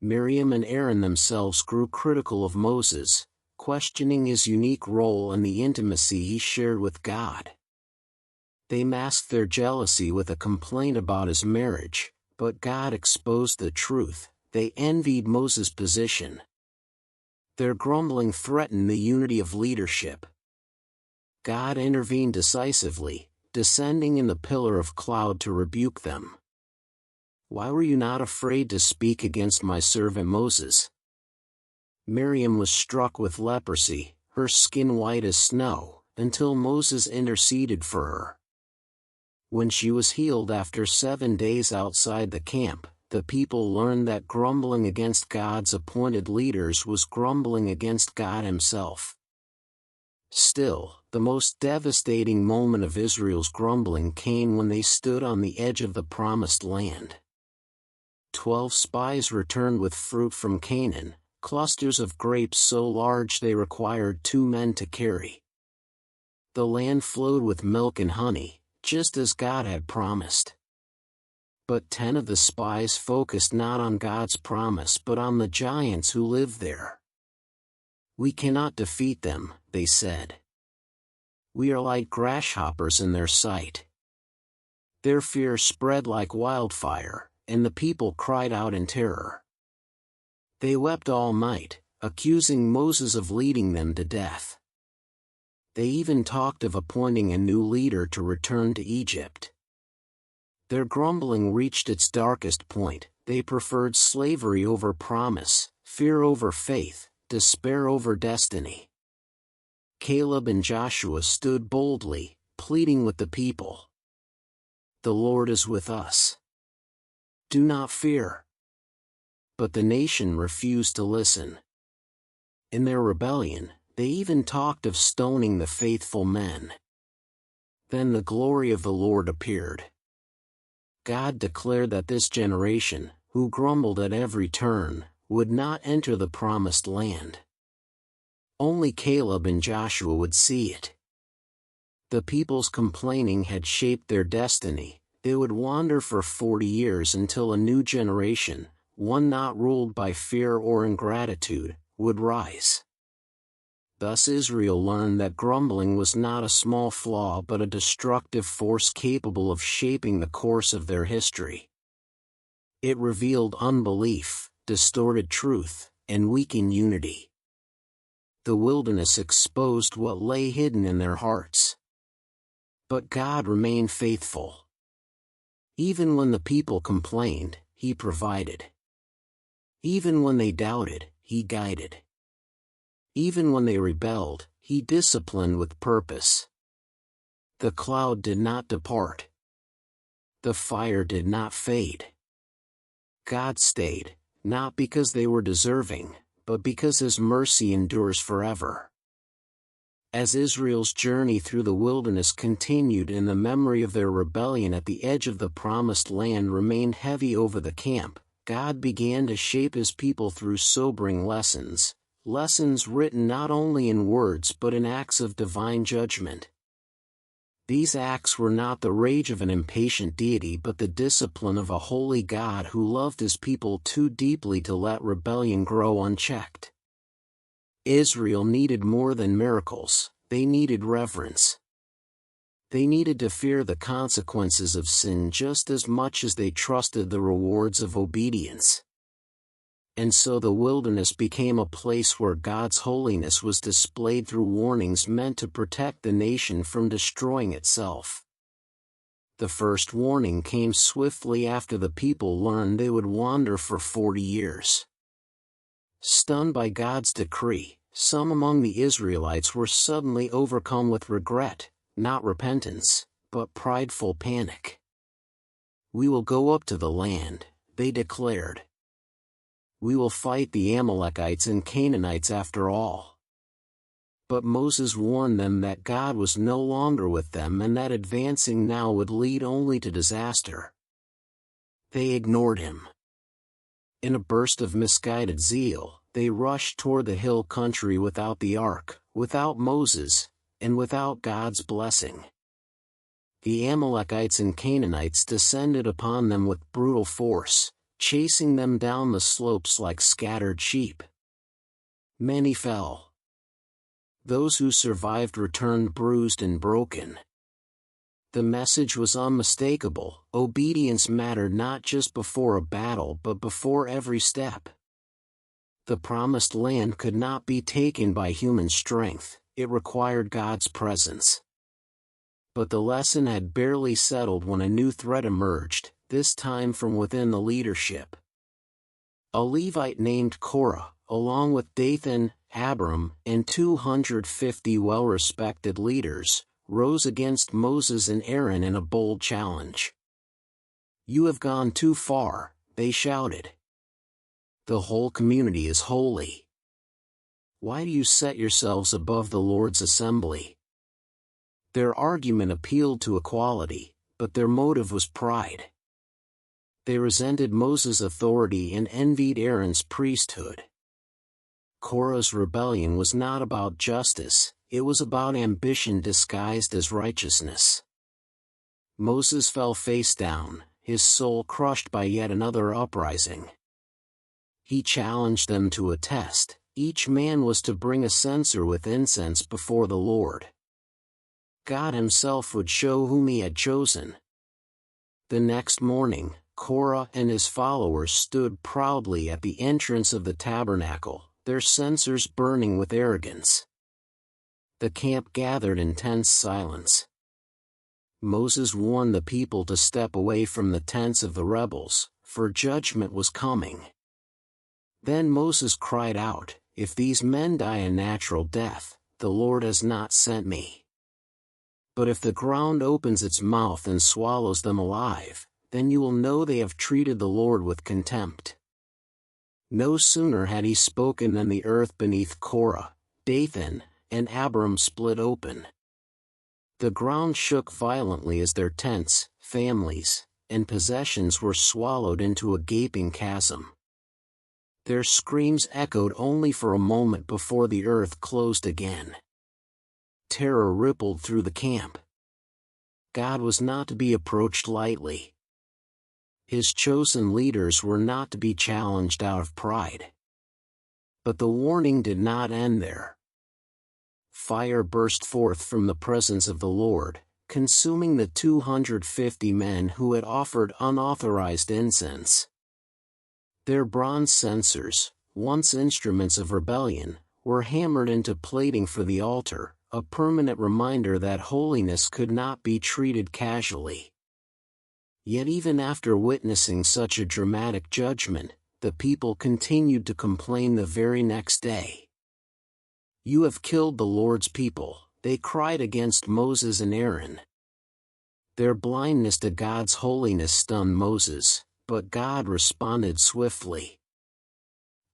Miriam and Aaron themselves grew critical of Moses, questioning his unique role and the intimacy he shared with God. They masked their jealousy with a complaint about his marriage, but God exposed the truth. They envied Moses' position. Their grumbling threatened the unity of leadership. God intervened decisively, descending in the pillar of cloud to rebuke them. "Why were you not afraid to speak against my servant Moses?" Miriam was struck with leprosy, her skin white as snow, until Moses interceded for her. When she was healed after 7 days outside the camp, the people learned that grumbling against God's appointed leaders was grumbling against God himself. Still, the most devastating moment of Israel's grumbling came when they stood on the edge of the Promised Land. 12 spies returned with fruit from Canaan, clusters of grapes so large they required 2 men to carry. The land flowed with milk and honey, just as God had promised. But 10 of the spies focused not on God's promise but on the giants who lived there. "We cannot defeat them," they said. "We are like grasshoppers in their sight." Their fear spread like wildfire, and the people cried out in terror. They wept all night, accusing Moses of leading them to death. They even talked of appointing a new leader to return to Egypt. Their grumbling reached its darkest point. They preferred slavery over promise, fear over faith, despair over destiny. Caleb and Joshua stood boldly, pleading with the people. "The Lord is with us. Do not fear." But the nation refused to listen. In their rebellion, they even talked of stoning the faithful men. Then the glory of the Lord appeared. God declared that this generation, who grumbled at every turn, would not enter the Promised Land. Only Caleb and Joshua would see it. The people's complaining had shaped their destiny. They would wander for 40 years until a new generation, one not ruled by fear or ingratitude, would rise. Thus Israel learned that grumbling was not a small flaw but a destructive force capable of shaping the course of their history. It revealed unbelief, distorted truth, and weakened unity. The wilderness exposed what lay hidden in their hearts. But God remained faithful. Even when the people complained, He provided. Even when they doubted, He guided. Even when they rebelled, He disciplined with purpose. The cloud did not depart. The fire did not fade. God stayed, not because they were deserving, but because His mercy endures forever. As Israel's journey through the wilderness continued and the memory of their rebellion at the edge of the Promised Land remained heavy over the camp, God began to shape His people through sobering lessons. Lessons written not only in words but in acts of divine judgment. These acts were not the rage of an impatient deity but the discipline of a holy God who loved His people too deeply to let rebellion grow unchecked. Israel needed more than miracles, they needed reverence. They needed to fear the consequences of sin just as much as they trusted the rewards of obedience. And so the wilderness became a place where God's holiness was displayed through warnings meant to protect the nation from destroying itself. The first warning came swiftly after the people learned they would wander for 40 years. Stunned by God's decree, some among the Israelites were suddenly overcome with regret, not repentance, but prideful panic. "We will go up to the land," they declared. "We will fight the Amalekites and Canaanites after all." But Moses warned them that God was no longer with them and that advancing now would lead only to disaster. They ignored him. In a burst of misguided zeal, they rushed toward the hill country without the ark, without Moses, and without God's blessing. The Amalekites and Canaanites descended upon them with brutal force, chasing them down the slopes like scattered sheep. Many fell. Those who survived returned bruised and broken. The message was unmistakable: obedience mattered not just before a battle but before every step. The promised land could not be taken by human strength, it required God's presence. But the lesson had barely settled when a new threat emerged, this time from within the leadership. A Levite named Korah, along with Dathan, Abiram, and 250 well-respected leaders, rose against Moses and Aaron in a bold challenge. "You have gone too far," they shouted. "The whole community is holy. Why do you set yourselves above the Lord's assembly?" Their argument appealed to equality, but their motive was pride. They resented Moses' authority and envied Aaron's priesthood. Korah's rebellion was not about justice, it was about ambition disguised as righteousness. Moses fell face down, his soul crushed by yet another uprising. He challenged them to a test. Each man was to bring a censer with incense before the Lord. God himself would show whom he had chosen. The next morning, Korah and his followers stood proudly at the entrance of the tabernacle, their censers burning with arrogance. The camp gathered in tense silence. Moses warned the people to step away from the tents of the rebels, for judgment was coming. Then Moses cried out, "If these men die a natural death, the Lord has not sent me. But if the ground opens its mouth and swallows them alive, then you will know they have treated the Lord with contempt." No sooner had he spoken than the earth beneath Korah, Dathan, and Abiram split open. The ground shook violently as their tents, families, and possessions were swallowed into a gaping chasm. Their screams echoed only for a moment before the earth closed again. Terror rippled through the camp. God was not to be approached lightly. His chosen leaders were not to be challenged out of pride. But the warning did not end there. Fire burst forth from the presence of the Lord, consuming the 250 men who had offered unauthorized incense. Their bronze censers, once instruments of rebellion, were hammered into plating for the altar, a permanent reminder that holiness could not be treated casually. Yet even after witnessing such a dramatic judgment, the people continued to complain the very next day. "You have killed the Lord's people," they cried against Moses and Aaron. Their blindness to God's holiness stunned Moses, but God responded swiftly.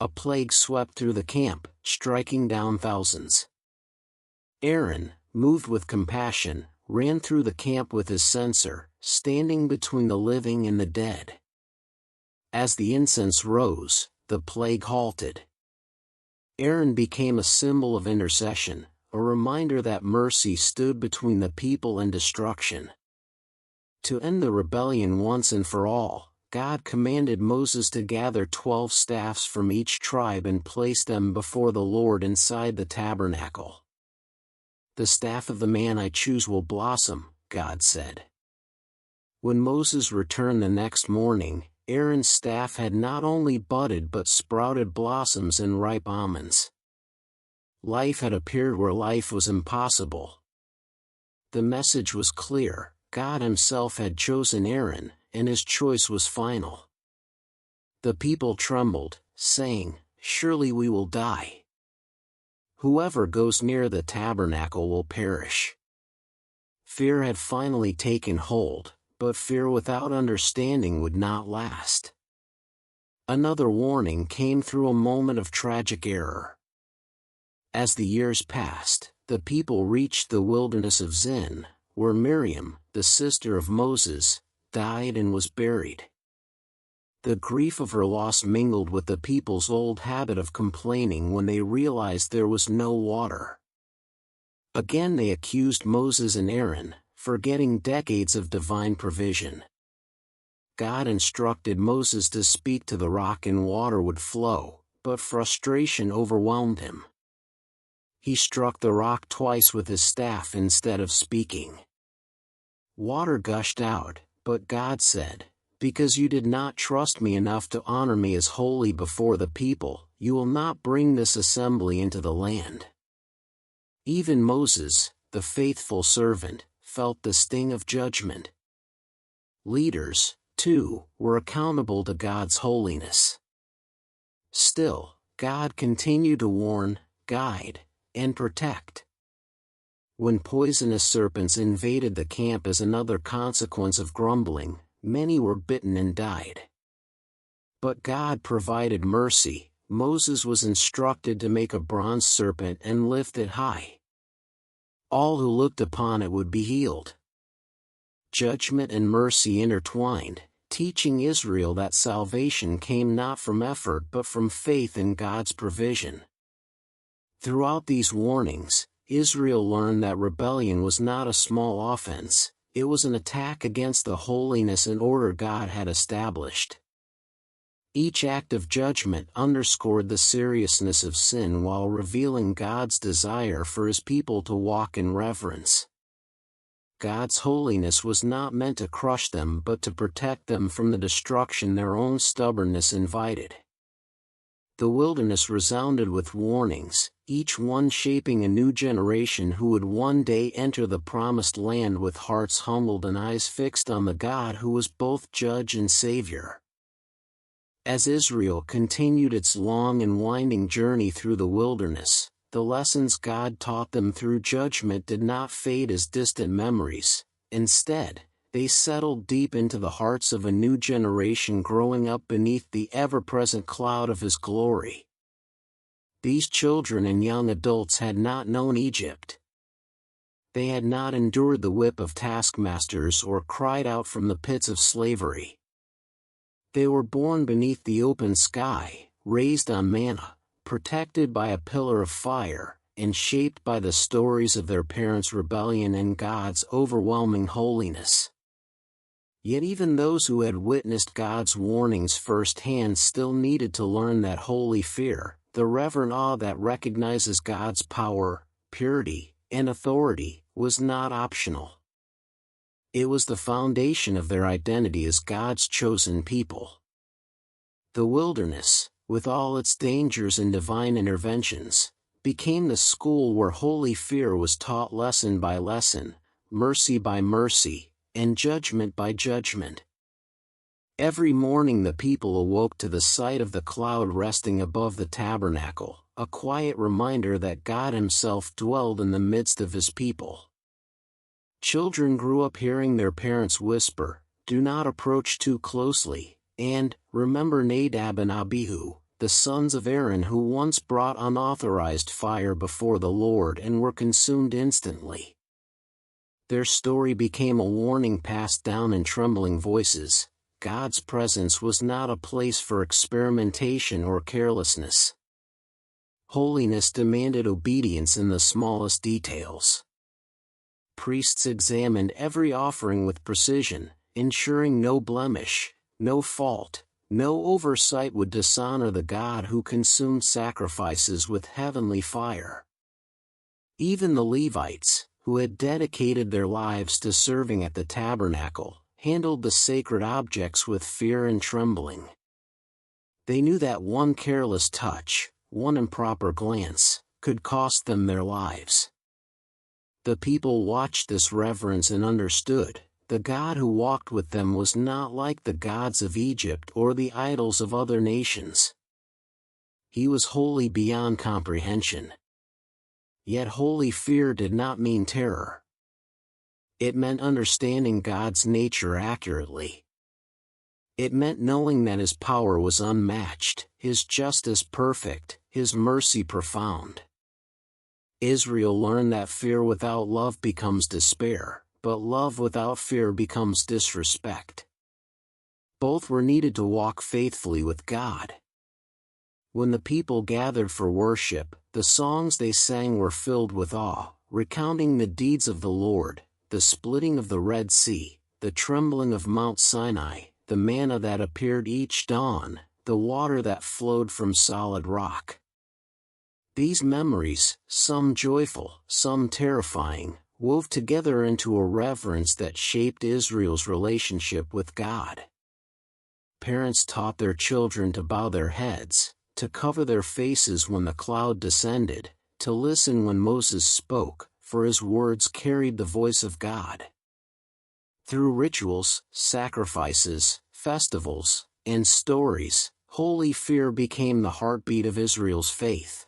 A plague swept through the camp, striking down thousands. Aaron, moved with compassion, ran through the camp with his censer, standing between the living and the dead. As the incense rose, the plague halted. Aaron became a symbol of intercession, a reminder that mercy stood between the people and destruction. To end the rebellion once and for all, God commanded Moses to gather 12 staffs from each tribe and place them before the Lord inside the tabernacle. "The staff of the man I choose will blossom," God said. When Moses returned the next morning, Aaron's staff had not only budded but sprouted blossoms and ripe almonds. Life had appeared where life was impossible. The message was clear: God himself had chosen Aaron, and his choice was final. The people trembled, saying, "Surely we will die. Whoever goes near the tabernacle will perish." Fear had finally taken hold, but fear without understanding would not last. Another warning came through a moment of tragic error. As the years passed, the people reached the wilderness of Zin, where Miriam, the sister of Moses, died and was buried. The grief of her loss mingled with the people's old habit of complaining when they realized there was no water. Again they accused Moses and Aaron, forgetting decades of divine provision. God instructed Moses to speak to the rock and water would flow, but frustration overwhelmed him. He struck the rock twice with his staff instead of speaking. Water gushed out, but God said, "Because you did not trust me enough to honor me as holy before the people, you will not bring this assembly into the land." Even Moses, the faithful servant, felt the sting of judgment. Leaders, too, were accountable to God's holiness. Still, God continued to warn, guide, and protect. When poisonous serpents invaded the camp as another consequence of grumbling, many were bitten and died. But God provided mercy. Moses was instructed to make a bronze serpent and lift it high. All who looked upon it would be healed. Judgment and mercy intertwined, teaching Israel that salvation came not from effort but from faith in God's provision. Throughout these warnings, Israel learned that rebellion was not a small offense, it was an attack against the holiness and order God had established. Each act of judgment underscored the seriousness of sin while revealing God's desire for His people to walk in reverence. God's holiness was not meant to crush them but to protect them from the destruction their own stubbornness invited. The wilderness resounded with warnings, each one shaping a new generation who would one day enter the promised land with hearts humbled and eyes fixed on the God who was both judge and savior. As Israel continued its long and winding journey through the wilderness, the lessons God taught them through judgment did not fade as distant memories. Instead, they settled deep into the hearts of a new generation growing up beneath the ever-present cloud of His glory. These children and young adults had not known Egypt. They had not endured the whip of taskmasters or cried out from the pits of slavery. They were born beneath the open sky, raised on manna, protected by a pillar of fire, and shaped by the stories of their parents' rebellion and God's overwhelming holiness. Yet even those who had witnessed God's warnings firsthand still needed to learn that holy fear, the reverent awe that recognizes God's power, purity, and authority, was not optional. It was the foundation of their identity as God's chosen people. The wilderness, with all its dangers and divine interventions, became the school where holy fear was taught lesson by lesson, mercy by mercy, and judgment by judgment. Every morning the people awoke to the sight of the cloud resting above the tabernacle, a quiet reminder that God Himself dwelled in the midst of His people. Children grew up hearing their parents whisper, "Do not approach too closely," and, "Remember Nadab and Abihu, the sons of Aaron who once brought unauthorized fire before the Lord and were consumed instantly." Their story became a warning passed down in trembling voices. God's presence was not a place for experimentation or carelessness. Holiness demanded obedience in the smallest details. Priests examined every offering with precision, ensuring no blemish, no fault, no oversight would dishonor the God who consumed sacrifices with heavenly fire. Even the Levites, who had dedicated their lives to serving at the tabernacle, handled the sacred objects with fear and trembling. They knew that one careless touch, one improper glance, could cost them their lives. The people watched this reverence and understood, the God who walked with them was not like the gods of Egypt or the idols of other nations. He was holy beyond comprehension. Yet holy fear did not mean terror. It meant understanding God's nature accurately. It meant knowing that His power was unmatched, His justice perfect, His mercy profound. Israel learned that fear without love becomes despair, but love without fear becomes disrespect. Both were needed to walk faithfully with God. When the people gathered for worship, the songs they sang were filled with awe, recounting the deeds of the Lord, the splitting of the Red Sea, the trembling of Mount Sinai, the manna that appeared each dawn, the water that flowed from solid rock. These memories, some joyful, some terrifying, wove together into a reverence that shaped Israel's relationship with God. Parents taught their children to bow their heads, to cover their faces when the cloud descended, to listen when Moses spoke, for his words carried the voice of God. Through rituals, sacrifices, festivals, and stories, holy fear became the heartbeat of Israel's faith.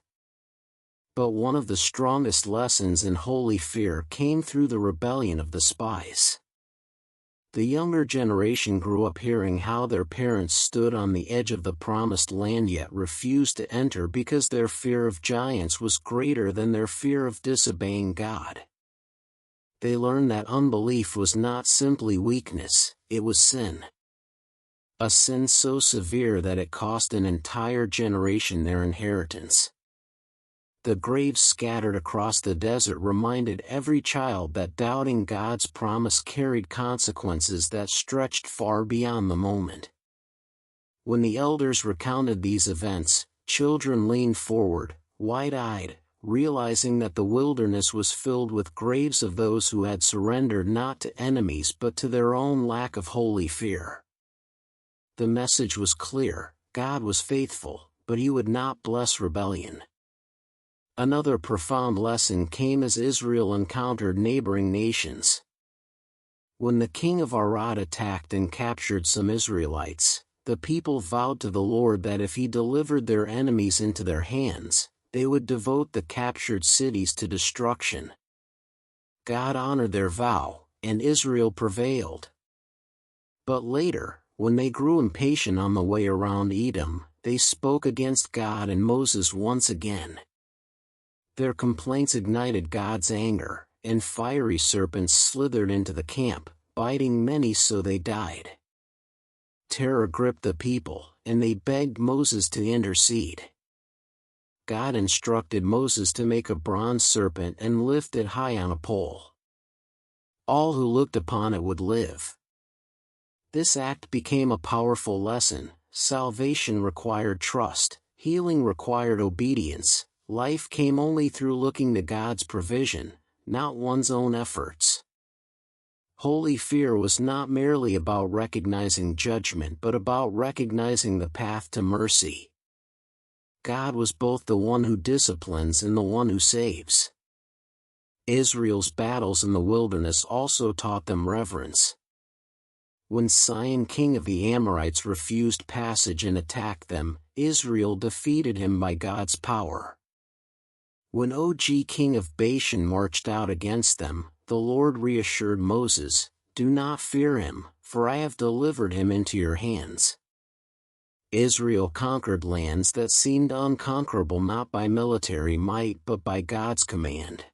But one of the strongest lessons in holy fear came through the rebellion of the spies. The younger generation grew up hearing how their parents stood on the edge of the promised land yet refused to enter because their fear of giants was greater than their fear of disobeying God. They learned that unbelief was not simply weakness, it was sin. A sin so severe that it cost an entire generation their inheritance. The graves scattered across the desert reminded every child that doubting God's promise carried consequences that stretched far beyond the moment. When the elders recounted these events, children leaned forward, wide-eyed, realizing that the wilderness was filled with graves of those who had surrendered not to enemies but to their own lack of holy fear. The message was clear: God was faithful, but He would not bless rebellion. Another profound lesson came as Israel encountered neighboring nations. When the king of Arad attacked and captured some Israelites, the people vowed to the Lord that if He delivered their enemies into their hands, they would devote the captured cities to destruction. God honored their vow, and Israel prevailed. But later, when they grew impatient on the way around Edom, they spoke against God and Moses once again. Their complaints ignited God's anger, and fiery serpents slithered into the camp, biting many so they died. Terror gripped the people, and they begged Moses to intercede. God instructed Moses to make a bronze serpent and lift it high on a pole. All who looked upon it would live. This act became a powerful lesson. Salvation required trust, healing required obedience. Life came only through looking to God's provision, not one's own efforts. Holy fear was not merely about recognizing judgment but about recognizing the path to mercy. God was both the one who disciplines and the one who saves. Israel's battles in the wilderness also taught them reverence. When Sihon, king of the Amorites, refused passage and attacked them, Israel defeated him by God's power. When Og, king of Bashan, marched out against them, the Lord reassured Moses, "Do not fear him, for I have delivered him into your hands." Israel conquered lands that seemed unconquerable not by military might but by God's command.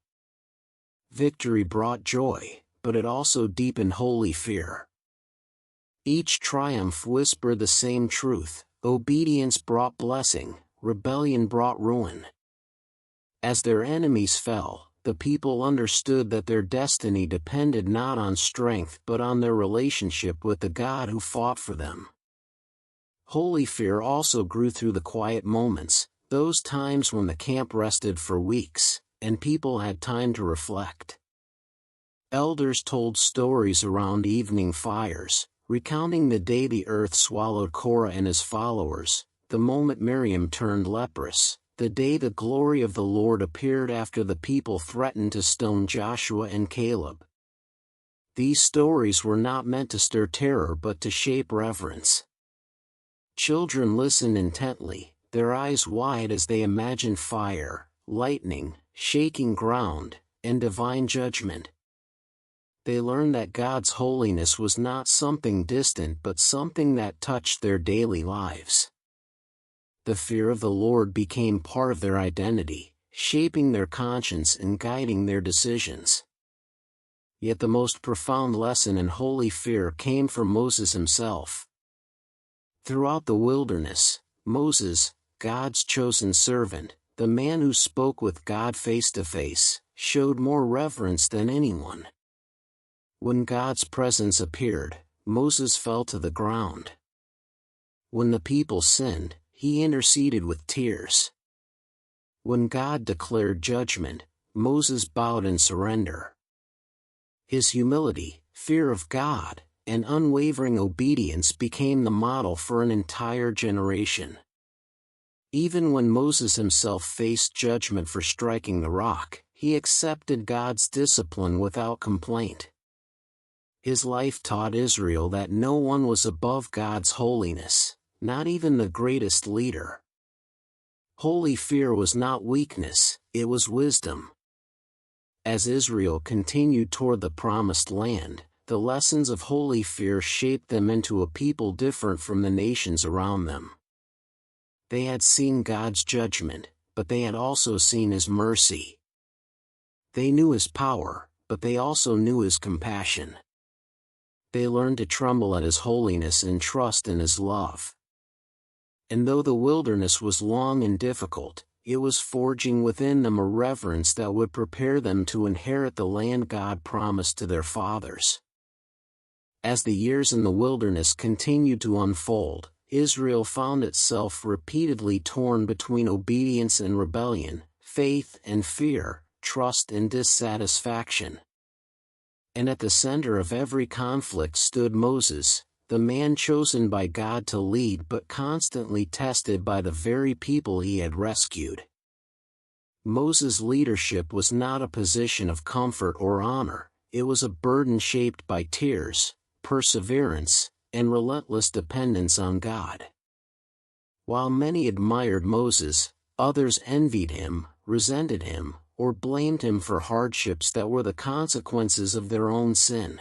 Victory brought joy, but it also deepened holy fear. Each triumph whispered the same truth: obedience brought blessing, rebellion brought ruin. As their enemies fell, the people understood that their destiny depended not on strength but on their relationship with the God who fought for them. Holy fear also grew through the quiet moments, those times when the camp rested for weeks, and people had time to reflect. Elders told stories around evening fires, recounting the day the earth swallowed Korah and his followers, the moment Miriam turned leprous, the day the glory of the Lord appeared after the people threatened to stone Joshua and Caleb. These stories were not meant to stir terror but to shape reverence. Children listened intently, their eyes wide as they imagined fire, lightning, shaking ground, and divine judgment. They learned that God's holiness was not something distant but something that touched their daily lives. The fear of the Lord became part of their identity, shaping their conscience and guiding their decisions. Yet the most profound lesson in holy fear came from Moses himself. Throughout the wilderness, Moses, God's chosen servant, the man who spoke with God face to face, showed more reverence than anyone. When God's presence appeared, Moses fell to the ground. When the people sinned, he interceded with tears. When God declared judgment, Moses bowed in surrender. His humility, fear of God, and unwavering obedience became the model for an entire generation. Even when Moses himself faced judgment for striking the rock, he accepted God's discipline without complaint. His life taught Israel that no one was above God's holiness, not even the greatest leader. Holy fear was not weakness, it was wisdom. As Israel continued toward the promised land, the lessons of holy fear shaped them into a people different from the nations around them. They had seen God's judgment, but they had also seen His mercy. They knew His power, but they also knew His compassion. They learned to tremble at His holiness and trust in His love. And though the wilderness was long and difficult, it was forging within them a reverence that would prepare them to inherit the land God promised to their fathers. As the years in the wilderness continued to unfold, Israel found itself repeatedly torn between obedience and rebellion, faith and fear, trust and dissatisfaction. And at the center of every conflict stood Moses, the man chosen by God to lead but constantly tested by the very people he had rescued. Moses' leadership was not a position of comfort or honor, it was a burden shaped by tears, perseverance, and relentless dependence on God. While many admired Moses, others envied him, resented him, or blamed him for hardships that were the consequences of their own sin.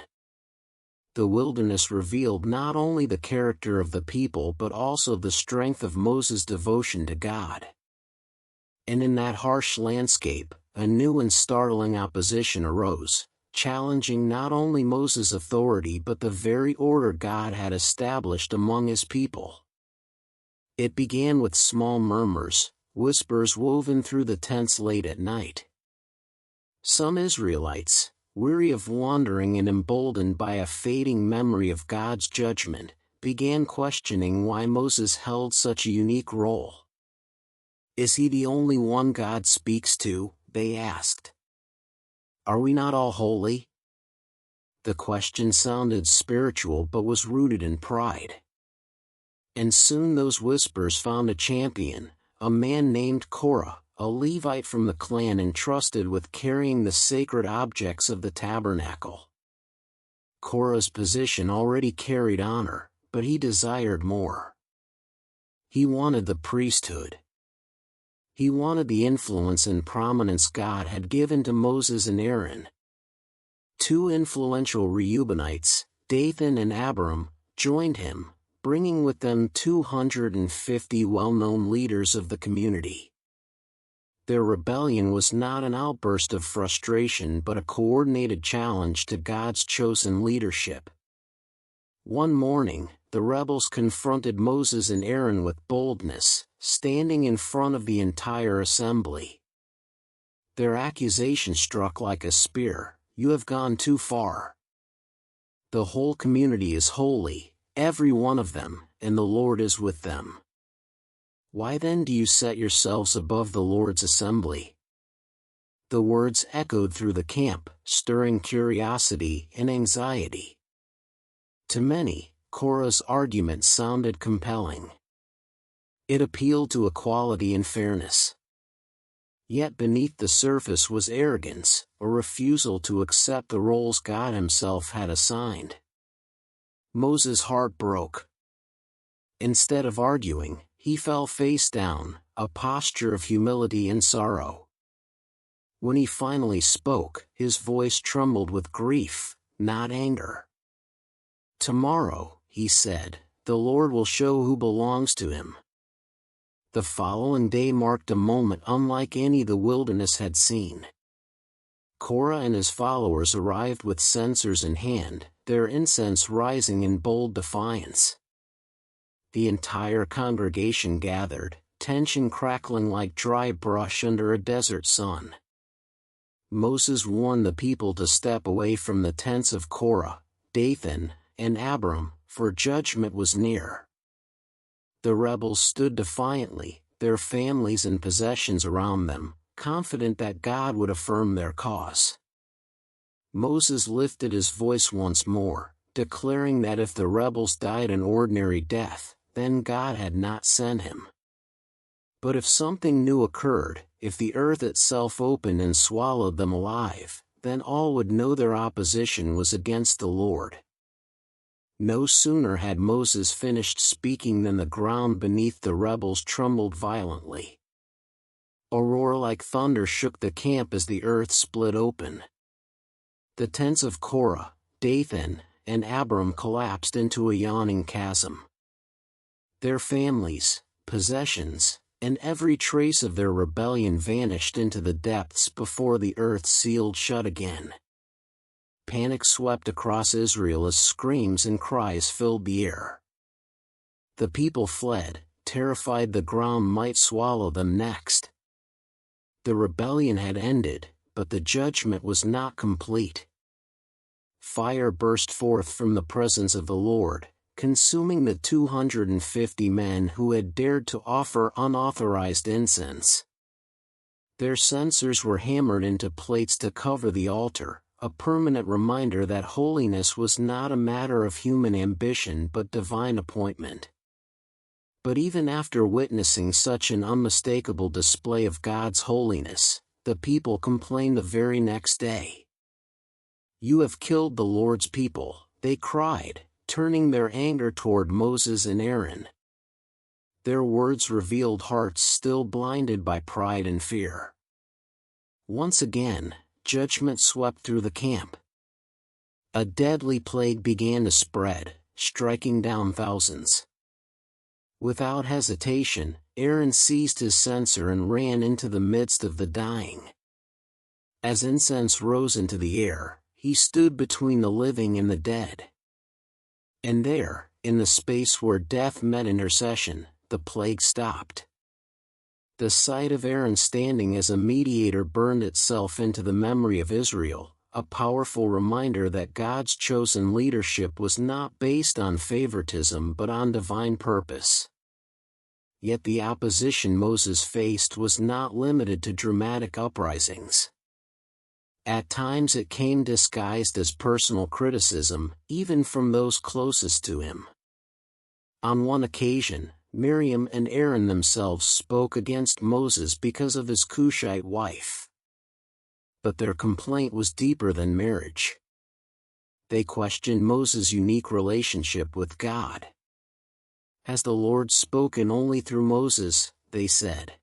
The wilderness revealed not only the character of the people but also the strength of Moses' devotion to God. And in that harsh landscape, a new and startling opposition arose, challenging not only Moses' authority but the very order God had established among His people. It began with small murmurs, whispers woven through the tents late at night. Some Israelites, weary of wandering and emboldened by a fading memory of God's judgment, began questioning why Moses held such a unique role. Is he the only one God speaks to? They asked. Are we not all holy? The question sounded spiritual but was rooted in pride. And soon those whispers found a champion, a man named Korah, a Levite from the clan entrusted with carrying the sacred objects of the tabernacle. Korah's position already carried honor, but he desired more. He wanted the priesthood. He wanted the influence and prominence God had given to Moses and Aaron. Two influential Reubenites, Dathan and Abiram, joined him, bringing with them 250 well-known leaders of the community. Their rebellion was not an outburst of frustration but a coordinated challenge to God's chosen leadership. One morning, the rebels confronted Moses and Aaron with boldness, standing in front of the entire assembly. Their accusation struck like a spear, "You have gone too far. The whole community is holy, every one of them, and the Lord is with them. Why then do you set yourselves above the Lord's assembly?" The words echoed through the camp, stirring curiosity and anxiety. To many, Korah's argument sounded compelling. It appealed to equality and fairness. Yet beneath the surface was arrogance, a refusal to accept the roles God Himself had assigned. Moses' heart broke. Instead of arguing, he fell face down, a posture of humility and sorrow. When he finally spoke, his voice trembled with grief, not anger. "Tomorrow," he said, "the Lord will show who belongs to Him." The following day marked a moment unlike any the wilderness had seen. Korah and his followers arrived with censers in hand, their incense rising in bold defiance. The entire congregation gathered, tension crackling like dry brush under a desert sun. Moses warned the people to step away from the tents of Korah, Dathan, and Abiram, for judgment was near. The rebels stood defiantly, their families and possessions around them, confident that God would affirm their cause. Moses lifted his voice once more, declaring that if the rebels died an ordinary death, then God had not sent him. But if something new occurred, if the earth itself opened and swallowed them alive, then all would know their opposition was against the Lord. No sooner had Moses finished speaking than the ground beneath the rebels trembled violently. A roar like thunder shook the camp as the earth split open. The tents of Korah, Dathan, and Abiram collapsed into a yawning chasm. Their families, possessions, and every trace of their rebellion vanished into the depths before the earth sealed shut again. Panic swept across Israel as screams and cries filled the air. The people fled, terrified the ground might swallow them next. The rebellion had ended, but the judgment was not complete. Fire burst forth from the presence of the Lord, consuming the 250 men who had dared to offer unauthorized incense. Their censers were hammered into plates to cover the altar, a permanent reminder that holiness was not a matter of human ambition but divine appointment. But even after witnessing such an unmistakable display of God's holiness, the people complained the very next day. "You have killed the Lord's people," they cried, turning their anger toward Moses and Aaron. Their words revealed hearts still blinded by pride and fear. Once again, judgment swept through the camp. A deadly plague began to spread, striking down thousands. Without hesitation, Aaron seized his censer and ran into the midst of the dying. As incense rose into the air, he stood between the living and the dead. And there, in the space where death met intercession, the plague stopped. The sight of Aaron standing as a mediator burned itself into the memory of Israel, a powerful reminder that God's chosen leadership was not based on favoritism but on divine purpose. Yet the opposition Moses faced was not limited to dramatic uprisings. At times it came disguised as personal criticism, even from those closest to him. On one occasion, Miriam and Aaron themselves spoke against Moses because of his Cushite wife. But their complaint was deeper than marriage. They questioned Moses' unique relationship with God. "Has the Lord spoken only through Moses?" they said.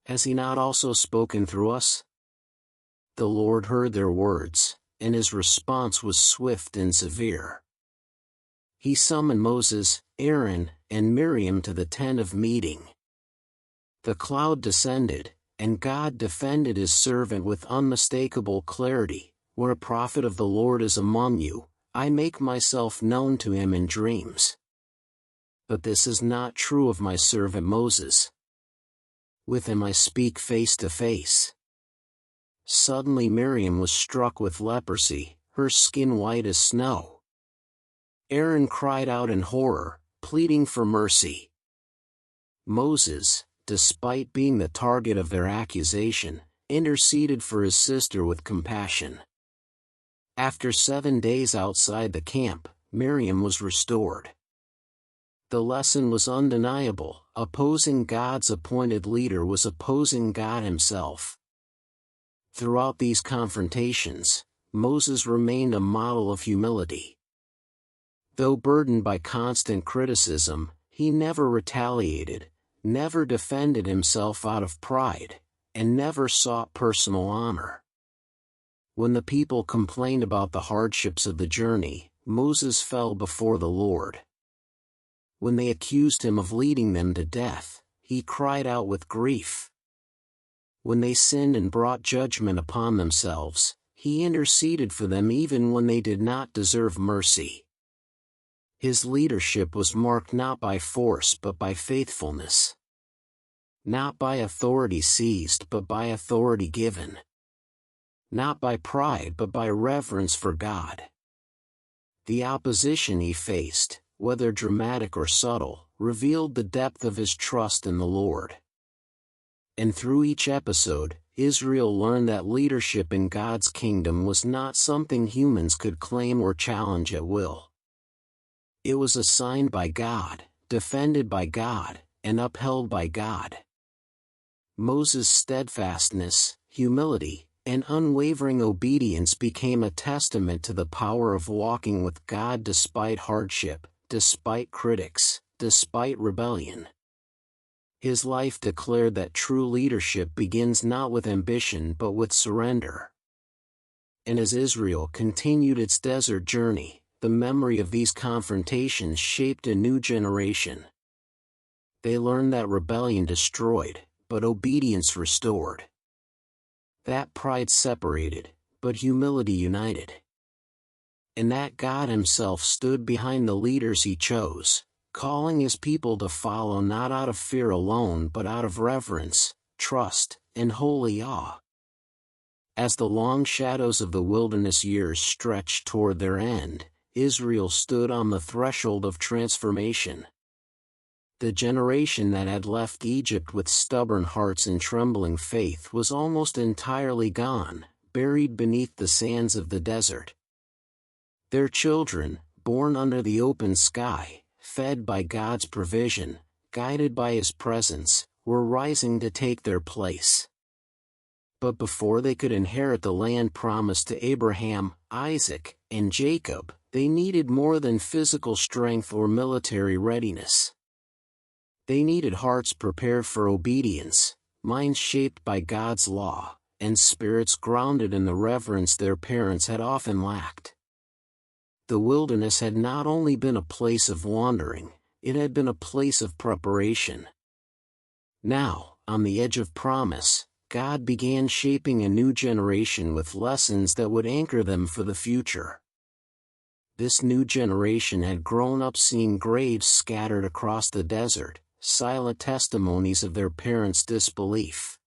"Has he not also spoken through us?" The Lord heard their words, and his response was swift and severe. He summoned Moses, Aaron, and Miriam to the tent of meeting. The cloud descended, and God defended his servant with unmistakable clarity. "Where a prophet of the Lord is among you, I make myself known to him in dreams. But this is not true of my servant Moses. With him I speak face to face." Suddenly Miriam was struck with leprosy, her skin white as snow. Aaron cried out in horror, pleading for mercy. Moses, despite being the target of their accusation, interceded for his sister with compassion. After 7 days outside the camp, Miriam was restored. The lesson was undeniable: opposing God's appointed leader was opposing God himself. Throughout these confrontations, Moses remained a model of humility. Though burdened by constant criticism, he never retaliated, never defended himself out of pride, and never sought personal honor. When the people complained about the hardships of the journey, Moses fell before the Lord. When they accused him of leading them to death, he cried out with grief. When they sinned and brought judgment upon themselves, he interceded for them even when they did not deserve mercy. His leadership was marked not by force but by faithfulness. Not by authority seized but by authority given. Not by pride but by reverence for God. The opposition he faced, whether dramatic or subtle, revealed the depth of his trust in the Lord. And through each episode, Israel learned that leadership in God's kingdom was not something humans could claim or challenge at will. It was assigned by God, defended by God, and upheld by God. Moses' steadfastness, humility, and unwavering obedience became a testament to the power of walking with God despite hardship, despite critics, despite rebellion. His life declared that true leadership begins not with ambition but with surrender. And as Israel continued its desert journey, the memory of these confrontations shaped a new generation. They learned that rebellion destroyed, but obedience restored. That pride separated, but humility united. And that God himself stood behind the leaders he chose, calling his people to follow not out of fear alone but out of reverence, trust, and holy awe. As the long shadows of the wilderness years stretched toward their end, Israel stood on the threshold of transformation. The generation that had left Egypt with stubborn hearts and trembling faith was almost entirely gone, buried beneath the sands of the desert. Their children, born under the open sky, fed by God's provision, guided by his presence, were rising to take their place. But before they could inherit the land promised to Abraham, Isaac, and Jacob, they needed more than physical strength or military readiness. They needed hearts prepared for obedience, minds shaped by God's law, and spirits grounded in the reverence their parents had often lacked. The wilderness had not only been a place of wandering, it had been a place of preparation. Now, on the edge of promise, God began shaping a new generation with lessons that would anchor them for the future. This new generation had grown up seeing graves scattered across the desert, silent testimonies of their parents' disbelief.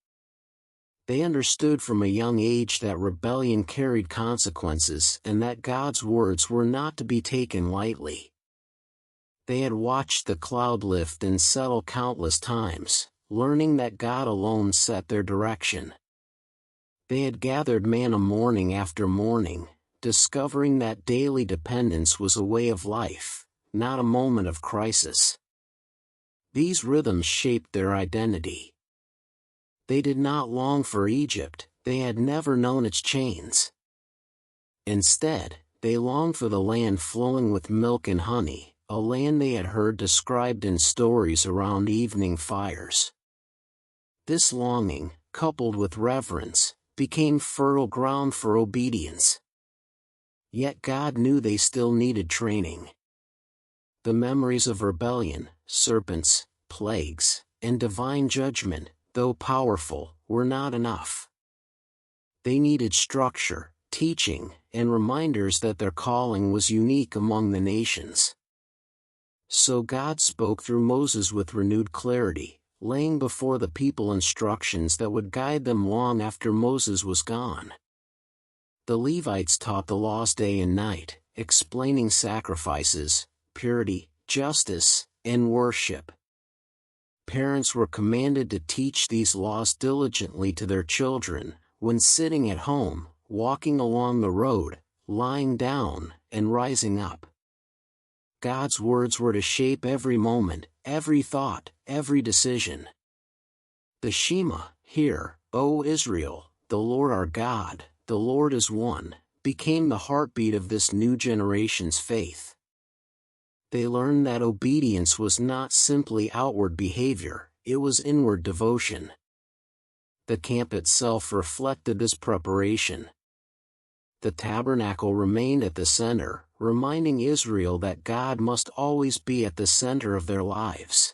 They understood from a young age that rebellion carried consequences and that God's words were not to be taken lightly. They had watched the cloud lift and settle countless times, learning that God alone set their direction. They had gathered manna morning after morning, discovering that daily dependence was a way of life, not a moment of crisis. These rhythms shaped their identity. They did not long for Egypt, they had never known its chains. Instead, they longed for the land flowing with milk and honey, a land they had heard described in stories around evening fires. This longing, coupled with reverence, became fertile ground for obedience. Yet God knew they still needed training. The memories of rebellion, serpents, plagues, and divine judgment, though powerful, were not enough. They needed structure, teaching, and reminders that their calling was unique among the nations. So God spoke through Moses with renewed clarity, laying before the people instructions that would guide them long after Moses was gone. The Levites taught the laws day and night, explaining sacrifices, purity, justice, and worship. Parents were commanded to teach these laws diligently to their children, when sitting at home, walking along the road, lying down, and rising up. God's words were to shape every moment, every thought, every decision. The Shema, "Hear, O Israel, the Lord our God, the Lord is one," became the heartbeat of this new generation's faith. They learned that obedience was not simply outward behavior, it was inward devotion. The camp itself reflected this preparation. The tabernacle remained at the center, reminding Israel that God must always be at the center of their lives.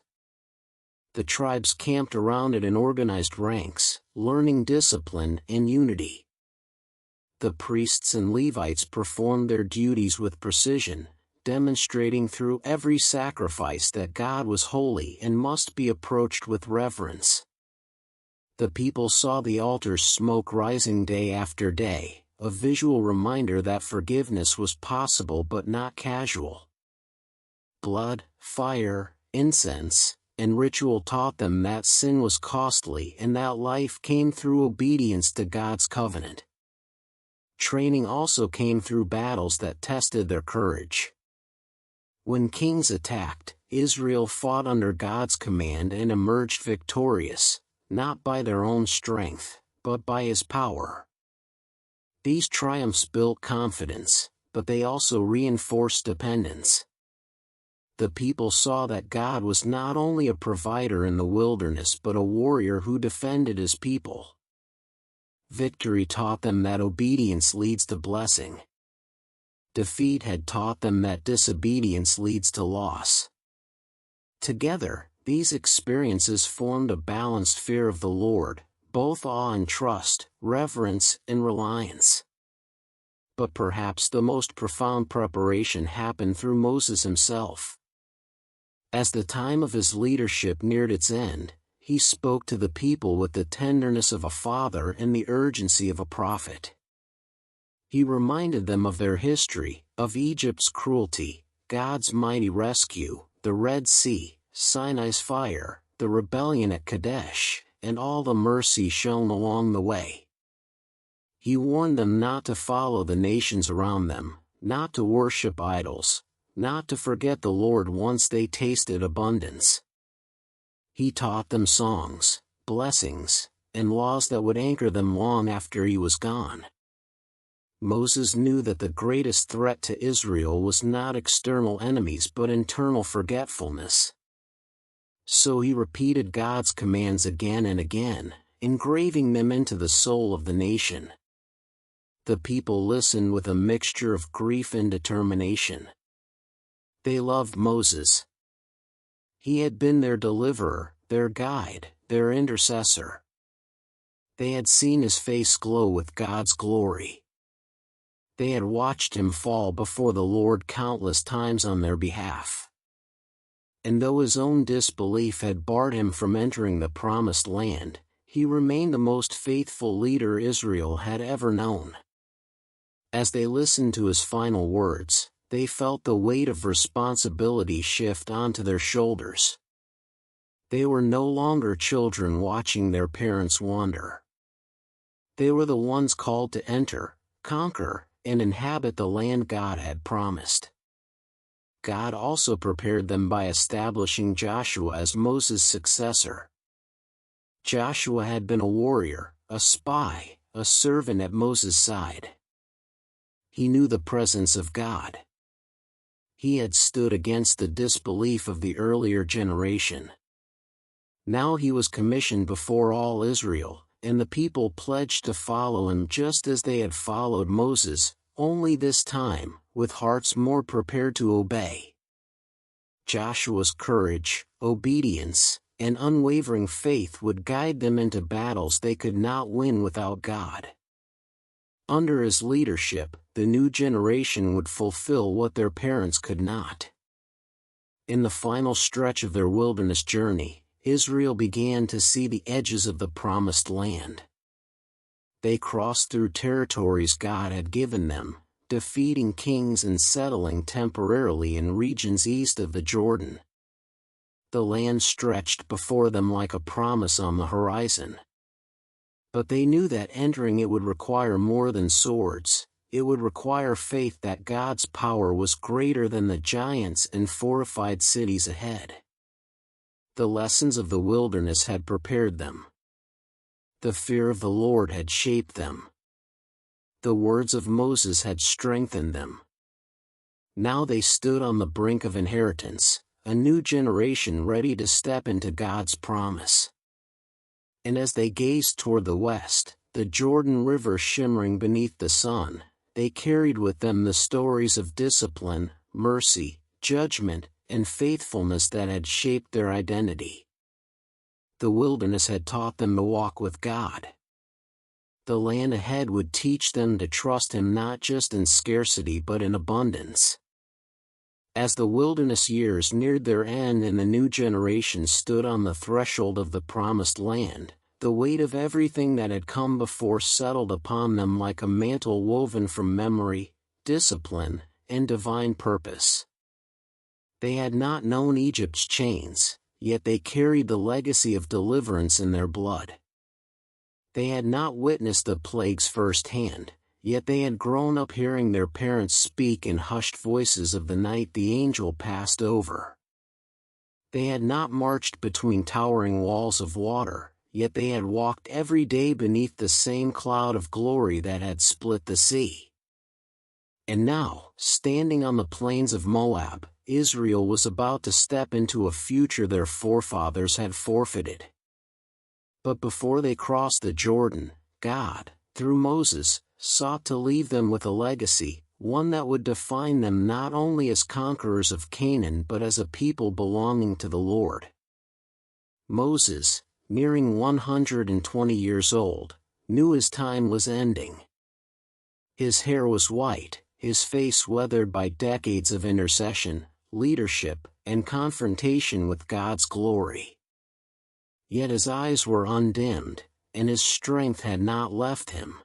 The tribes camped around it in organized ranks, learning discipline and unity. The priests and Levites performed their duties with precision, demonstrating through every sacrifice that God was holy and must be approached with reverence. The people saw the altar's smoke rising day after day, a visual reminder that forgiveness was possible but not casual. Blood, fire, incense, and ritual taught them that sin was costly and that life came through obedience to God's covenant. Training also came through battles that tested their courage. When kings attacked, Israel fought under God's command and emerged victorious, not by their own strength, but by His power. These triumphs built confidence, but they also reinforced dependence. The people saw that God was not only a provider in the wilderness but a warrior who defended His people. Victory taught them that obedience leads to blessing. Defeat had taught them that disobedience leads to loss. Together, these experiences formed a balanced fear of the Lord, both awe and trust, reverence and reliance. But perhaps the most profound preparation happened through Moses himself. As the time of his leadership neared its end, he spoke to the people with the tenderness of a father and the urgency of a prophet. He reminded them of their history, of Egypt's cruelty, God's mighty rescue, the Red Sea, Sinai's fire, the rebellion at Kadesh, and all the mercy shown along the way. He warned them not to follow the nations around them, not to worship idols, not to forget the Lord once they tasted abundance. He taught them songs, blessings, and laws that would anchor them long after he was gone. Moses knew that the greatest threat to Israel was not external enemies but internal forgetfulness. So he repeated God's commands again and again, engraving them into the soul of the nation. The people listened with a mixture of grief and determination. They loved Moses. He had been their deliverer, their guide, their intercessor. They had seen his face glow with God's glory. They had watched him fall before the Lord countless times on their behalf. And though his own disbelief had barred him from entering the promised land, he remained the most faithful leader Israel had ever known. As they listened to his final words, they felt the weight of responsibility shift onto their shoulders. They were no longer children watching their parents wander. They were the ones called to enter, conquer, and inhabit the land God had promised. God also prepared them by establishing Joshua as Moses' successor. Joshua had been a warrior, a spy, a servant at Moses' side. He knew the presence of God. He had stood against the disbelief of the earlier generation. Now he was commissioned before all Israel, and the people pledged to follow him just as they had followed Moses, only this time, with hearts more prepared to obey. Joshua's courage, obedience, and unwavering faith would guide them into battles they could not win without God. Under his leadership, the new generation would fulfill what their parents could not. In the final stretch of their wilderness journey, Israel began to see the edges of the promised land. They crossed through territories God had given them, defeating kings and settling temporarily in regions east of the Jordan. The land stretched before them like a promise on the horizon. But they knew that entering it would require more than swords. It would require faith that God's power was greater than the giants and fortified cities ahead. The lessons of the wilderness had prepared them. The fear of the Lord had shaped them. The words of Moses had strengthened them. Now they stood on the brink of inheritance, a new generation ready to step into God's promise. And as they gazed toward the west, the Jordan River shimmering beneath the sun, they carried with them the stories of discipline, mercy, judgment, and faithfulness that had shaped their identity. The wilderness had taught them to walk with God. The land ahead would teach them to trust Him not just in scarcity but in abundance. As the wilderness years neared their end and the new generation stood on the threshold of the promised land, the weight of everything that had come before settled upon them like a mantle woven from memory, discipline, and divine purpose. They had not known Egypt's chains, yet they carried the legacy of deliverance in their blood. They had not witnessed the plagues firsthand, yet they had grown up hearing their parents speak in hushed voices of the night the angel passed over. They had not marched between towering walls of water, yet they had walked every day beneath the same cloud of glory that had split the sea. And now, standing on the plains of Moab, Israel was about to step into a future their forefathers had forfeited. But before they crossed the Jordan, God, through Moses, sought to leave them with a legacy, one that would define them not only as conquerors of Canaan but as a people belonging to the Lord. Moses, nearing 120 years old, knew his time was ending. His hair was white, his face weathered by decades of intercession, leadership, and confrontation with God's glory. Yet his eyes were undimmed, and his strength had not left him.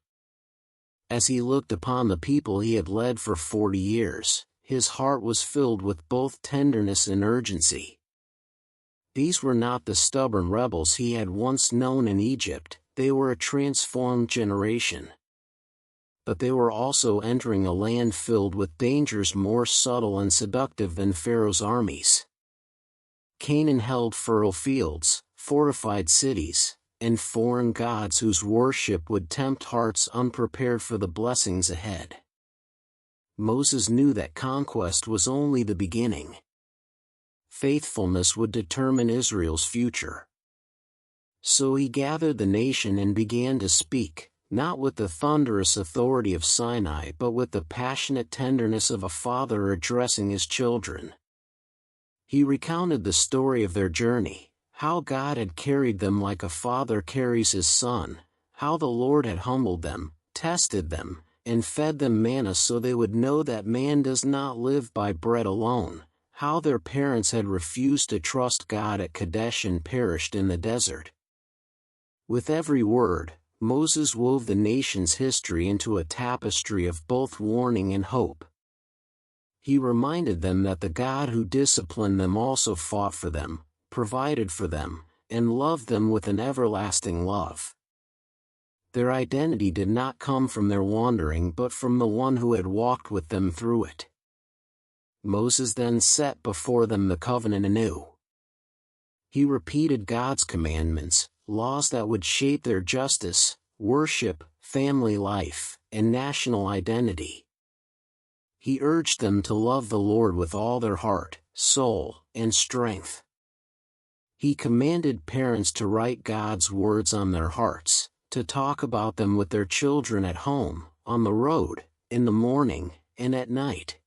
As he looked upon the people he had led for 40 years, his heart was filled with both tenderness and urgency. These were not the stubborn rebels he had once known in Egypt, they were a transformed generation. But they were also entering a land filled with dangers more subtle and seductive than Pharaoh's armies. Canaan held fertile fields, fortified cities, and foreign gods whose worship would tempt hearts unprepared for the blessings ahead. Moses knew that conquest was only the beginning. Faithfulness would determine Israel's future. So he gathered the nation and began to speak, not with the thunderous authority of Sinai but with the passionate tenderness of a father addressing his children. He recounted the story of their journey, how God had carried them like a father carries his son, how the Lord had humbled them, tested them, and fed them manna so they would know that man does not live by bread alone, how their parents had refused to trust God at Kadesh and perished in the desert. With every word, Moses wove the nation's history into a tapestry of both warning and hope. He reminded them that the God who disciplined them also fought for them, provided for them, and loved them with an everlasting love. Their identity did not come from their wandering but from the one who had walked with them through it. Moses then set before them the covenant anew. He repeated God's commandments, laws that would shape their justice, worship, family life, and national identity. He urged them to love the Lord with all their heart, soul, and strength. He commanded parents to write God's words on their hearts, to talk about them with their children at home, on the road, in the morning, and at night.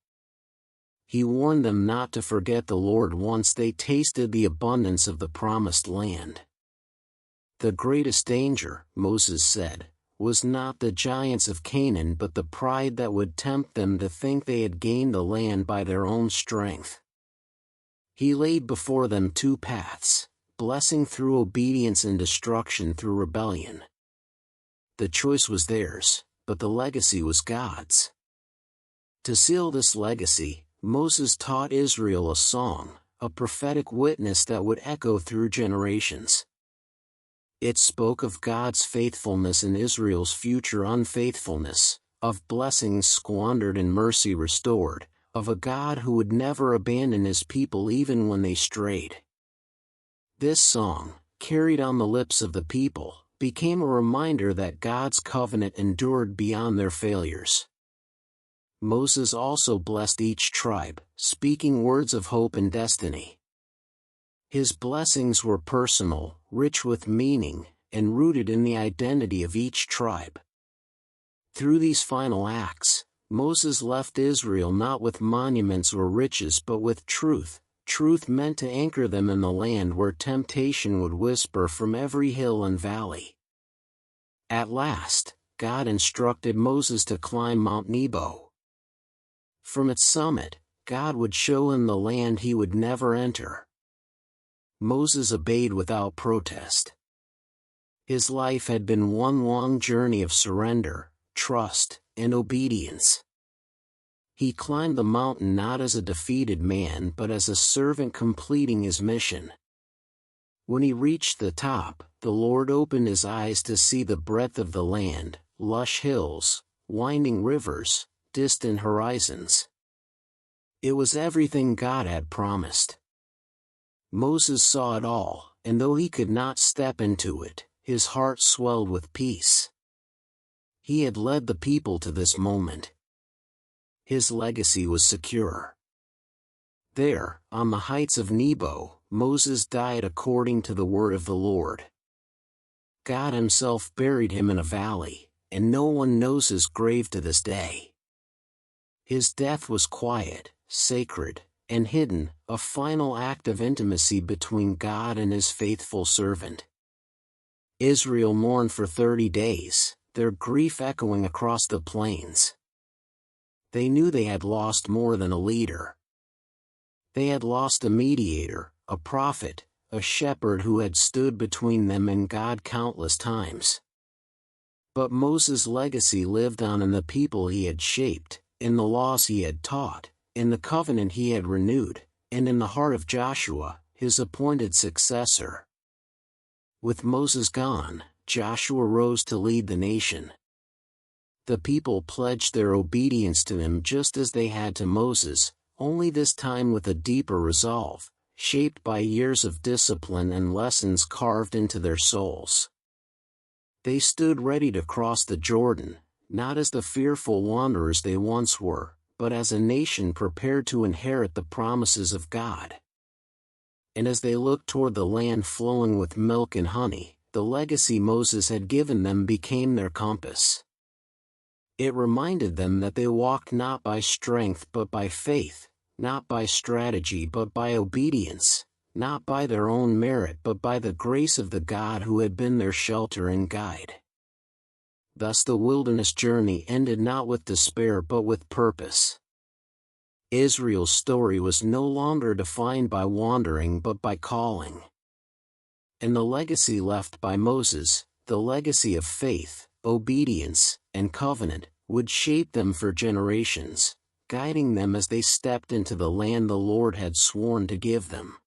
He warned them not to forget the Lord once they tasted the abundance of the promised land. The greatest danger, Moses said, was not the giants of Canaan but the pride that would tempt them to think they had gained the land by their own strength. He laid before them two paths, blessing through obedience and destruction through rebellion. The choice was theirs, but the legacy was God's. To seal this legacy, Moses taught Israel a song, a prophetic witness that would echo through generations. It spoke of God's faithfulness and Israel's future unfaithfulness, of blessings squandered and mercy restored, of a God who would never abandon his people even when they strayed. This song, carried on the lips of the people, became a reminder that God's covenant endured beyond their failures. Moses also blessed each tribe, speaking words of hope and destiny. His blessings were personal, rich with meaning, and rooted in the identity of each tribe. Through these final acts, Moses left Israel not with monuments or riches but with truth, Truth meant to anchor them in the land where temptation would whisper from every hill and valley. At last, God instructed Moses to climb Mount Nebo. From its summit, God would show him the land he would never enter. Moses obeyed without protest. His life had been one long journey of surrender, trust, and obedience. He climbed the mountain not as a defeated man but as a servant completing his mission. When he reached the top, the Lord opened his eyes to see the breadth of the land, lush hills, winding rivers, distant horizons. It was everything God had promised. Moses saw it all, and though he could not step into it, his heart swelled with peace. He had led the people to this moment. His legacy was secure. There, on the heights of Nebo, Moses died according to the word of the Lord. God himself buried him in a valley, and no one knows his grave to this day. His death was quiet, sacred, and hidden, a final act of intimacy between God and his faithful servant. Israel mourned for 30 days, their grief echoing across the plains. They knew they had lost more than a leader. They had lost a mediator, a prophet, a shepherd who had stood between them and God countless times. But Moses' legacy lived on in the people he had shaped, in the laws he had taught, in the covenant he had renewed, and in the heart of Joshua, his appointed successor. With Moses gone, Joshua rose to lead the nation. The people pledged their obedience to him just as they had to Moses, only this time with a deeper resolve, shaped by years of discipline and lessons carved into their souls. They stood ready to cross the Jordan, not as the fearful wanderers they once were, but as a nation prepared to inherit the promises of God. And as they looked toward the land flowing with milk and honey, the legacy Moses had given them became their compass. It reminded them that they walked not by strength but by faith, not by strategy but by obedience, not by their own merit but by the grace of the God who had been their shelter and guide. Thus the wilderness journey ended not with despair but with purpose. Israel's story was no longer defined by wandering but by calling. And the legacy left by Moses, the legacy of faith, obedience, and covenant, would shape them for generations, guiding them as they stepped into the land the Lord had sworn to give them.